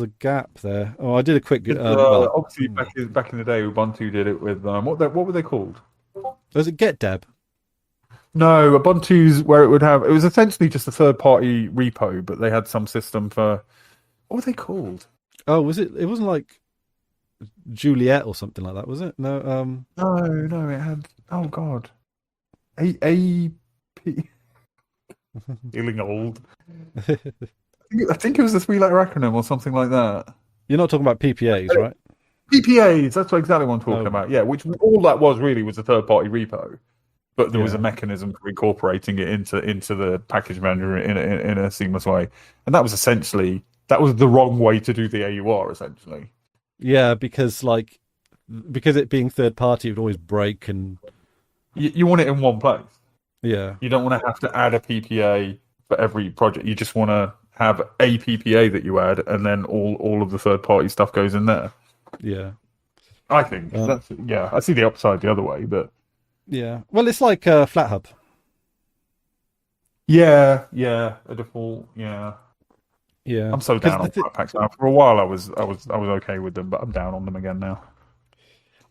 a gap there. Oh, I did a quick. Obviously, back in the day, Ubuntu did it with what were they called? Was it GetDeb? No, Ubuntu's where it was essentially just a third party repo, but they had some system for what were they called? Oh, was it? It wasn't like Juliet or something like that, was it? No. No, it had. Oh God, A P. Feeling old. I think it was a 3-letter acronym or something like that. You're not talking about PPAs, right? PPAs, that's exactly what I'm talking about. Yeah, which all that was really was a third-party repo, but there was a mechanism for incorporating it into the package manager in a seamless way, and that was the wrong way to do the AUR essentially. Yeah, because it being third-party, it would always break, and you want it in one place. Yeah, you don't want to have to add a PPA for every project. You just want to have a PPA that you add, and then all of the third party stuff goes in there. Yeah, I think I see the upside the other way, but well, it's like FlatHub. Yeah, a default. Yeah. I'm so down on Flatpaks now. For a while, I was okay with them, but I'm down on them again now.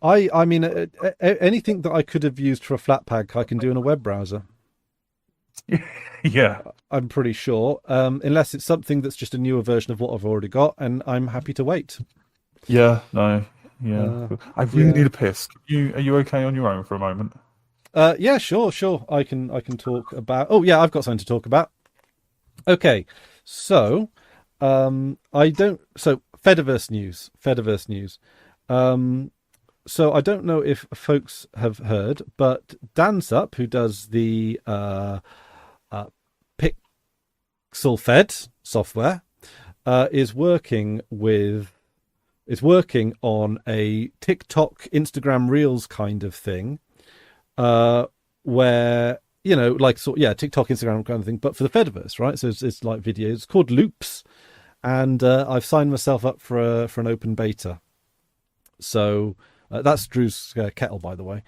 I mean, anything that I could have used for a Flatpak, I can do in a web browser. Yeah, I'm pretty sure, unless it's something that's just a newer version of what I've already got, and I'm happy to wait. Yeah, no, yeah. I really need a piss. Are you okay on your own for a moment? Yeah, sure. I can talk about. Oh, yeah, I've got something to talk about. Okay, so Fediverse news. so I don't know if folks have heard, but Dansup, who does the uh, Pixel Fed software, is working on a TikTok, Instagram Reels kind of thing, where like TikTok, Instagram kind of thing, but for the Fediverse, right? So it's like videos. It's called Loops, and I've signed myself up for an open beta. So that's Drew's kettle, by the way.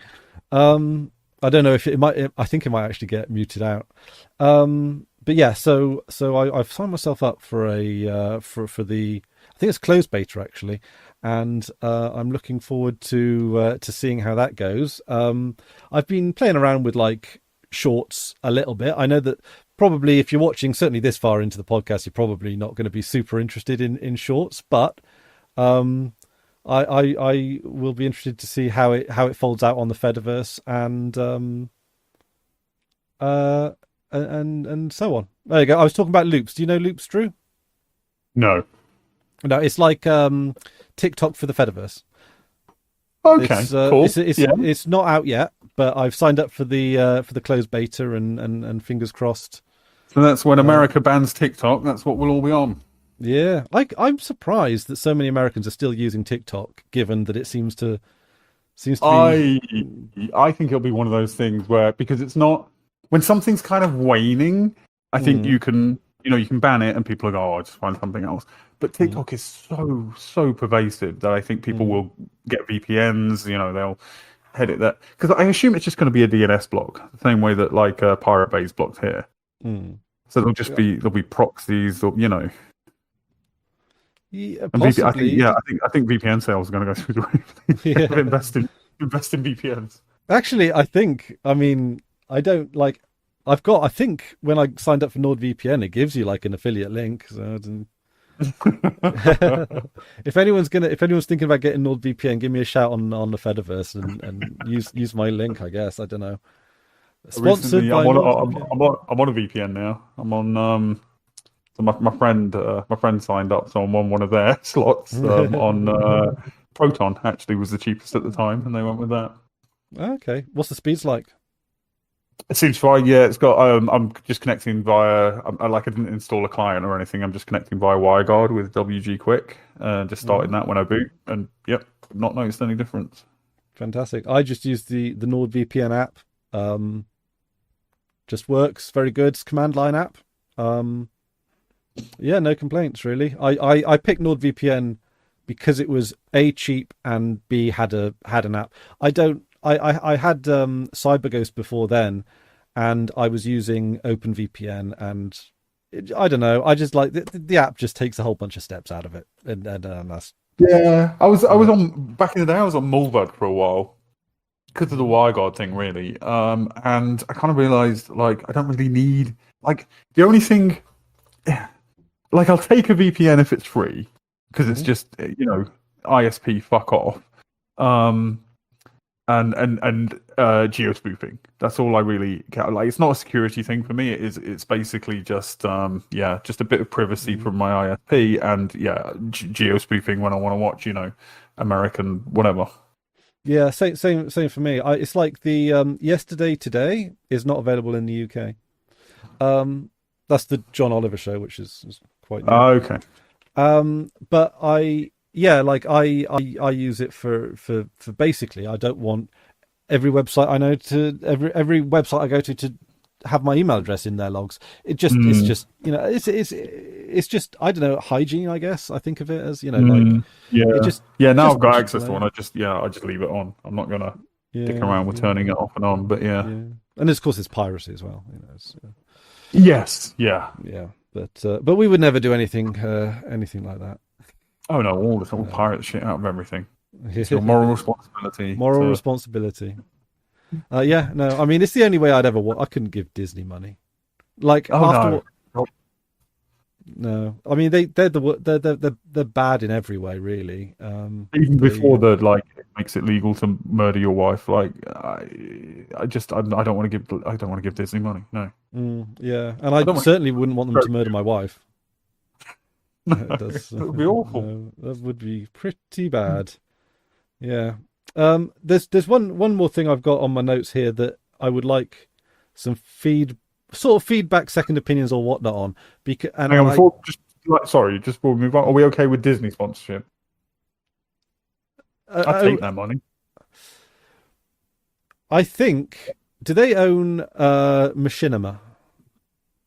I don't know if it might. I think it might actually get muted out. But yeah, so I've signed myself up for for the, I think it's closed beta actually, and I'm looking forward to seeing how that goes. I've been playing around with like shorts a little bit. I know that probably if you're watching certainly this far into the podcast, you're probably not going to be super interested in shorts, but I will be interested to see how it folds out on the Fediverse and so on. There you go. I was talking about Loops. Do you know Loops, Drew? No. No, it's like TikTok for the Fediverse. Okay, cool. It's not out yet, but I've signed up for the closed beta and fingers crossed. So that's when America bans TikTok. That's what we'll all be on. Yeah, I'm surprised that so many Americans are still using TikTok, given that it seems to be. I think it'll be one of those things where, because it's not, when something's kind of waning, I think you can ban it and people will go, oh, I'll just find something else. But TikTok is so pervasive that I think people will get VPNs. They'll head it that, because I assume it's just going to be a DNS block, the same way that like Pirate Bay's blocked here. So there'll be proxies, or Yeah, possibly. I think VPN sales are going to go through the roof. Yeah. invest in VPNs. Actually, I don't like. I think when I signed up for NordVPN, it gives you like an affiliate link. So I didn't... if anyone's thinking about getting NordVPN, give me a shout on the Fediverse and use my link. I guess I don't know. Sponsored by NordVPN. I'm on a VPN now. I'm on so my friend signed up, so I'm on one of their slots on Proton. Actually, was the cheapest at the time, and they went with that. Okay, what's the speeds like? It seems fine. Yeah, it's got. I'm just connecting via. I didn't install a client or anything. I'm just connecting via WireGuard with WG Quick. Just starting that when I boot, and yep, not noticed any difference. Fantastic. I just used the NordVPN app. Just works very good. It's a command line app. Yeah, no complaints really. I picked NordVPN because it was A, cheap, and B, had an app. I had CyberGhost before then, and I was using OpenVPN, and I don't know. I just like the app just takes a whole bunch of steps out of it, and that's. Yeah, I was on back in the day. I was on Mullvad for a while because of the WireGuard thing, really. And I kind of realized like I don't really need like the only thing. Like I'll take a VPN if it's free because it's just ISP fuck off. And geo-spoofing. That's all I really care. Like, it's not a security thing for me. It's basically just just a bit of privacy from my ISP, and geo-spoofing when I want to watch American whatever. Yeah, same for me. It's like the Yesterday Today is not available in the UK. That's the John Oliver show, which is quite new. Okay. But I use it for basically, I don't want every website I know to every website I go to have my email address in their logs. It's just it's just I don't know, hygiene, I guess. I think of it as now I've got access to one. I just leave it on. I'm not gonna dick around with turning it off and on. But and of course it's piracy as well. Yes. Yeah. But we would never do anything like that. Oh no, all pirate shit out of everything. It's your moral responsibility. Responsibility. No, I mean it's the only way I'd ever want. I couldn't give Disney money. Like no, I mean they're bad in every way, really. Even before it makes it legal to murder your wife. Like I don't want to give Disney money. No. And I certainly wouldn't want them to murder my wife. That would be awful. That would be pretty bad. Yeah. There's one more thing I've got on my notes here that I would like some feedback, second opinions, or whatnot on. Because Hang on, just before we move on, are we okay with Disney sponsorship? I'd take that money. I think. Do they own Machinima?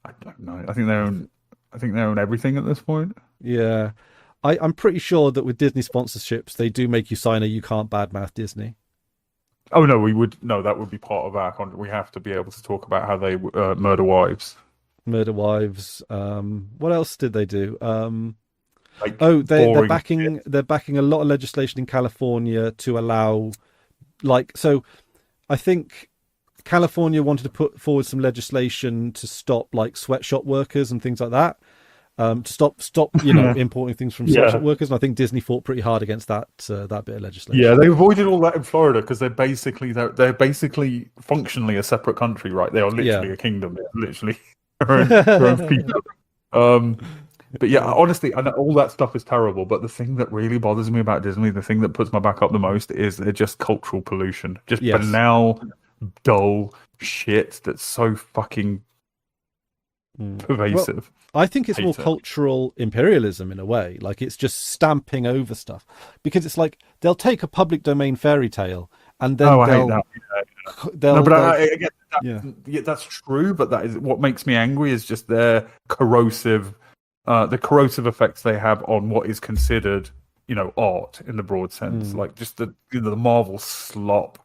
I don't know. I think they own everything at this point. Yeah. I'm pretty sure that with Disney sponsorships, they do make you sign a you can't badmouth Disney. Oh no, we would no. That would be part of our contract. We have to be able to talk about how they murder wives. Murder wives. What else did they do? Like they're backing a lot of legislation in California to allow, so. I think California wanted to put forward some legislation to stop sweatshop workers and things like that. To stop importing things from sweatshop workers, and I think Disney fought pretty hard against that bit of legislation. Yeah, they avoided all that in Florida because they're basically functionally a separate country, right? They are literally a kingdom. They're literally their own people. But yeah, honestly, I know all that stuff is terrible. But the thing that really bothers me about Disney, the thing that puts my back up the most, is they're just cultural pollution, just banal, dull shit that's so fucking pervasive. Well, I think it's more cultural imperialism in a way. It's just stamping over stuff, because it's they'll take a public domain fairy tale and then I hate that. That's true. But that is what makes me angry is just their corrosive. The corrosive effects they have on what is considered, art in the broad sense, just the Marvel slop,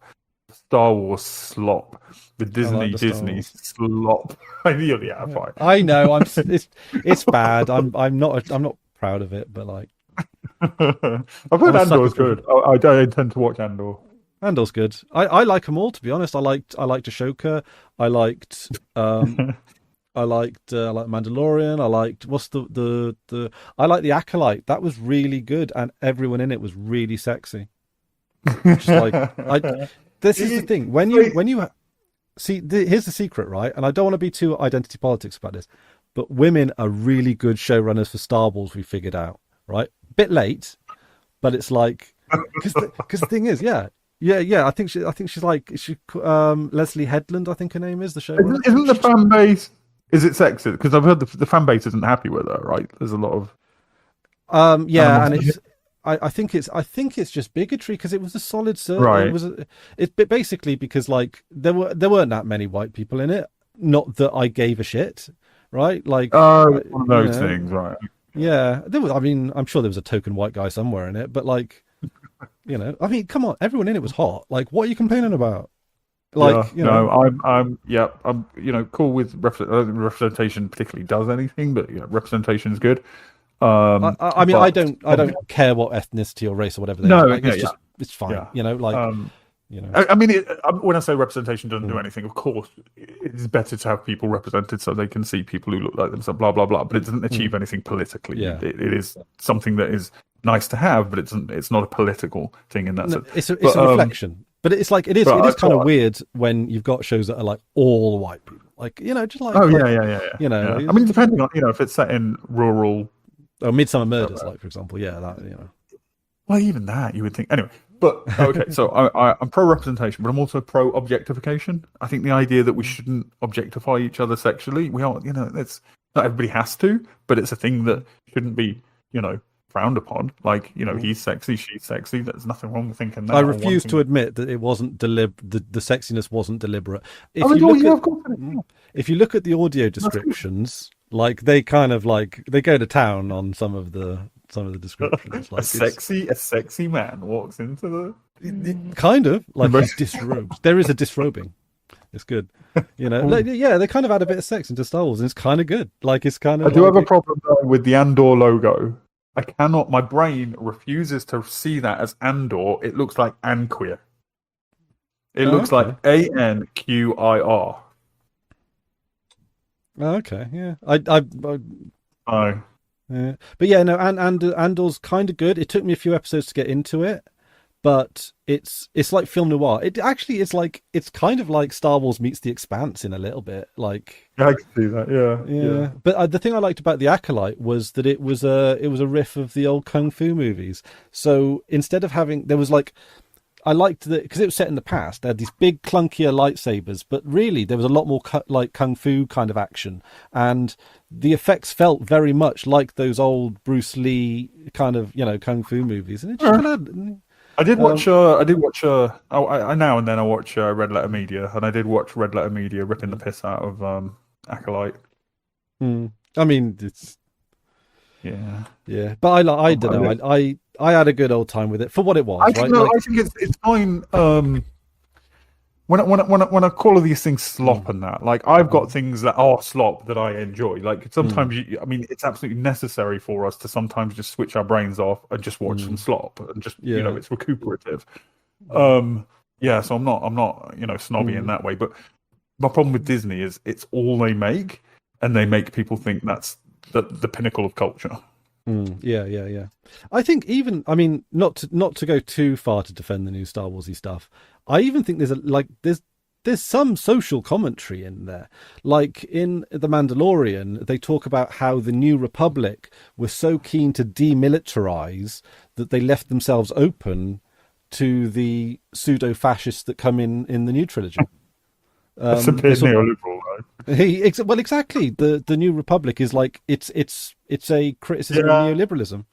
Star Wars slop, the Disney slop. Fine. I know, it's bad. I'm not proud of it, but I've heard Andor's good. I intend to watch Andor. Andor's good. I like them all, to be honest. I liked Ashoka. I liked Mandalorian. I liked I like the Acolyte. That was really good, and everyone in it was really sexy. This is the thing. When you see, here's the secret, right? And I don't want to be too identity politics about this, but women are really good showrunners for Star Wars. We figured out, right? Bit late, but it's because the thing is, yeah. I think she's Leslie Headland. I think her name is the showrunner. Isn't the fan base? Is it sexist? Because I've heard the fan base isn't happy with her, right? There's a lot of and it's I think it's just bigotry, because it was a solid survey. Right. It's basically because there weren't that many white people in it. Not that I gave a shit, right? One of those things, right? Yeah, there was. I mean, I'm sure there was a token white guy somewhere in it, but I mean, come on, everyone in it was hot. What are you complaining about? I'm cool with representation. Particularly does anything, but representation is good. I mean, I don't care what ethnicity or race or whatever they are. It's fine. Yeah. I mean, when I say representation doesn't do anything, of course, it's better to have people represented so they can see people who look like themselves. Blah blah blah. But it doesn't achieve anything politically. Yeah. It is something that is nice to have, but it's not a political thing in that sense. It's a reflection. But it's it is kind of weird when you've got shows that are all white people. Yeah. I mean, depending on if it's set in rural. Midsummer Murders, for example. Yeah, that Well, even that you would think anyway. But okay, so I'm pro representation, but I'm also pro objectification. I think the idea that we shouldn't objectify each other sexually, we are, it's not everybody has to, but it's a thing that shouldn't be, frowned upon. He's sexy, she's sexy. There's nothing wrong with thinking that. I refuse to admit that it wasn't the sexiness wasn't deliberate. If you look at the audio descriptions, they kind of they go to town on some of the descriptions. A sexy man walks into the kind of he's disrobed. There is a disrobing. It's good. They kind of add a bit of sex into Star Wars, and it's kind of good. It's kind of. I do have a problem though with the Andor logo. I cannot. My brain refuses to see that as Andor. It looks like Anquir. It looks like Anquir. Okay, yeah. Yeah. But yeah, no, and Andor's kind of good. It took me a few episodes to get into it, but it's like film noir. It actually is it's kind of like Star Wars meets The Expanse in a little bit. I can see that. Yeah. But the thing I liked about The Acolyte was that it was a riff of the old kung fu movies. So instead of having, there was I liked that because it was set in the past. They had these big clunkier lightsabers, but really there was a lot more like kung fu kind of action, and the effects felt very much like those old Bruce Lee kind of kung fu movies, and it just kind of. I did watch. I now and then I watch Red Letter Media, and I did watch Red Letter Media ripping the piss out of Acolyte. I mean, it's yeah, but I don't know. I had a good old time with it for what it was. I think it's fine. When I call all these things slop and that, like I've got things that are slop that I enjoy. Like sometimes, it's absolutely necessary for us to sometimes just switch our brains off and just watch some slop and just it's recuperative. So I'm not snobby in that way. But my problem with Disney is it's all they make, and they make people think that's the pinnacle of culture. Yeah. I think not to go too far to defend the new Star Warsy stuff. I even think there's some social commentary in there. Like in The Mandalorian, they talk about how the New Republic was so keen to demilitarize that they left themselves open to the pseudo-fascists that come in the new trilogy. That's a bit neoliberal, right? Well, exactly. The New Republic is like it's a criticism of neoliberalism,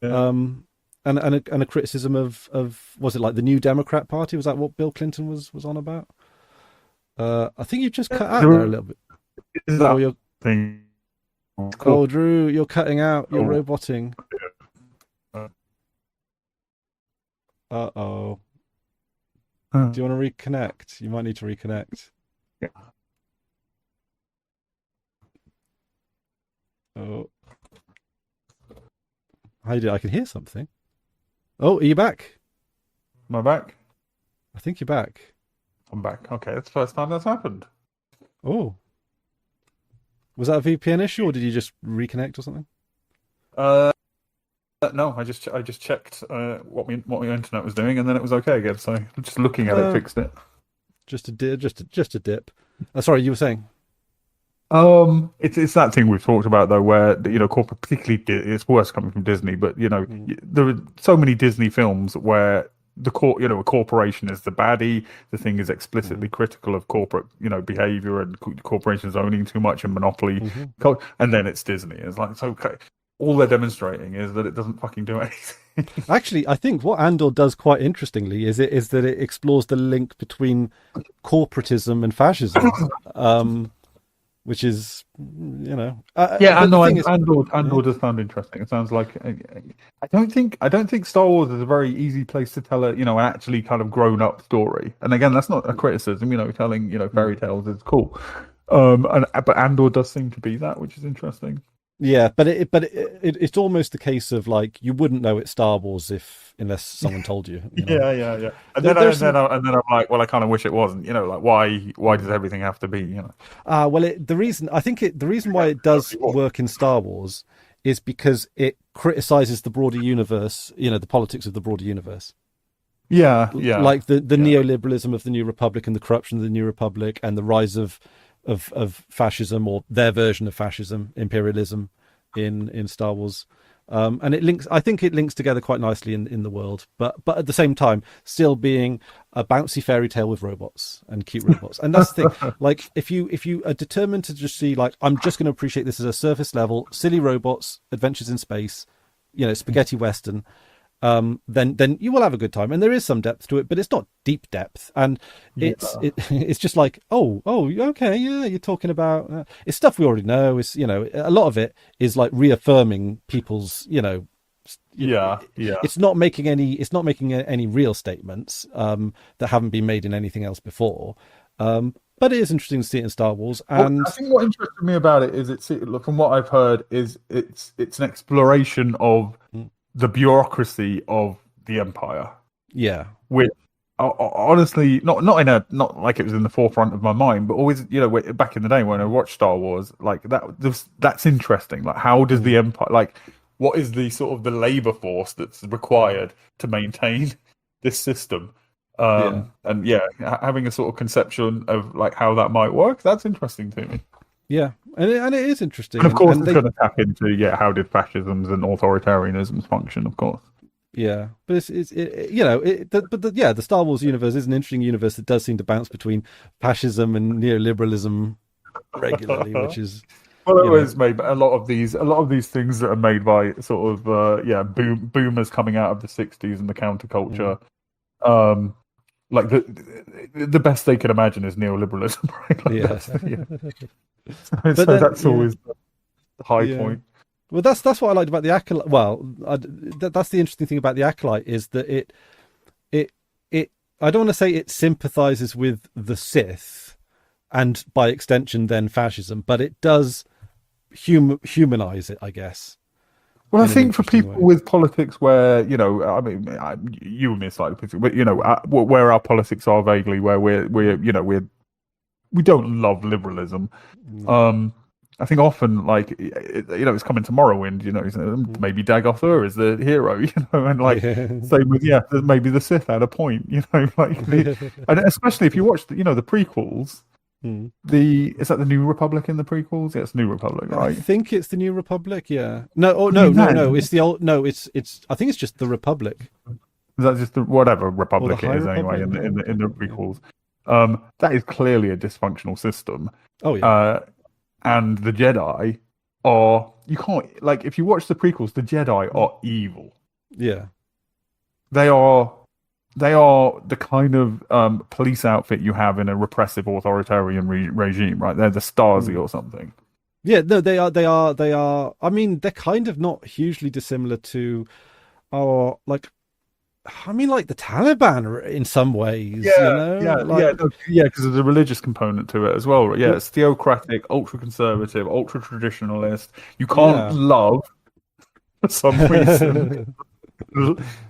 and a criticism of was it like the New Democrat Party? Was that what Bill Clinton was on about? I think you've just cut out there a little bit. Is that thing? Oh, Drew, you're cutting out. You're roboting. Uh-oh. Do you want to reconnect? You might need to reconnect. Yeah. Oh. How you do? I can hear something. Oh, are you back? Am I back? I think you're back. I'm back. Okay, that's the first time that's happened. Oh. Was that a VPN issue, or did you just reconnect or something? No, I just checked what my internet was doing, and then it was okay again. So just looking at it fixed it. Just a dip. Sorry, you were saying. It's that thing we've talked about though, where corporate, particularly it's worse coming from Disney, but there are so many Disney films where a corporation is the baddie. The thing is explicitly critical of corporate behavior and corporations owning too much and monopoly, and then it's Disney. It's like it's okay. All they're demonstrating is that it doesn't fucking do anything. Actually, I think what Andor does quite interestingly is that it explores the link between corporatism and fascism, which is, Andor does sound interesting. It sounds like I don't think Star Wars is a very easy place to tell an actually kind of grown up story. And again, that's not a criticism. Telling fairy tales is cool. But Andor does seem to be that, which is interesting. Yeah, but it's almost the case of like you wouldn't know it's Star Wars unless someone told you. Yeah. And then I'm like, well, I kind of wish it wasn't. Like why does everything have to be? The reason why it does work in Star Wars is because it criticizes the broader universe. The politics of the broader universe. Yeah. Like the neoliberalism of the New Republic and the corruption of the New Republic and the rise of fascism, or their version of fascism, imperialism in Star Wars. And I think it links together quite nicely in the world, but at the same time still being a bouncy fairy tale with robots and cute robots. And that's the thing. Like if you are determined to just see like, I'm just going to appreciate this as a surface level, silly robots, adventures in space, spaghetti western, then you will have a good time, and there is some depth to it, but it's not deep depth, and it's just like okay, yeah, you're talking about it's stuff we already know. It's a lot of it is like reaffirming people's It's not making any real statements that haven't been made in anything else before. But it is interesting to see it in Star Wars. And I think what interested me about it is from what I've heard is it's an exploration of the bureaucracy of the Empire. Yeah. Which honestly, not like it was in the forefront of my mind, but always, back in the day when I watched Star Wars, like that's interesting. Like, how does the Empire, like, what is the sort of the labor force that's required to maintain this system? And having a sort of conception of like how that might work, that's interesting to me. Yeah, and it is interesting. And of course, it's going to tap into how did fascisms and authoritarianisms function, of course. Yeah, but you know, yeah, the Star Wars universe is an interesting universe that does seem to bounce between fascism and neoliberalism regularly, which is, Well, it you know, was made a lot of these things that are made by sort of boomers coming out of the '60s and the mm, counterculture. Like the best they can imagine is neoliberalism, right? Like yeah. that's so, But so then, that's yeah, always the high yeah. point. Well, that's what I liked about the Acolyte. Well, that's the interesting thing about the Acolyte is that it it. I don't want to say it sympathizes with the Sith and by extension then fascism, but it does humanize it, I guess, Well, I in an think for interesting people way. with politics where, I mean, you and me are slightly political, but, where our politics are vaguely, where we don't love liberalism. Mm, Um, I think often, like, it's coming to Morrowind, mm. maybe Dagoth is the hero, and like, Yeah. same with, maybe the Sith had a point, like, and especially if you watch, the prequels, Mm. is that the New Republic in the prequels? Yeah, it's New Republic, I right? think it's the New Republic. Yeah. No. Oh I mean, no. It's the old. No. It's. I think it's just the Republic that's just whatever or the republic it High is anyway Republic. in the Yeah. in the, in the Yeah. prequels. That is clearly a dysfunctional system. Oh yeah. Uh, and the Jedi are you can't like if you watch the prequels, the Jedi Mm. are evil. Yeah. They are they are the kind of police outfit you have in a repressive authoritarian regime, right? They're the Stasi Mm. or something. Yeah. No. They are. They are. They are. I mean, they're kind of not hugely dissimilar to our like. I mean, like the Taliban in some ways. You Yeah, know, yeah, like. yeah, no, yeah, because there's a religious component to it as well. Right? Yeah, Well, it's theocratic, ultra conservative, ultra traditionalist. You can't yeah. love for some reason.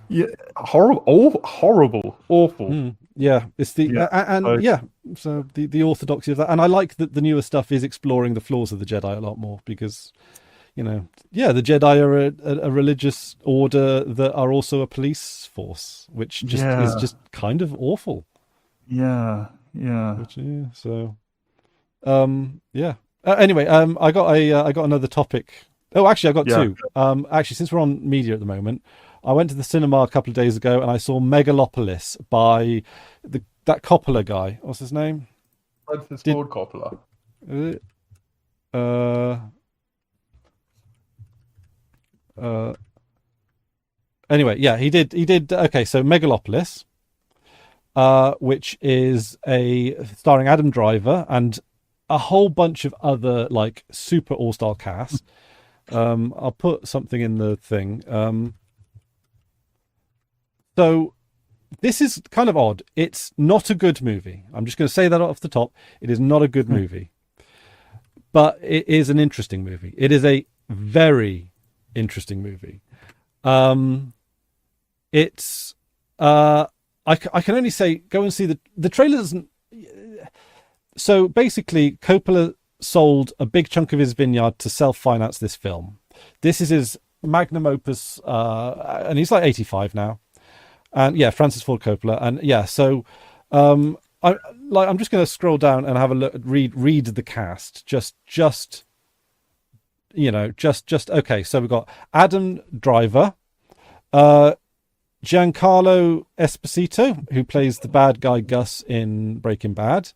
Yeah, horrible, awful. Mm, yeah, it's the Yeah, and so, yeah, so the orthodoxy of that, and I like that the newer stuff is exploring the flaws of the Jedi a lot more because yeah, the Jedi are a religious order that are also a police force, which just is yeah, just kind of awful. yeah, yeah, Which yeah, so yeah. Anyway, I got another topic. Oh, actually, I got yeah. two. Actually, since we're on media at the moment, I went to the cinema a couple of days ago and I saw Megalopolis by that Coppola guy. What's his name? Francis Did Ford Coppola. uh uh uh, anyway, yeah, he did. Okay, so Megalopolis, which is a starring Adam Driver and a whole bunch of other like super all-star cast. I'll put something in the thing. So this is kind of odd. It's not a good movie. I'm just going to say that off the top. It is not a good movie, but it is an interesting movie. It is a very interesting movie. It's I can only say go and see the trailer doesn't. So basically, Coppola sold a big chunk of his vineyard to self-finance this film. This is his magnum opus, and he's like 85 now. And yeah, Francis Ford Coppola, and yeah, so I'm just going to scroll down and have a look, read the cast, just okay. So we've got Adam Driver, Giancarlo Esposito, who plays the bad guy Gus in Breaking Bad.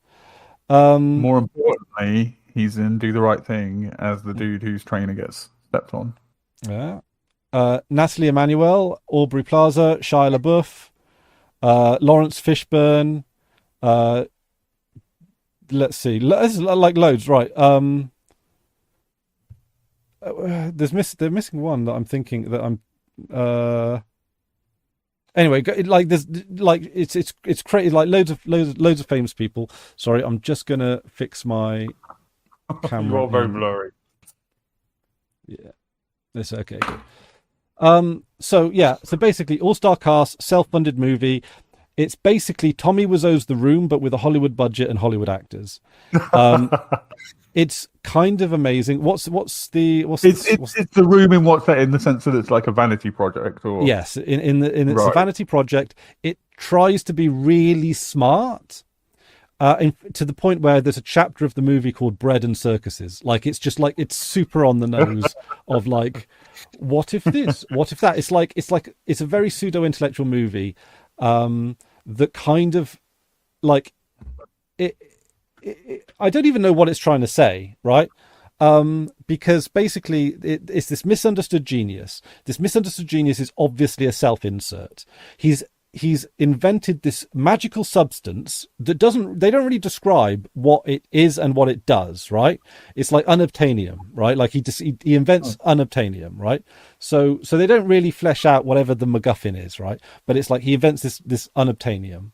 More importantly, he's in Do the Right Thing as the dude whose trainer gets stepped on. Yeah. Natalie Emmanuel, Aubrey Plaza, Shia LaBeouf, Lawrence Fishburne. Let's see, like loads, right? They're missing one that I'm thinking that I'm. Anyway, like there's like it's crazy, like loads of famous people. Sorry, I'm just gonna fix my You camera. are very blurry. Yeah, it's okay. Good. So yeah, so basically, all-star cast, self-funded movie. It's basically Tommy Wiseau's The Room, but with a Hollywood budget and Hollywood actors. It's kind of amazing. What's the It's the Room in what's that in the sense that it's like a vanity project or yes, in it's a right. vanity project. It tries to be really smart, To the point where there's a chapter of the movie called Bread and Circuses. Like, it's just like, it's super on the nose of like, what if this, what if that? It's a very pseudo intellectual movie that kind of like I don't even know what it's trying to say, right? Because basically it's this misunderstood genius. This misunderstood genius is obviously a self-insert. He's invented this magical substance that they don't really describe what it is and what it does, right? It's like unobtainium, right? Like he invents unobtainium, right? So they don't really flesh out whatever the MacGuffin is, right? But it's like he invents this unobtainium,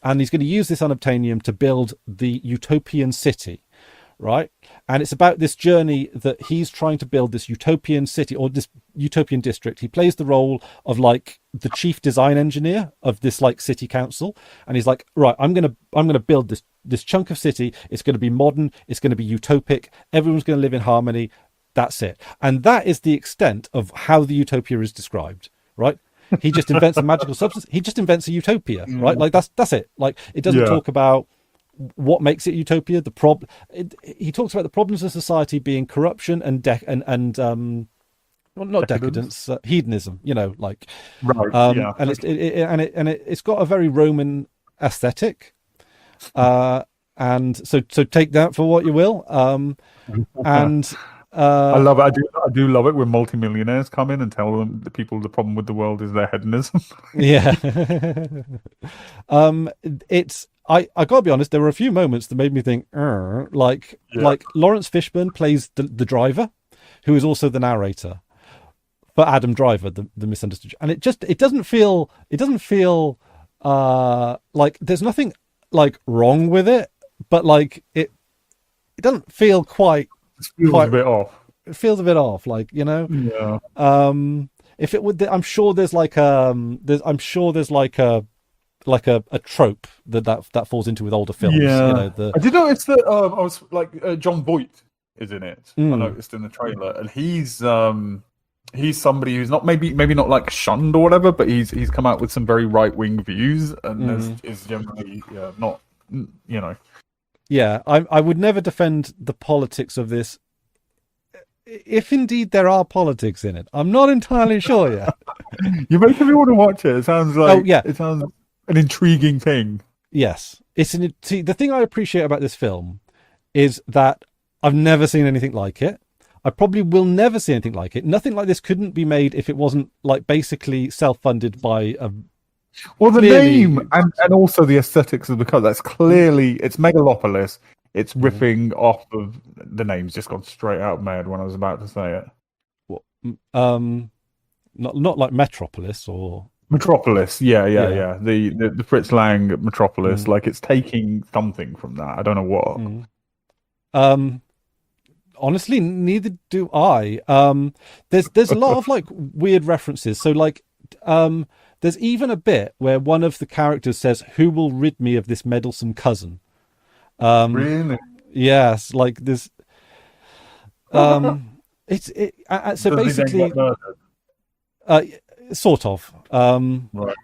and he's going to use this unobtainium to build the utopian city, right? And it's about this journey that he's trying to build this utopian city or this utopian district. He plays the role of like the chief design engineer of this like city council, and he's like, right, I'm gonna build this chunk of city. It's going to be modern. It's going to be utopic. Everyone's going to live in harmony. That's it. And that is the extent of how the utopia is described, right? He just invents a magical substance. He just invents a utopia, right? Like that's it. Like it doesn't talk about what makes it utopia. He talks about the problems of society being corruption and well, not decadence, hedonism. You know, like right. And it's got a very Roman aesthetic, and so take that for what you will. And I love it. I do love it when multimillionaires come in and tell them the problem with the world is their hedonism. Yeah. I gotta be honest, there were a few moments that made me think, like Lawrence Fishburne plays the driver, who is also the narrator for Adam Driver, the misunderstood, and it doesn't feel like there's nothing like wrong with it, but like it doesn't feel quite. It feels a bit off. It feels a bit off, like, you know. Yeah. If it would, I'm sure there's like a trope that falls into with older films. Yeah. You know, I did notice that I was like John Voight is in it. I noticed in the trailer, and he's somebody who's not maybe not like shunned or whatever, but he's come out with some very right wing views, and is generally not, you know. Yeah, I would never defend the politics of this, if indeed there are politics in it. I'm not entirely sure yet. You're making me want to watch it. It sounds like it sounds an intriguing thing. Yes, the thing I appreciate about this film is that I've never seen anything like it. I probably will never see anything like it. Nothing like this couldn't be made if it wasn't like basically self-funded by a. Well, the name and also the aesthetics of the color, that's clearly, it's Megalopolis. It's riffing off of the name's just gone straight out of my head when I was about to say it. What? Not like Metropolis or Metropolis. Yeah. The Fritz Lang Metropolis, like it's taking something from that. I don't know what. Honestly, neither do I. There's a lot of like weird references. So like there's even a bit where one of the characters says, "Who will rid me of this meddlesome cousin?" Really? Yes, like this. So Does basically, sort of. Right.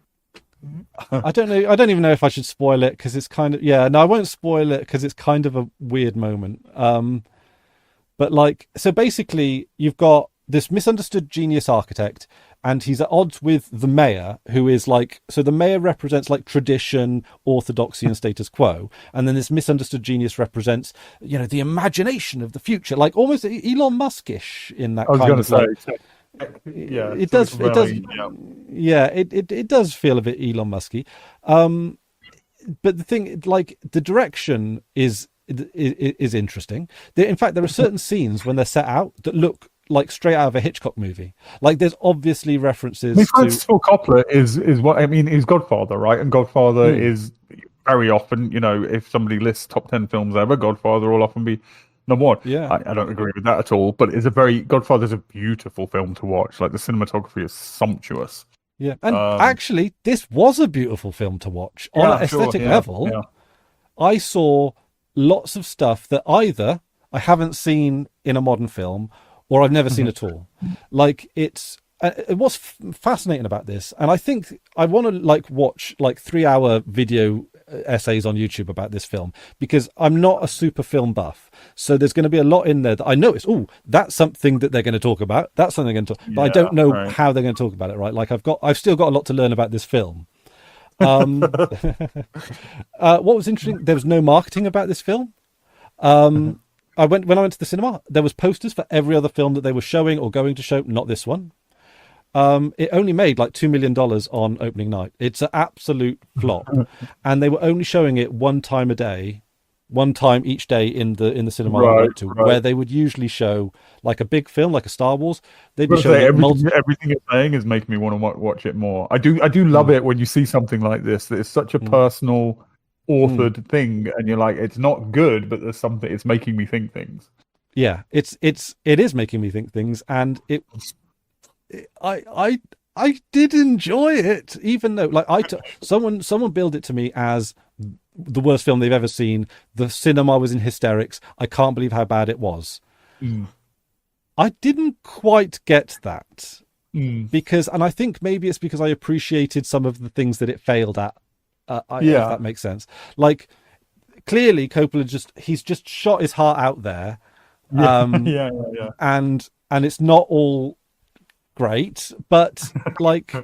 I don't know. I don't even know if I should spoil it because it's kind of No, I won't spoil it because it's kind of a weird moment. But like, so basically, you've got this misunderstood genius architect, and he's at odds with the mayor, who is like, so the mayor represents like tradition, orthodoxy, and status quo, and then this misunderstood genius represents, you know, the imagination of the future, like almost Elon Musk-ish in that kind of like. Yeah, it does. It does feel a bit Elon Musky, but the thing, like, the direction is interesting. In fact, there are certain scenes when they're set out that look like straight out of a Hitchcock movie. Like there's obviously references. Francis Ford Coppola is what I mean. Is Godfather, right? And Godfather is very often, you know, if somebody lists top 10 films ever, Godfather will often be number one. Yeah, I don't agree with that at all. But Godfather's a beautiful film to watch. Like the cinematography is sumptuous. Yeah, and actually, this was a beautiful film to watch on an aesthetic level. Yeah. I saw lots of stuff that either I haven't seen in a modern film or I've never seen at all. Like what's fascinating about this, and I think I want to like watch like 3-hour video essays on YouTube about this film, because I'm not a super film buff. So there's going to be a lot in there that I notice. Oh, that's something that they're going to talk about. That's something they're going to talk. But I don't know how they're going to talk about it. Right? Like I've still got a lot to learn about this film. What was interesting, there was no marketing about this film. When I went to the cinema, there was posters for every other film that they were showing or going to show, not this one. It only made like $2 million on opening night. It's an absolute flop. And they were only showing it one time each day in the cinema I went to, where they would usually show like a big film, like a Star Wars. They'd be showing everything you're saying is making me want to watch it more. I do love it when you see something like this that is such a personal, authored thing, and you're like, it's not good, but there's something. It's making me think things. Yeah, it is making me think things, and I did enjoy it, even though like someone billed it to me as the worst film they've ever seen. The cinema was in hysterics. I can't believe how bad it was. I didn't quite get that because, and I think maybe it's because I appreciated some of the things that it failed at. If that makes sense. Like clearly Coppola he's just shot his heart out there. And it's not all great, but like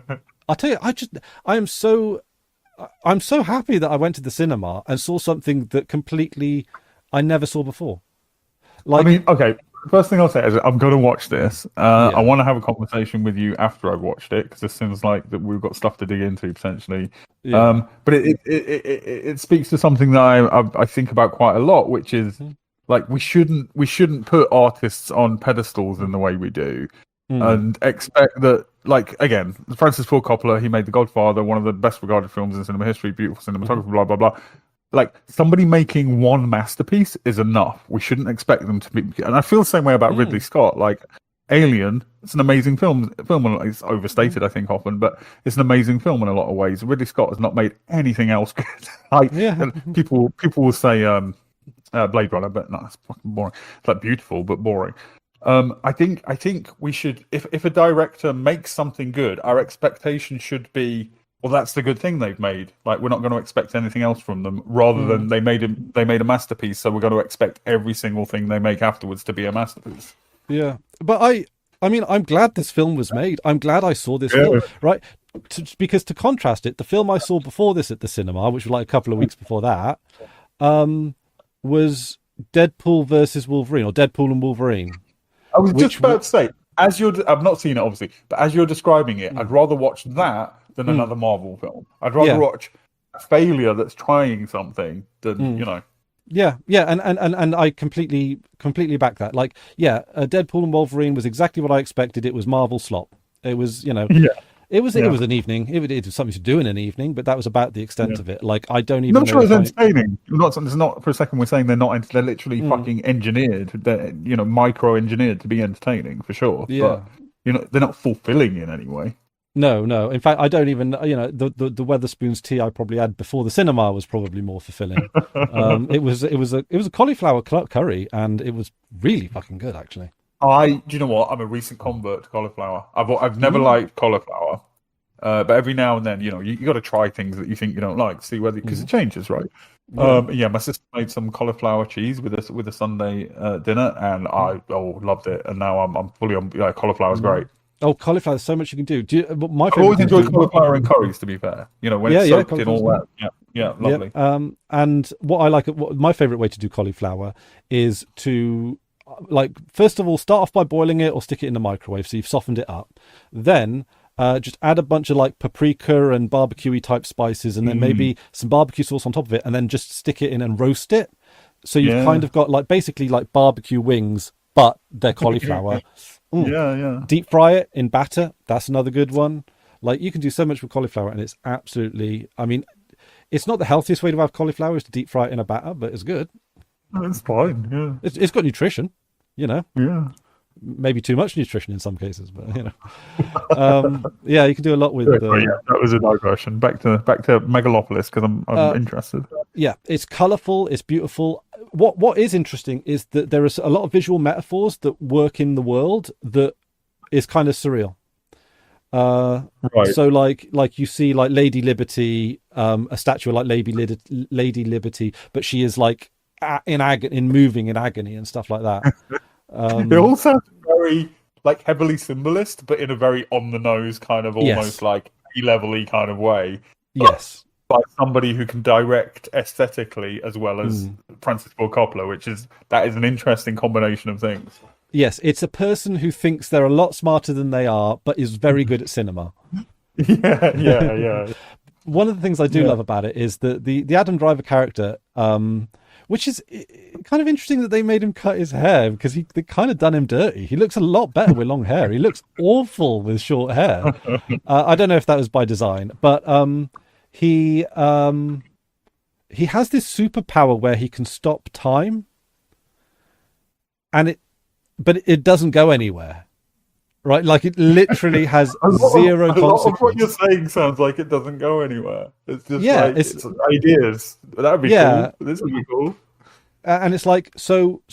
I tell you, I'm so happy that I went to the cinema and saw something that completely I never saw before. Like, I mean, okay, first thing I'll say is I'm going to watch this. I want to have a conversation with you after I've watched it, because it seems like that we've got stuff to dig into potentially. But it speaks to something that I think about quite a lot, which is like we shouldn't put artists on pedestals in the way we do. And expect that, like, again, Francis Ford Coppola, he made The Godfather, one of the best regarded films in cinema history, beautiful cinematography, blah, blah, blah. Like, somebody making one masterpiece is enough. We shouldn't expect them to be... And I feel the same way about Ridley Scott. Like, Alien, it's an amazing film. It's overstated, I think, often, but it's an amazing film in a lot of ways. Ridley Scott has not made anything else good. And people will say Blade Runner, but no, it's fucking boring. It's like beautiful, but boring. I think we should, if a director makes something good, our expectation should be, well, that's the good thing they've made. Like, we're not going to expect anything else from them, rather than they made a masterpiece, so we're going to expect every single thing they make afterwards to be a masterpiece. Yeah, but I mean, I'm glad this film was made. I'm glad I saw this film, right? Because to contrast it, the film I saw before this at the cinema, which was like a couple of weeks before that, was Deadpool versus Wolverine, or Deadpool and Wolverine. I was just about to say, I've not seen it obviously, but as you're describing it, I'd rather watch that than another Marvel film. I'd rather watch a failure that's trying something than Yeah, and I completely back that. Like, Deadpool and Wolverine was exactly what I expected. It was Marvel slop. It was, It was an evening. It was something to do in an evening, but that was about the extent of it. Like, I don't even. I'm not sure it's entertaining. It's not for a second. We're saying they're not. They're literally fucking engineered. They're micro engineered to be entertaining for sure. Yeah. But they're not fulfilling in any way. No. In fact, I don't even. The Weatherspoons tea I probably had before the cinema was probably more fulfilling. It was a cauliflower curry, and it was really fucking good actually. Do you know what? I'm a recent convert to cauliflower. I've never liked cauliflower, but every now and then, you got to try things that you think you don't like, see whether, because it changes, right? My sister made some cauliflower cheese with a Sunday dinner, and I loved it. And now I'm fully on. Cauliflower's great. Oh, cauliflower! There's so much you can do. I've always enjoyed cauliflower in curries. To be fair, when it's soaked in all that. Yeah, lovely. And what I like, my favorite way to do cauliflower is to, like, first of all, start off by boiling it or stick it in the microwave, so you've softened it up. Then just add a bunch of like paprika and barbecue-y type spices, and then maybe some barbecue sauce on top of it, and then just stick it in and roast it. So you've kind of got like basically like barbecue wings, but they're cauliflower. Deep fry it in batter. That's another good one. Like, you can do so much with cauliflower, and it's absolutely, I mean, it's not the healthiest way to have cauliflower is to deep fry it in a batter, but it's good. It's fine. Yeah, it's got nutrition. Yeah, maybe too much nutrition in some cases, but you can do a lot with. That was a digression. Back to Megalopolis, because I'm interested. Yeah, it's colourful. It's beautiful. What is interesting is that there is a lot of visual metaphors that work in the world that is kind of surreal. Right. So like you see like Lady Liberty, a statue of like Lady Liberty, but she is like in agony, moving in agony and stuff like that. It all sounds very like heavily symbolist, but in a very on the nose kind of almost Yes. like A-level-y kind of way. Yes. By somebody who can direct aesthetically as well as Francis Ford Coppola, that is an interesting combination of things. Yes, it's a person who thinks they're a lot smarter than they are, but is very good at cinema. Yeah. One of the things I do love about it is that the Adam Driver character, which is kind of interesting that they made him cut his hair because they kind of done him dirty. He looks a lot better with long hair. He looks awful with short hair. I don't know if that was by design, but he has this superpower where he can stop time, but it doesn't go anywhere, right? Like it literally has zero consequence. A lot of what you're saying sounds like it doesn't go anywhere. It's just it's ideas. That'd be cool. This would be cool. And it's like so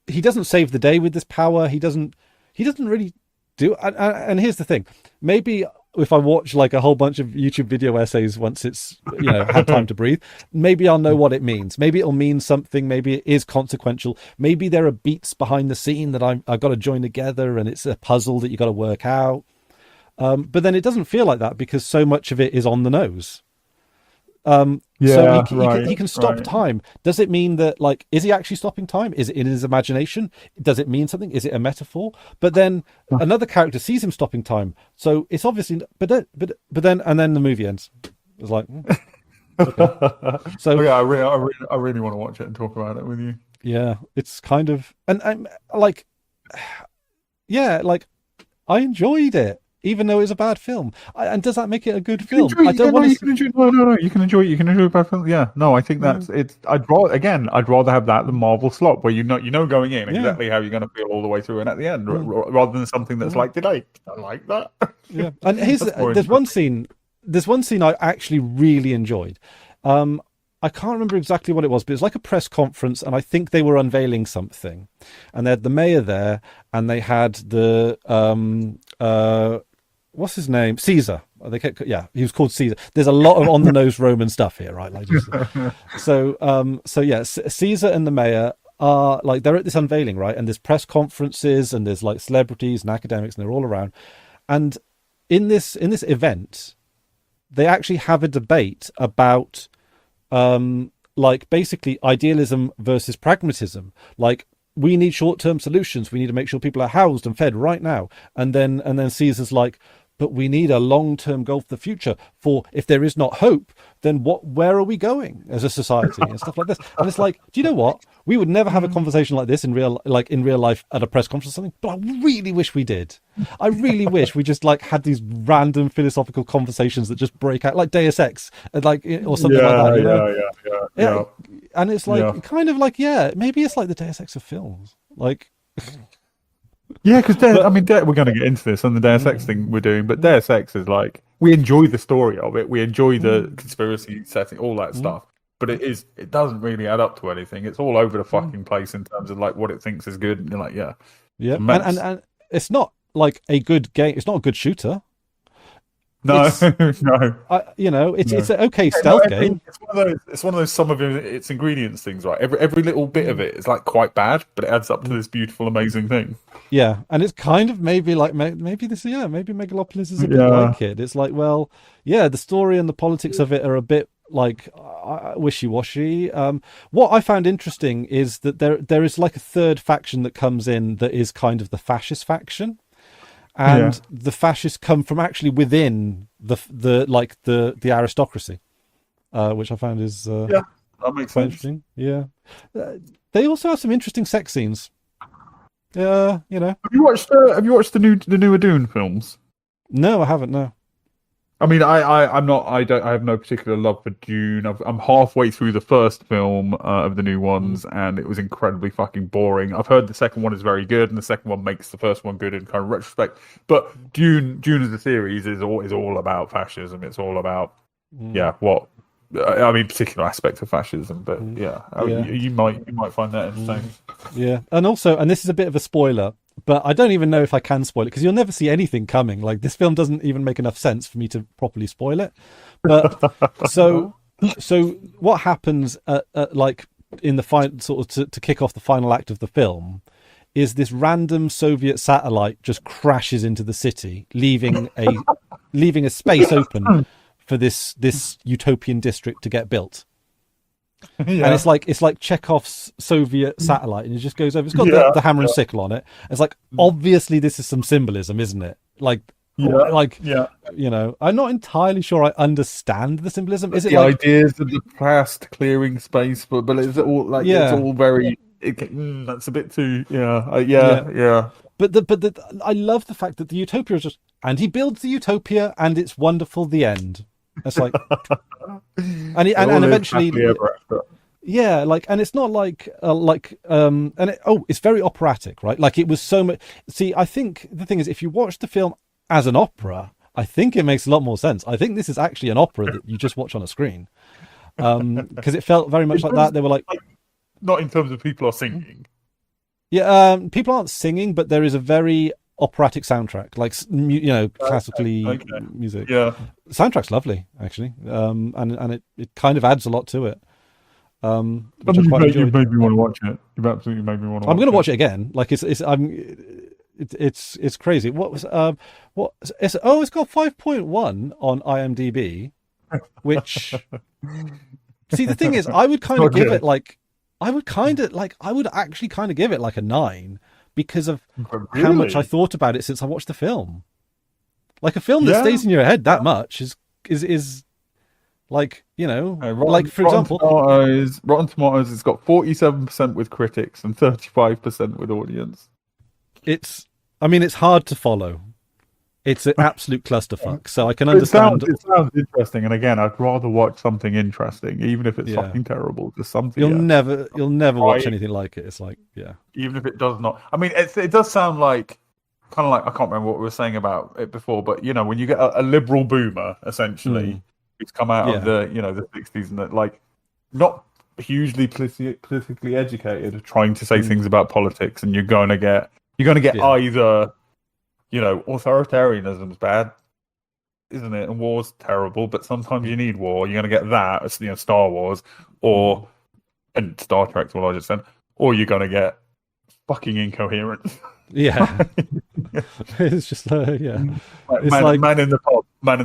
he doesn't save the day with this power. He doesn't really do. And here's the thing: maybe if I watch like a whole bunch of YouTube video essays once it's had time to breathe, maybe I'll know what it means. Maybe it'll mean something. Maybe it is consequential. Maybe there are beats behind the scene that I've got to join together, and it's a puzzle that you got to work out. But then it doesn't feel like that because so much of it is on the nose. So he can stop time. Does it mean that, like, is he actually stopping time? Is it in his imagination? Does it mean something? Is it a metaphor? But then another character sees him stopping time, so it's obviously. But then the movie ends. It's like, okay. So I really want to watch it and talk about it with you. Yeah, it's kind of and I'm like, I enjoyed it. Even though it was a bad film, and does that make it a good film? No, you can enjoy it. You can enjoy a bad film. Yeah, no, I think that's it. I'd rather have that than Marvel slop, where you know going in exactly how you're going to feel all the way through and at the end, rather than something that's like, did I like that? Yeah, and there's one scene I actually really enjoyed. I can't remember exactly what it was, but it was like a press conference, and I think they were unveiling something, and they had the mayor there, and they had the what's his name? Caesar. He was called Caesar. There's a lot of on the nose Roman stuff here, right? Like, Caesar and the mayor are like, they're at this unveiling, right? And there's press conferences, and there's like celebrities and academics, and they're all around. And in this event, they actually have a debate about like basically idealism versus pragmatism. Like, we need short-term solutions. We need to make sure people are housed and fed right now. And then Caesar's like, but we need a long-term goal for the future. For if there is not hope, then where are we going as a society and stuff like this? And it's like, do you know what? We would never have a conversation like this in real life at a press conference or something. But I really wish we did. I really wish we just like had these random philosophical conversations that just break out, like Deus Ex, like, or something like that. Yeah. And it's like kind of like, maybe it's like the Deus Ex of films, like. Yeah, because we're going to get into this on the Deus Ex thing we're doing, but Deus Ex is like, we enjoy the story of it, we enjoy the conspiracy setting, all that stuff, but it doesn't really add up to anything. It's all over the fucking place in terms of like what it thinks is good, and you're like, and it's not like a good game. It's not a good shooter. No, no. It's an okay stealth game. It's one of those some of its ingredients things, right? Every little bit of it is like quite bad, but it adds up to this beautiful, amazing thing. Yeah, and it's kind of maybe Megalopolis is a bit like it. It's like, well, the story and the politics of it are a bit like wishy-washy. What I found interesting is that there is like a third faction that comes in that is kind of the fascist faction. And the fascists come from actually within the aristocracy, which I found is that makes sense. Interesting. Yeah, they also have some interesting sex scenes. Have you watched the newer Dune films? No, I haven't. No. I mean, I have no particular love for Dune. I'm halfway through the first film of the new ones, and it was incredibly fucking boring. I've heard the second one is very good, and the second one makes the first one good in kind of retrospect. But Dune as a series is all about fascism. It's all about particular aspects of fascism. But you might find that interesting. Yeah, and this is a bit of a spoiler. but I don't even know if I can spoil it because you'll never see anything coming. Like this film doesn't even make enough sense for me to properly spoil it. But so what happens like in the final sort of to kick off the final act of the film is this random Soviet satellite just crashes into the city, leaving a space open for this utopian district to get built. Yeah. And it's like Chekhov's Soviet satellite, and it just goes over. It's got the hammer and sickle on it. It's like obviously this is some symbolism, isn't it? Like, you know, I'm not entirely sure I understand the symbolism. Is it the like ideas of the past clearing space, but it's all like it's all very. That's a bit too yeah. But I love the fact that the utopia is just, and he builds the utopia, and it's wonderful. The end. It's like, and eventually, like, and it's not like it's very operatic, right? Like it was so much. See, I think the thing is, if you watch the film as an opera, I think it makes a lot more sense. I think this is actually an opera that you just watch on a screen, because it felt very much like that. They were like, not in terms of people are singing. Yeah, people aren't singing, but there is a very operatic soundtrack, like classically music. Yeah, the soundtrack's lovely actually, and it kind of adds a lot to it. Which you've made me want to watch it. You've absolutely made me want to. I'm going to watch it again. Like it's crazy. What was it's got 5.1 on IMDb, which see the thing is, I would kind of give it like I would actually kind of give it like a 9. Because of how much I thought about it since I watched the film. Like a film that stays in your head that much is like, you know, like for example, Rotten Tomatoes has got 47% with critics and 35% with audience. It's hard to follow. It's an absolute clusterfuck. So I can understand. It sounds interesting, and again, I'd rather watch something interesting, even if it's fucking terrible. Just something you'll never watch anything like it. It's like even if it does not. I mean, it does sound like kind of like I can't remember what we were saying about it before, but you know, when you get a liberal boomer essentially who's come out of the the 60s and that like not hugely politically educated, trying to say things about politics, and you're going to get either. You know, authoritarianism's bad, isn't it? And war's terrible, but sometimes you need war. You're going to get that, Star Wars, and Star Trek to a large extent, or you're going to get fucking incoherent. Yeah, it's just it's like man in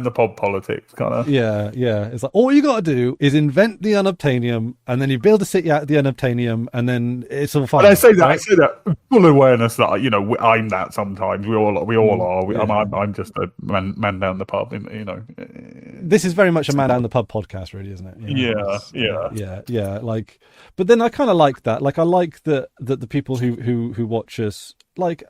the pod politics kind of. Yeah. It's like all you got to do is invent the unobtainium, and then you build a city out of the unobtainium, and then it's all fine. And I say that full awareness that I'm that sometimes. We all are. I'm just a man down the pub. This is very much a man down the pub podcast, really, isn't it? Yeah. Like, but then I kind of like that. Like, I like that the people who watch us like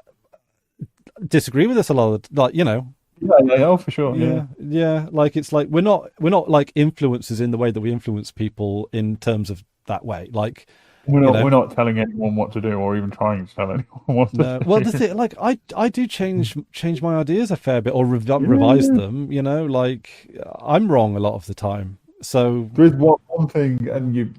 disagree with us a lot. Like, Yeah, for sure. Yeah. Like it's like we're not like influencers in the way that we influence people in terms of that way. Like we're not telling anyone what to do or even trying to tell anyone what to do. Well, the thing, like I do change my ideas a fair bit or revise them. Like I'm wrong a lot of the time. So there is one thing, and you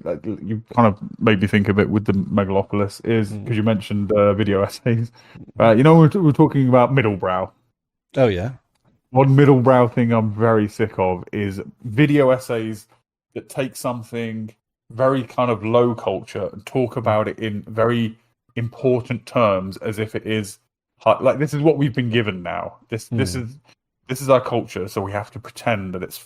kind of made me think of it with the Megalopalis is because you mentioned video essays. We're talking about middlebrow. Oh yeah. One middlebrow thing I'm very sick of is video essays that take something very kind of low culture and talk about it in very important terms as if it is like this is what we've been given now. This is our culture, so we have to pretend that it's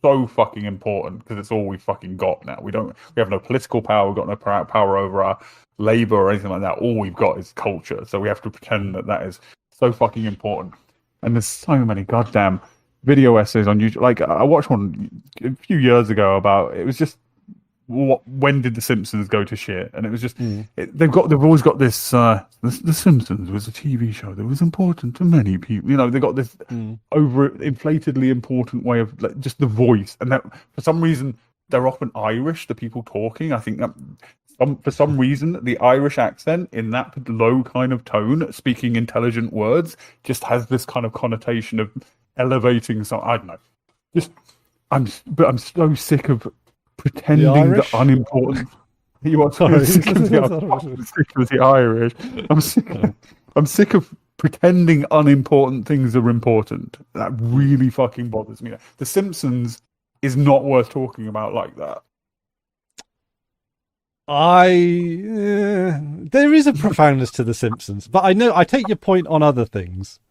so fucking important because it's all we fucking got now. We have no political power. We've got no power over our labor or anything like that. All we've got is culture, so we have to pretend that is so fucking important. And there's so many goddamn video essays on YouTube. Like I watched one a few years ago about it was just when did the Simpsons go to shit? And it was just they've always got this. The Simpsons was a TV show that was important to many people. They got this overinflatedly important way of like, just the voice, and that for some reason they're often Irish. The people talking, I think that. For some reason, the Irish accent in that low kind of tone, speaking intelligent words, just has this kind of connotation of elevating. So I don't know. I'm so sick of pretending that unimportant. You are sorry, sick of the Irish. I'm sick of I'm sick of pretending unimportant things are important. That really fucking bothers me. The Simpsons is not worth talking about like that. There is a profoundness to The Simpsons, but I take your point on other things.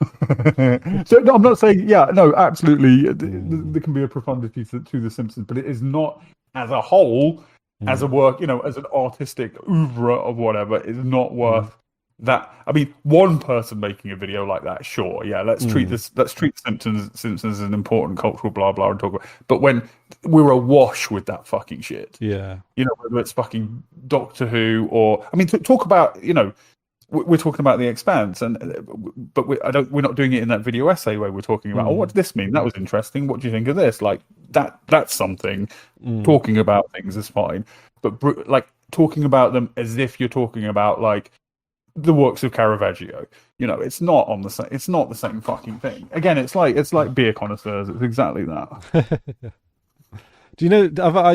So no, I'm not saying, yeah, no, absolutely, there can be a profundity to The Simpsons, but it is not as a whole, as a work, as an artistic oeuvre of whatever, is not worth that. I mean, one person making a video like that, sure, yeah, let's treat Simpsons as an important cultural blah blah and talk about. But when we're awash with that fucking shit, yeah, whether it's fucking Doctor Who or, I mean, talk about, we're talking about The Expanse, but we're not doing it in that video essay where we're talking about, oh, what does this mean? That was interesting. What do you think of this? Like that's something. Talking about things is fine, but like talking about them as if you're talking about like the works of Caravaggio, it's not on the same. It's not the same fucking thing. Again, it's like beer connoisseurs. It's exactly that. Do you know?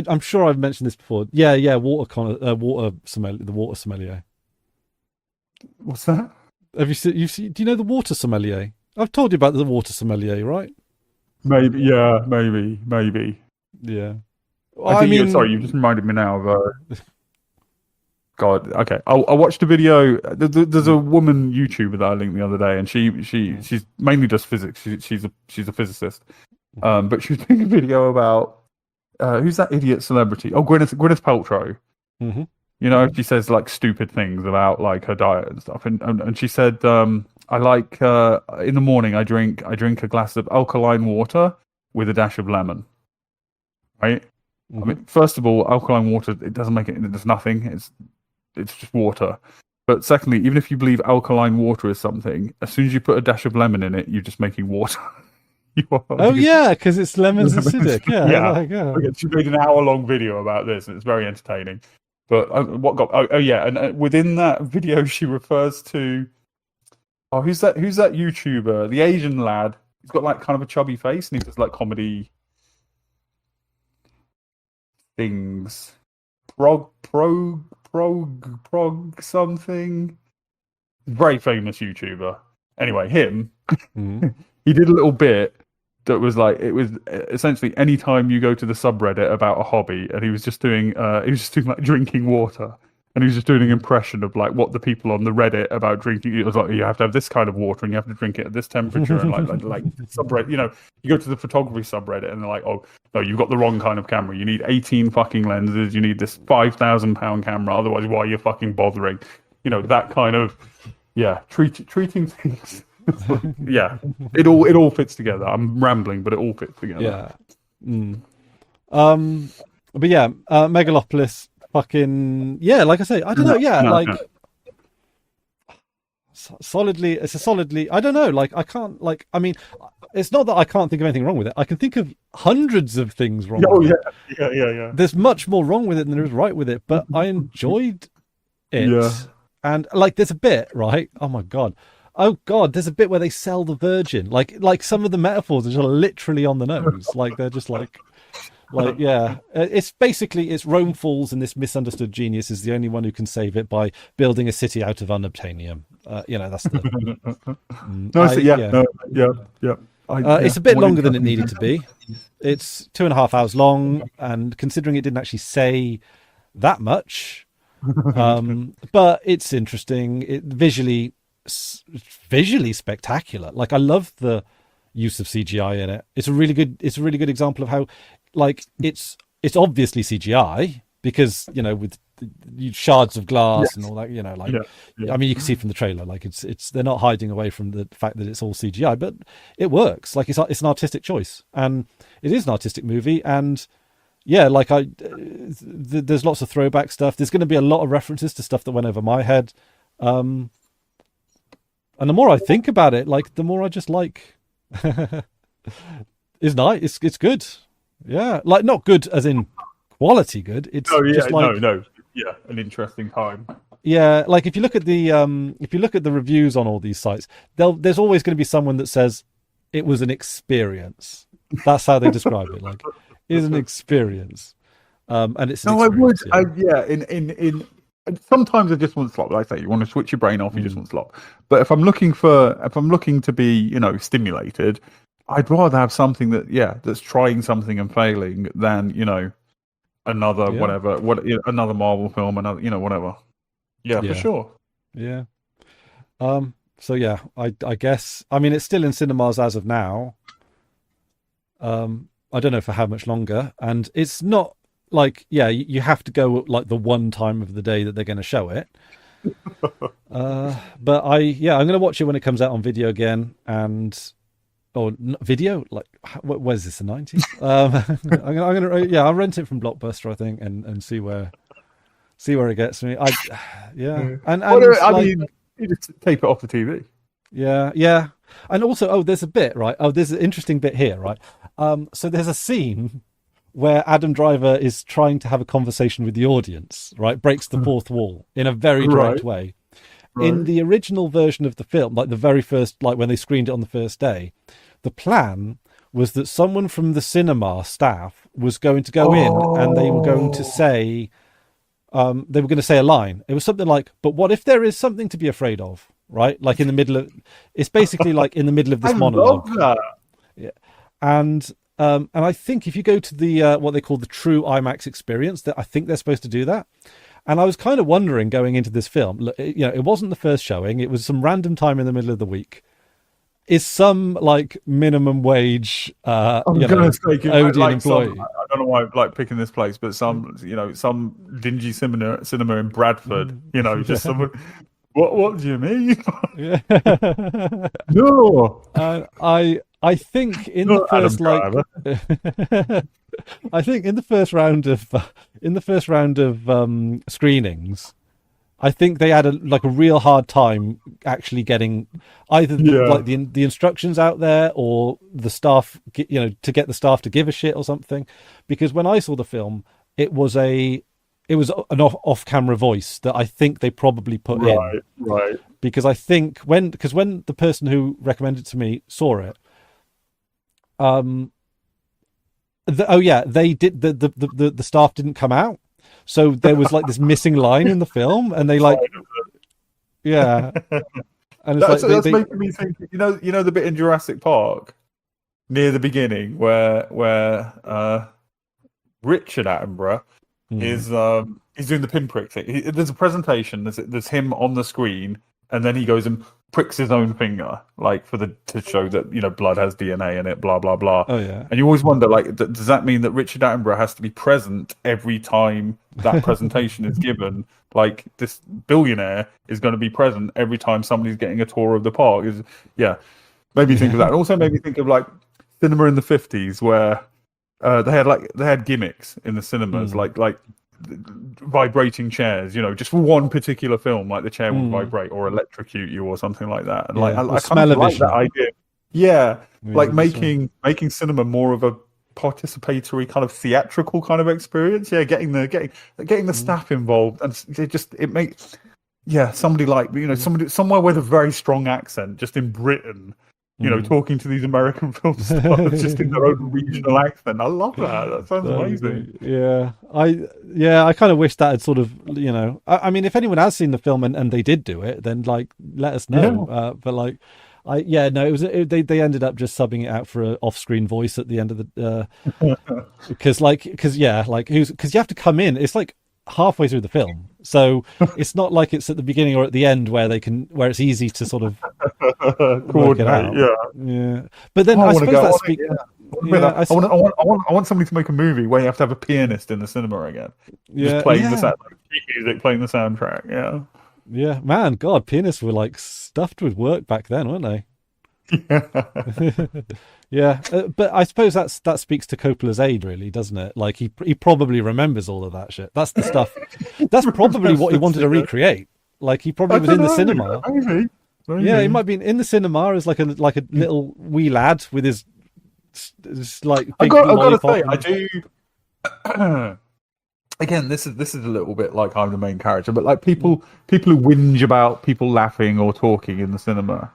I'm sure I've mentioned this before. Yeah, the water sommelier. What's that? Have you seen? Do you know the water sommelier? I've told you about the water sommelier, right? Maybe, yeah, maybe. Yeah. I mean, sorry, you just reminded me now of. God, okay. I watched a video. There's a woman YouTuber that I linked the other day, and she's mainly just physics. She's a physicist, but she was doing a video about who's that idiot celebrity? Oh, Gwyneth Paltrow. Mm-hmm. She says like stupid things about like her diet and stuff, and she said, I like in the morning I drink a glass of alkaline water with a dash of lemon. Right? I mean, first of all, alkaline water, it doesn't make it. There's nothing. It's just water. But secondly, even if you believe alkaline water is something, as soon as you put a dash of lemon in it, you're just making water. Because it's lemon's acidic. Yeah. Okay, she made an hour-long video about this, and it's very entertaining. But and within that video, she refers to, who's that YouTuber, the Asian lad. He's got like kind of a chubby face, and he does like comedy things. Prog something. Very famous YouTuber. Anyway, him. He did a little bit that was like, it was essentially any time you go to the subreddit about a hobby, and he was just doing like drinking water, and he was just doing an impression of like what the people on the Reddit about drinking. It was like, you have to have this kind of water, and you have to drink it at this temperature, and like subreddit. You go to the photography subreddit, and they're like, oh no, you've got the wrong kind of camera. You need 18 fucking lenses. You need this £5,000 camera. Otherwise, why are you fucking bothering? That kind of treating things. Yeah, it all fits together. I'm rambling, but it all fits together. Yeah. But yeah, Megalopolis, fucking like I say, I don't know. Yeah, solidly. It's a solidly. I don't know. Like I can't. Like I mean, it's not that I can't think of anything wrong with it. I can think of hundreds of things wrong. With it. Yeah. There's much more wrong with it than there is right with it. But I enjoyed it, and like there's a bit right. Oh my god. Oh God, there's a bit where they sell the Virgin. Like some of the metaphors are just literally on the nose. Like they're just like yeah. It's basically it's Rome falls, and this misunderstood genius is the only one who can save it by building a city out of unobtainium. That's the. It's a bit longer than it needed to be. It's 2.5 hours long, and considering it didn't actually say that much, but it's interesting. It visually spectacular. Like I love the use of CGI in it. It's a really good example of how like it's obviously CGI because with shards of glass and all that. I mean, you can see from the trailer, like it's they're not hiding away from the fact that it's all CGI, but it works. Like it's an artistic choice, and it is an artistic movie. And like there's lots of throwback stuff. There's going to be a lot of references to stuff that went over my head. And the more I think about it, like the more I just like. It's nice. It's good. Yeah, like not good as in quality good. It's just like an interesting time. Yeah, like if you look at the reviews on all these sites, there's always going to be someone that says it was an experience. That's how they describe it. Like it's an experience. And it's an experience, I would. sometimes I just want slop. Like I say, you want to switch your brain off. You just Mm. want slop. But if I'm looking to be, stimulated, I'd rather have something that's trying something and failing than another Yeah. another Marvel film, another whatever. Yeah, for Yeah. sure. Yeah. So yeah, I guess, I mean, it's still in cinemas as of now. I don't know for how much longer, and it's not like, yeah, you have to go like the one time of the day that they're going to show it. But I'm going to watch it when it comes out on video again, video, like, what is this, the 90s? I'll rent it from Blockbuster, I think, and see where it gets me. Yeah. And I mean, you just tape it off the TV. yeah. And also, there's a bit, right? There's an interesting bit here, right? So there's a scene where Adam Driver is trying to have a conversation with the audience, right? Breaks the fourth wall in a very direct way. Right. In the original version of the film, like the very first, like when they screened it on the first day, the plan was that someone from the cinema staff was going to go in and they were going to say, a line. It was something like, "But what if there is something to be afraid of?" Right? Like in the middle of, it's basically like in the middle of this monologue. Love that. Yeah. And I think if you go to the what they call the true IMAX experience, that I think they're supposed to do that. And I was kind of wondering going into this film, look, it wasn't the first showing; it was some random time in the middle of the week. Is some like minimum wage, Odeon employee? I don't know why I'm like picking this place, but some dingy cinema in Bradford. Just someone. What do you mean? Yeah. No. I think in the first I think in the first round of screenings, I think they had a real hard time actually getting either the instructions out there or the staff, to get the staff to give a shit or something. Because when I saw the film, it was an off-camera voice that I think they probably put in. Right. Because I think when the person who recommended it to me saw it, they did the staff didn't come out, so there was like this missing line in the film, and they and it's that's making me think. The bit in Jurassic Park near the beginning where Richard Attenborough is he's doing the pinprick thing. There's a presentation. There's him on the screen, and then he goes and pricks his own finger, like to show that blood has DNA in it. Blah blah blah. Oh yeah. And you always wonder, like, does that mean that Richard Attenborough has to be present every time that presentation is given? Like, this billionaire is going to be present every time somebody's getting a tour of the park. Made me think of that. And also made me think of like cinema in the 50s where they had gimmicks in the cinemas, like vibrating chairs, just for one particular film, like the chair would vibrate or electrocute you or something like that. And I kind of like that idea. Yeah, like making cinema more of a participatory kind of theatrical kind of experience. Yeah, getting the staff involved, and it makes somebody like somebody somewhere with a very strong accent, just in Britain. Talking to these American film stars just in their own regional accent. I love that. That sounds amazing. Yeah. I kind of wish that had sort of, I mean, if anyone has seen the film and they did do it, then like, let us know. Yeah. But like, they ended up just subbing it out for an off-screen voice at the end of the, because you have to come in. It's like halfway through the film, so it's not like it's at the beginning or at the end where it's easy to sort of work it out. Yeah. But then I suppose that speaks. I want somebody to make a movie where you have to have a pianist in the cinema again, just playing the music, playing the soundtrack. Yeah, man, God, pianists were like stuffed with work back then, weren't they? Yeah, but I suppose that speaks to Coppola's age, really, doesn't it? Like he probably remembers all of that shit. That's the stuff. That's probably what he wanted to recreate. Like he probably was in the cinema. Maybe. Yeah, he might be in the cinema as like a little wee lad with his like. Big I've got to say, I do. Again, this is a little bit like I'm the main character, but like people who whinge about people laughing or talking in the cinema.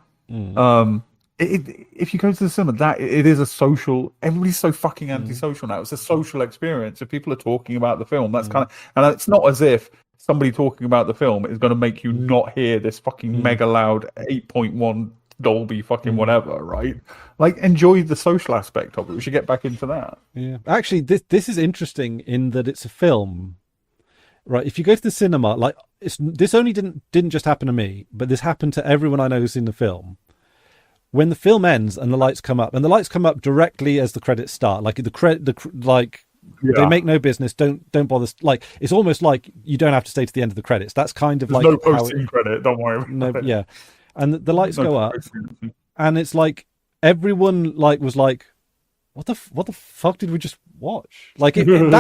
If you go to the cinema, it is a social. Everybody's so fucking antisocial now. It's a social experience. If people are talking about the film, that's kind of, and it's not as if somebody talking about the film is going to make you not hear this fucking mega loud 8.1 Dolby fucking whatever, right? Like, enjoy the social aspect of it. We should get back into that. Yeah, actually, this is interesting in that it's a film, right? If you go to the cinema, like this only didn't just happen to me, but this happened to everyone I know who's seen the film. When the film ends and the lights come up, and the lights come up directly as the credits start, like they make no business. Don't bother. Like, it's almost like you don't have to stay to the end of the credits. That's kind of There's like no post-scene credit. Don't worry about it. Yeah. And the lights go up, and it's like everyone was like, "What the fuck did we just watch?" Like everyone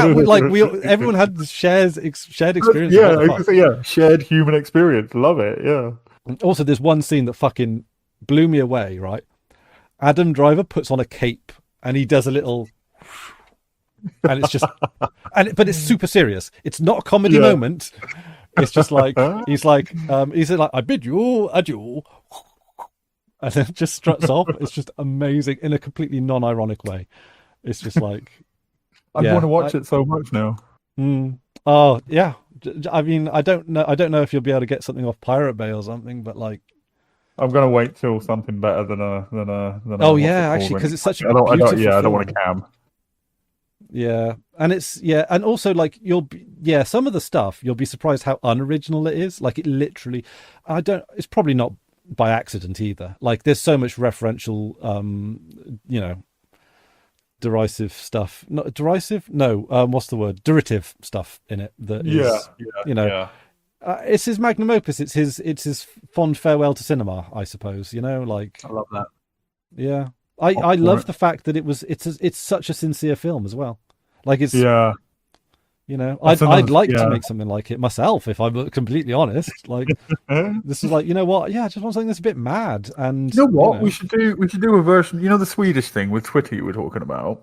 had the shared experience. Yeah, shared human experience. Love it. Yeah. And also, there's one scene that fucking blew me away. Right, Adam Driver puts on a cape and he does a little, and it's just, but it's super serious. It's not a comedy moment. It's just like he's like I bid you adieu, and then just struts off. It's just amazing in a completely non-ironic way. It's just like I want to watch it so much now. Oh yeah, I mean I don't know if you'll be able to get something off Pirate Bay or something, but like I'm gonna wait till something better than a. Oh yeah, actually, because it's such a beautiful film. I don't want to cam. Yeah, and and also like some of the stuff you'll be surprised how unoriginal it is. Like it literally, it's probably not by accident either. Like there's so much referential, derisive stuff. Not derisive, no. What's the word? Derivative stuff in it. That is, it's his magnum opus. It's his fond farewell to cinema, I suppose. Like I love that. Yeah. I love the fact that it's such a sincere film as well. Like it's I'd like to make something like it myself if I'm completely honest. Like this is like, you know what? Yeah, I just want something that's a bit mad. And you know what? We should do a version. You know the Swedish thing with Twitter you were talking about.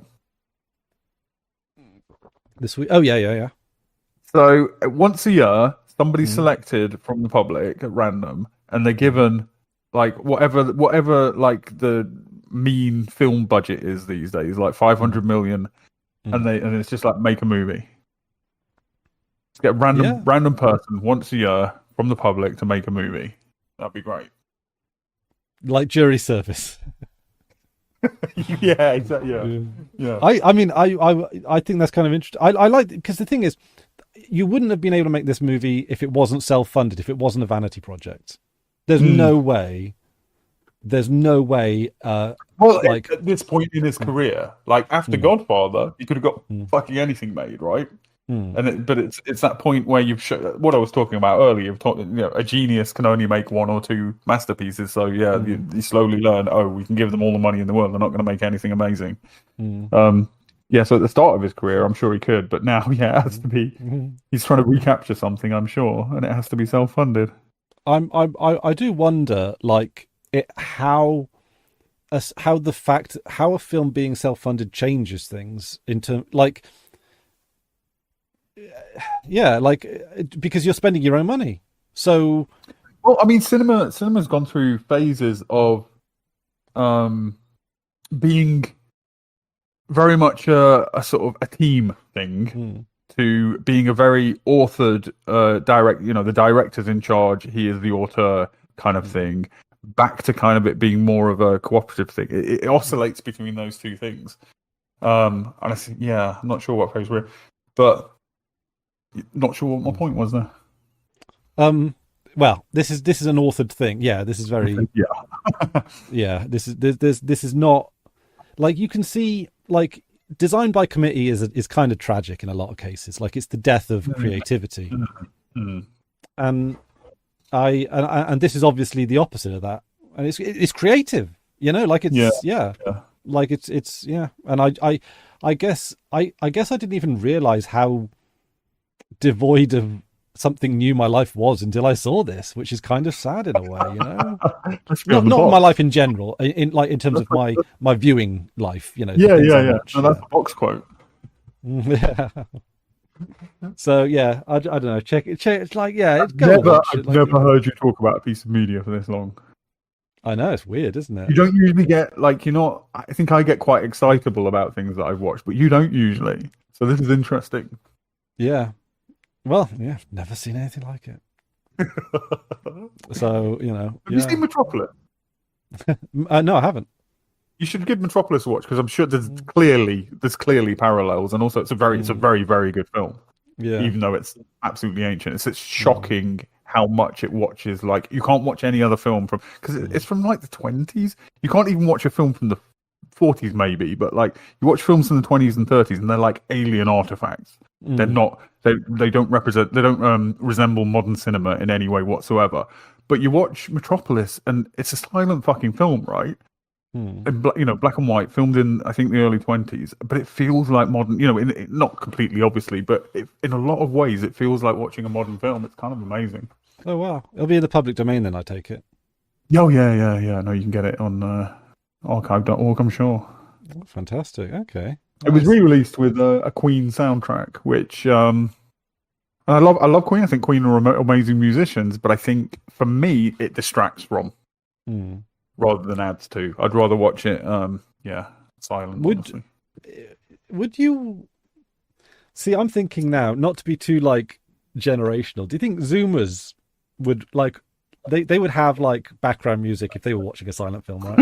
Oh yeah. So once a year, somebody's selected from the public at random, and they're given like whatever like the mean film budget is these days, like 500 million, and it's just like make a movie. Just get a random person once a year from the public to make a movie. That'd be great. Like jury service. Yeah, exactly. Yeah. I think that's kind of interesting. I like, because the thing is, you wouldn't have been able to make this movie if it wasn't self-funded, if it wasn't a vanity project. There's no way. At this point in his career, like after Godfather, he could have got fucking anything made, right? But it's that point where you've what I was talking about earlier. You've talked, a genius can only make one or two masterpieces. So you slowly learn. Oh, we can give them all the money in the world. They're not going to make anything amazing. So at the start of his career, I'm sure he could, but now, it has to be. He's trying to recapture something, I'm sure, and it has to be self-funded. I do wonder, like, how a film being self-funded changes things into like. Yeah, like because you're spending your own money. So, well, I mean, cinema's gone through phases of being very much a sort of a team thing to being a very authored the director's in charge, he is the author kind of thing, back to kind of it being more of a cooperative thing. It oscillates between those two things. And I think, I'm not sure what phase we're in, but not sure what my point was there. Well, this is an authored thing. Yeah, this is very yeah. This is not like, you can see, like, design by committee is kind of tragic in a lot of cases. Like, it's the death of creativity. And this is obviously the opposite of that. And it's creative, like it's like it's and I guess I didn't even realize how devoid of something new my life was until I saw this, which is kind of sad in a way, not my life in general, in terms of my viewing life, No, that's a box quote. Yeah. So I don't know. Check. It's like I've never heard you talk about a piece of media for this long. I know, it's weird, isn't it? You don't usually get I think I get quite excitable about things that I've watched, but you don't usually. So this is interesting. Yeah. Well, yeah, I've never seen anything like it. So, Have you yeah. seen Metropolis? No, I haven't. You should give Metropolis a watch because I'm sure Mm. there's clearly parallels, and also it's a Mm. very very good film, Yeah. even though it's absolutely ancient. It's Mm. shocking how much it watches. Like you can't watch any other film from because Mm. it's from like the 20s. You can't even watch a film from the 40s maybe, but like you watch films from the 20s and 30s, and they're like alien artifacts. They're Mm. not. They don't represent. They don't resemble modern cinema in any way whatsoever. But you watch Metropolis, and it's a silent fucking film, right? Mm. And black and white, filmed in I think the early 20s, but it feels like modern. Not completely, obviously, but in a lot of ways, it feels like watching a modern film. It's kind of amazing. Oh, wow. It'll be in the public domain then, I take it. Oh yeah. No, you can get it on archive.org, I'm sure. Oh, fantastic. Okay. It was Nice. re-released with a Queen soundtrack, which I love Queen. I think Queen are amazing musicians, but I think for me it distracts from Mm. rather than adds to. I'd rather watch it, silent, Would honestly. would you see? I'm thinking now, not to be too like generational. Do you think Zoomers would like they would have like background music if they were watching a silent film, right?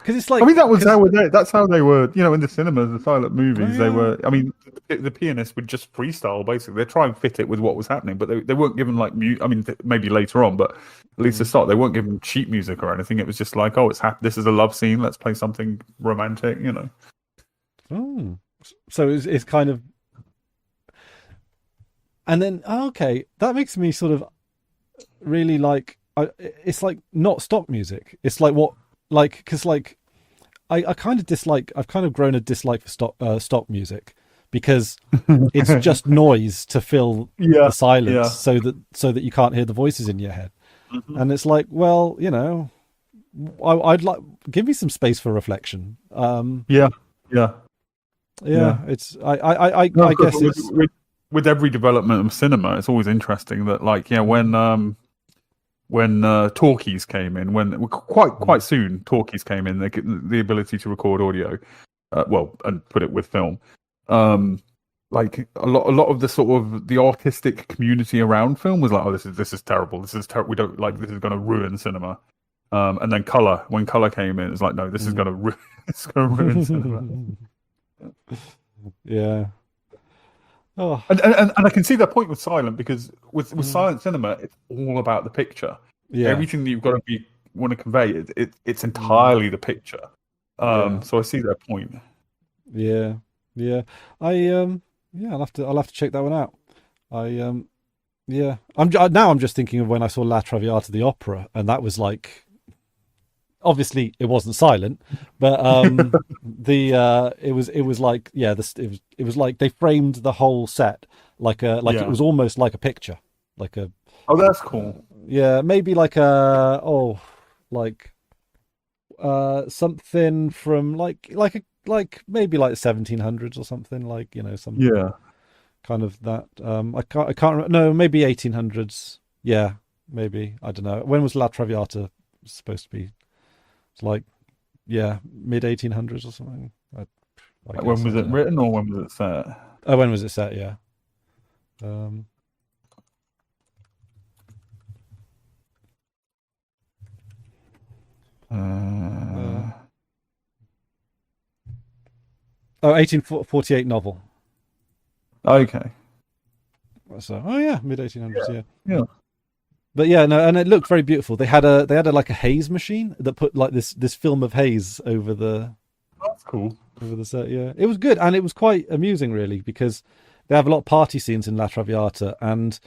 Because it's I like mean, because that's how they were. In the cinemas, the silent oh movies, they yeah. were. I mean, the pianist would just freestyle basically. They try and fit it with what was happening, but they weren't given like I mean, maybe later on, but at least the Mm. start, they weren't given sheet music or anything. It was just like, oh, this is a love scene. Let's play something romantic. Oh. So it's kind of and then okay, that makes me sort of really like it's like not stock music. It's like what like because like I kind of dislike. I've kind of grown a dislike for stock music because it's just noise to fill Yeah, the silence, yeah. so that you can't hear the voices in your head. Mhm. And it's like, well, I'd like give me some space for reflection. Yeah, yeah, Yeah, yeah. it's I No, I of course. guess it's With every development of cinema, it's always interesting that, like, yeah, when talkies came in, when quite soon talkies came in, the ability to record audio, and put it with film. Um, like a lot of the sort of the artistic community around film was like, oh, this is terrible. This is terrible. We don't like this is going to ruin cinema. And then color, when color came in, it's like, no, this is going to it's going to ruin cinema. yeah. Oh, And I can see that point with silent because with mm, silent cinema, it's all about the picture. yeah. Everything that you've got to want to convey, it's Mm, entirely the picture. yeah. So I see that point. Yeah, yeah. Yeah, I'll have to check that one out. I yeah. Now I'm just thinking of when I saw La Traviata the opera, and that was like obviously it wasn't silent, but it was like yeah, it was like they framed the whole set like it Yeah. was almost like a picture, like a Oh, that's cool. yeah, maybe like a like something from like maybe like 1700s or something like some Yeah. kind of that I can't remember, no, maybe 1800s, yeah, maybe, I don't know, when was La Traviata supposed to be? It's like yeah, mid 1800s or something, I Like, when guess, I was it don't know. written or when was it set? Oh, when was it set? Yeah. um uh, Uh, oh, 1848 novel. okay. So oh yeah, mid 1800s, yeah. Yeah. But yeah, no, and it looked very beautiful. They had a like a haze machine that put like this film of haze That's cool. over the set. Yeah, it was good, and it was quite amusing, really, because they have a lot of party scenes in La Traviata, and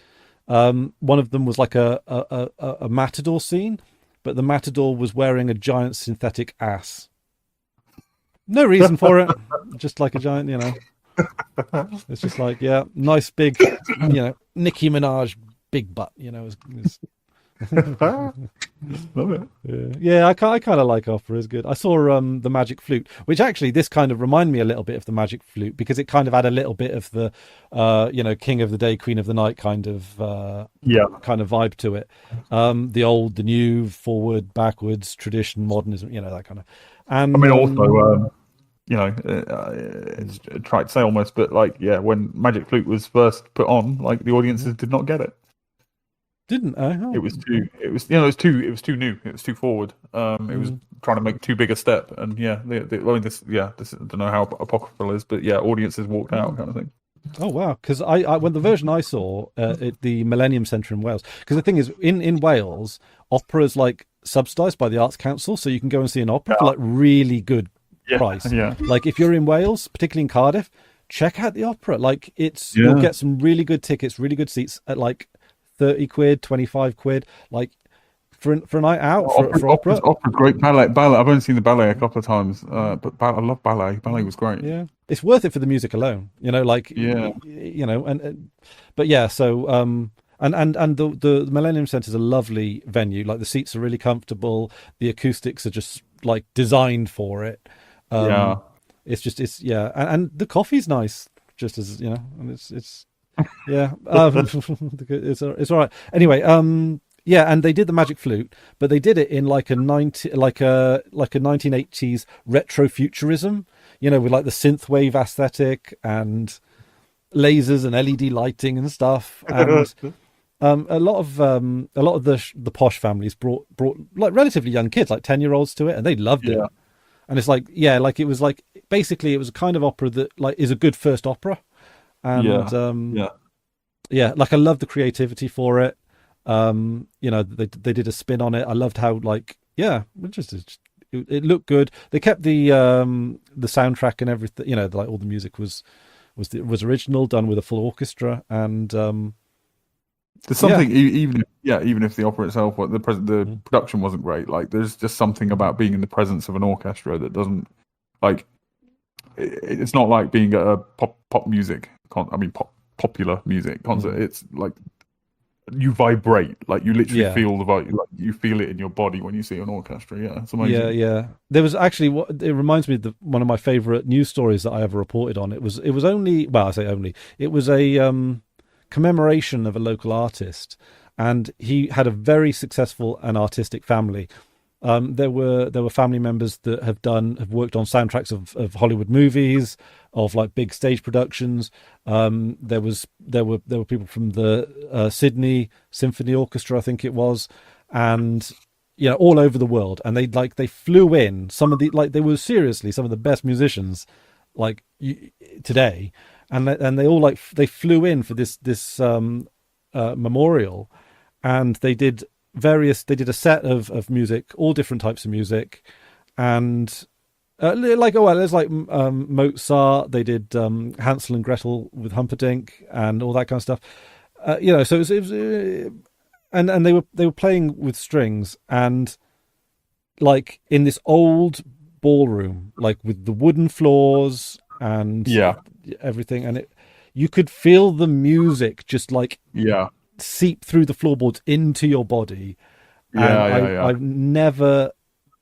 one of them was like a matador scene, but the matador was wearing a giant synthetic ass. No reason for it, just like a giant, It's just like, yeah, nice big, Nicki Minaj big butt, Love it. yeah, I kind of like opera. It's good. I saw the Magic Flute, which actually this kind of reminded me a little bit of the Magic Flute because it kind of had a little bit of the, King of the Day, Queen of the Night Yeah. kind of vibe to it. The old, the new, forward, backwards, tradition, modernism, that kind of. I And mean, also, you know, it's trite to say almost, but like, yeah, when Magic Flute was first put on, like the audiences did not get it. Didn't I? Oh. It was too, it was, you know, it was too new. It was too forward. It was trying to make too big a step, and yeah, I mean, this, I don't know how apocryphal is, but yeah, audiences walked out, kind of thing. Oh wow! Because I when the version I saw at the Millennium Centre in Wales, because the thing is, in Wales, opera's like subsidised by the Arts Council, so you can go and see an opera for like really good price. Yeah. Like if you're in Wales, particularly in Cardiff, check out the opera. Like you'll get some really good tickets, really good seats at like 30 quid, 25 quid. Like for a night out for opera. Opera's great. Ballet. I've only seen the ballet a couple of times, but I love ballet. Ballet was great. Yeah, it's worth it for the music alone. You know, like you know, but yeah. So and the Millennium Centre is a lovely venue. Like the seats are really comfortable. The acoustics are just like designed for it. It's and the coffee's nice. Just as you know, and it's yeah, it's all right. Anyway, yeah, and they did the Magic Flute, but they did it in like a 1980s retro futurism, you know, with like the synthwave aesthetic and lasers and LED lighting and stuff. And a lot of the posh families brought like relatively young kids, like 10-year-olds, to it, and they loved it. And it's like, yeah, like it was like basically it was a kind of opera that like is a good first opera. And yeah, like I love the creativity for it. You know, they did a spin on it. I loved how like it looked good. They kept the soundtrack and everything. You know, like all the music was original, done with a full orchestra. And there's something even if the opera itself, the production wasn't great. Like there's just something about being in the presence of an orchestra that doesn't like. It's not like being at a pop music. Popular music concert. It's like you vibrate, like you literally feel the vibe, like you feel it in your body when you see an orchestra. Yeah, it's amazing. Yeah. There was actually it reminds me of one of my favorite news stories that I ever reported on. It was only, well, I say only, it was a commemoration of a local artist, and he had a very successful and artistic family. There were family members that have worked on soundtracks of Hollywood movies, of like big stage productions. There were people from the Sydney Symphony Orchestra, I think it was, and you know, all over the world. And they flew in some of the, like, they were seriously some of the best musicians like today, and they all they flew in for this memorial, and they did a set of music, all different types of music, and there's like Mozart. They did Hansel and Gretel with Humperdinck and all that kind of stuff. You know, so it was and they were playing with strings, and like in this old ballroom, like with the wooden floors and everything, and you could feel the music just like seep through the floorboards into your body. I've never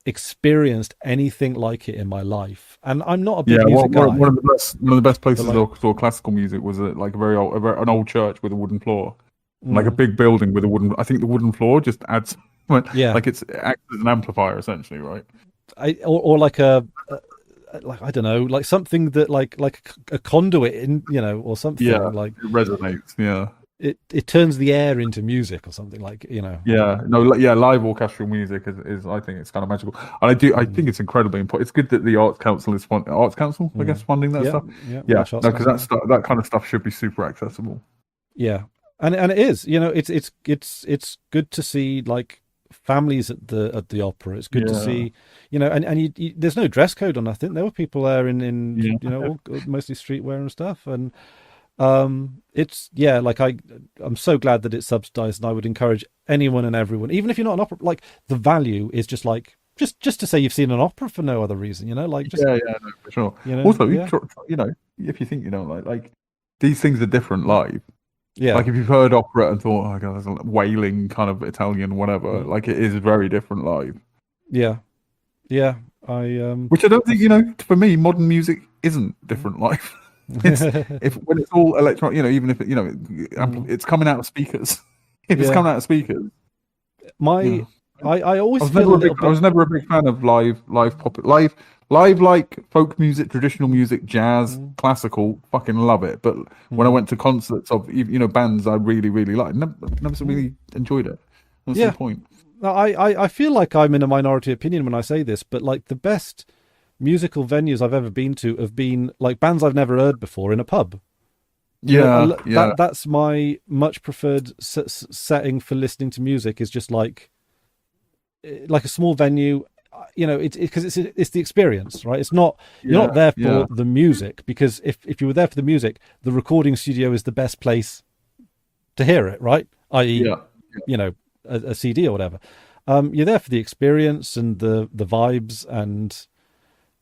experienced anything like it in my life, and I'm not a big music guy. One of the best places for classical music was like an old church with a wooden floor, like a big building with a wooden. I think the wooden floor just adds, like it acts as an amplifier essentially, right? Or like a like I don't know, like something that like a conduit in, you know, or something like it resonates. Yeah. It turns the air into music or something, like, you know. Live orchestral music is I think it's kind of magical, and I think it's incredibly important. It's good that the Arts Council is funding that stuff. Because that kind of stuff should be super accessible. Yeah, and it is. You know, it's good to see like families at the opera. It's good to see, you know, and you, there's no dress code or nothing. There were people there in you know, mostly streetwear and stuff, and it's like I'm so glad that it's subsidized, and I would encourage anyone and everyone, even if you're not an opera, like the value is just like just to say you've seen an opera for no other reason, you know, like just, no, for sure. You know, also, you know, if you think you don't like these things are different live. Yeah, like if you've heard opera and thought, oh my god, there's a wailing kind of Italian whatever, like it is very different live. Yeah, which I don't think, you know, for me, modern music isn't different live. When it's all electronic, you know, even if it's coming out of speakers. If it's coming out of speakers, I always I was never a big fan of live Live, like folk music, traditional music, jazz, classical, fucking love it. But when I went to concerts of bands I really really liked, never really enjoyed it. What's the point? I feel like I'm in a minority opinion when I say this, but like the best musical venues I've ever been to have been like bands I've never heard before in a pub. That's my much preferred setting for listening to music, is just like a small venue. It's because it's the experience, right? It's not you're not there for the music, because if you were there for the music, the recording studio is the best place to hear it, right? I.e., a CD or whatever. You're there for the experience and the vibes and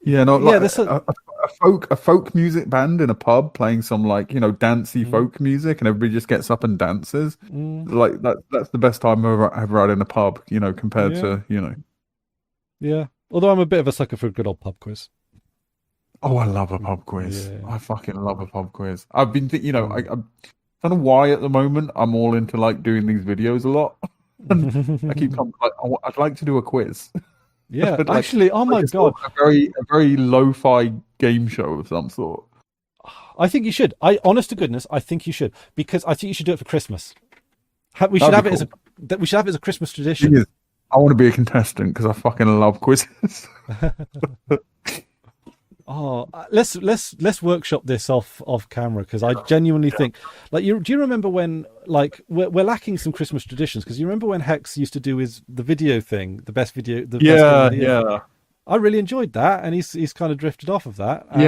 a folk music band in a pub playing some dancey folk music, and everybody just gets up and dances. Like that's the best time I've ever had in a pub, compared to. Yeah. Although I'm a bit of a sucker for a good old pub quiz. Oh, I love a pub quiz. Yeah. I fucking love a pub quiz. I've been I don't know why at the moment I'm all into like doing these videos a lot. And I keep coming like, I'd like to do a quiz. Yeah, actually, oh my God. A very lo-fi game show of some sort. I think you should. Honest to goodness, I think you should, because I think you should do it for Christmas. We should have it as a Christmas tradition. I want to be a contestant because I fucking love quizzes. Let's workshop this off camera, because I genuinely think do you remember when we're lacking some Christmas traditions, because you remember when Hex used to do the video thing, the best video. I really enjoyed that, and he's kind of drifted off of that. I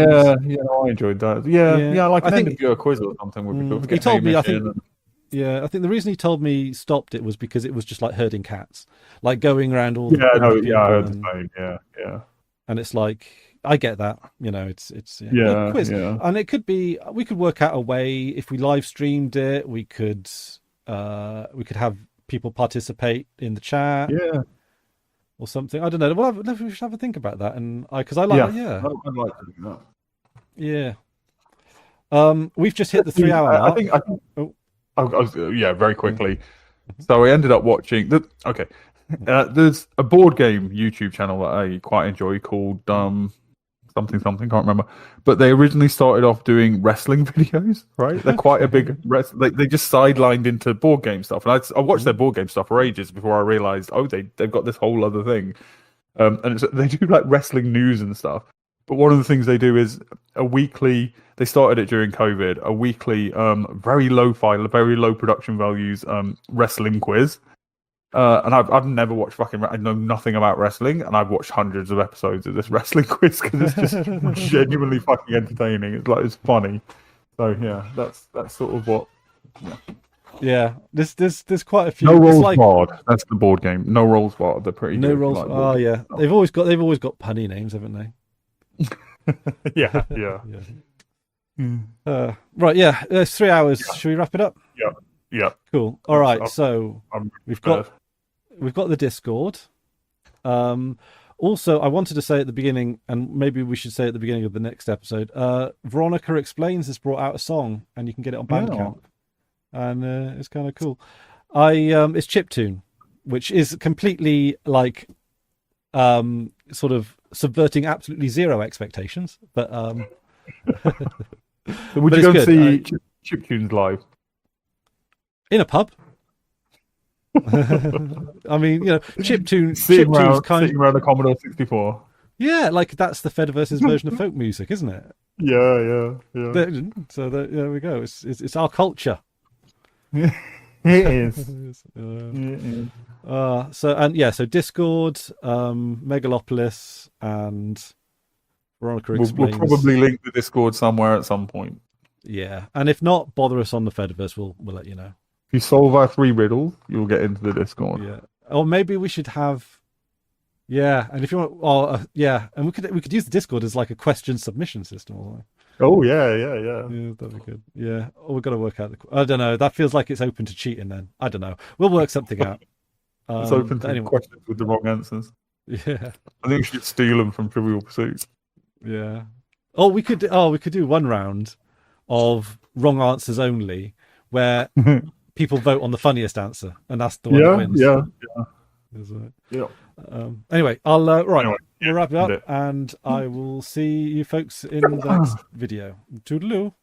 enjoyed that. I think do a quiz or something would be cool. He told me, I think the reason he told me he stopped it was because it was just like herding cats, like going around all. I heard the same. Yeah. And it's like, I get that, it's quiz. And it could be, we could work out a way, if we live streamed it, we could have people participate in the chat, or something. I don't know. Well, we should have a think about that, and because I like, I'd like to do that. Yeah. We've just hit the 3 hour mark. I think. Very quickly. So I ended up watching there's a board game YouTube channel that I quite enjoy called something, can't remember. But they originally started off doing wrestling videos, right? They're quite a big they just sidelined into board game stuff. And I watched their board game stuff for ages before I realized, they've got this whole other thing. And they do like wrestling news and stuff. But one of the things they do is they started it during COVID, a weekly, very lo-fi, very low production values, wrestling quiz. And I've never watched I know nothing about wrestling, and I've watched hundreds of episodes of this wrestling quiz because it's just genuinely fucking entertaining. It's funny. So yeah, that's sort of what. Yeah, there's quite a few. No Rolls Barred. That's the board game. No Rolls Barred. They're pretty. No Rolls. Oh yeah, they've always got punny names, haven't they? Yeah. Right, yeah. It's 3 hours. Yeah. Should we wrap it up? Yeah. Cool. All right. So we've got the Discord. Also, I wanted to say at the beginning, and maybe we should say at the beginning of the next episode, Veronica Explains has brought out a song, and you can get it on Bandcamp, and it's kind of cool. It's chiptune, which is completely like sort of subverting absolutely zero expectations, but would you go and see chiptunes live in a pub? I mean, chiptunes sitting around a Commodore 64. Yeah, like that's the Fediverse's version of folk music, isn't it? Yeah. So there we go. It's our culture. It is. So Discord, Megalopalis, and Veronica Explains. We'll probably link the Discord somewhere at some point. Yeah, and if not, bother us on the Fediverse. We'll let you know. If you solve our 3 riddles, you'll get into the Discord. Yeah, or maybe we should have. Yeah, and if you want, and we could use the Discord as like a question submission system or something. Oh yeah, that'd be good. Yeah, we've got to work out I don't know. That feels like it's open to cheating. Then I don't know. We'll work something out. It's open to questions with the wrong answers. Yeah, I think we should steal them from Trivial Pursuit. Yeah. We could do one round of wrong answers only, where people vote on the funniest answer, and that's the one that wins. Yeah. Yeah. Anyway, I'll right. Anyway, We'll wrap it up, that's it. and I will see you folks in the next video. Toodaloo.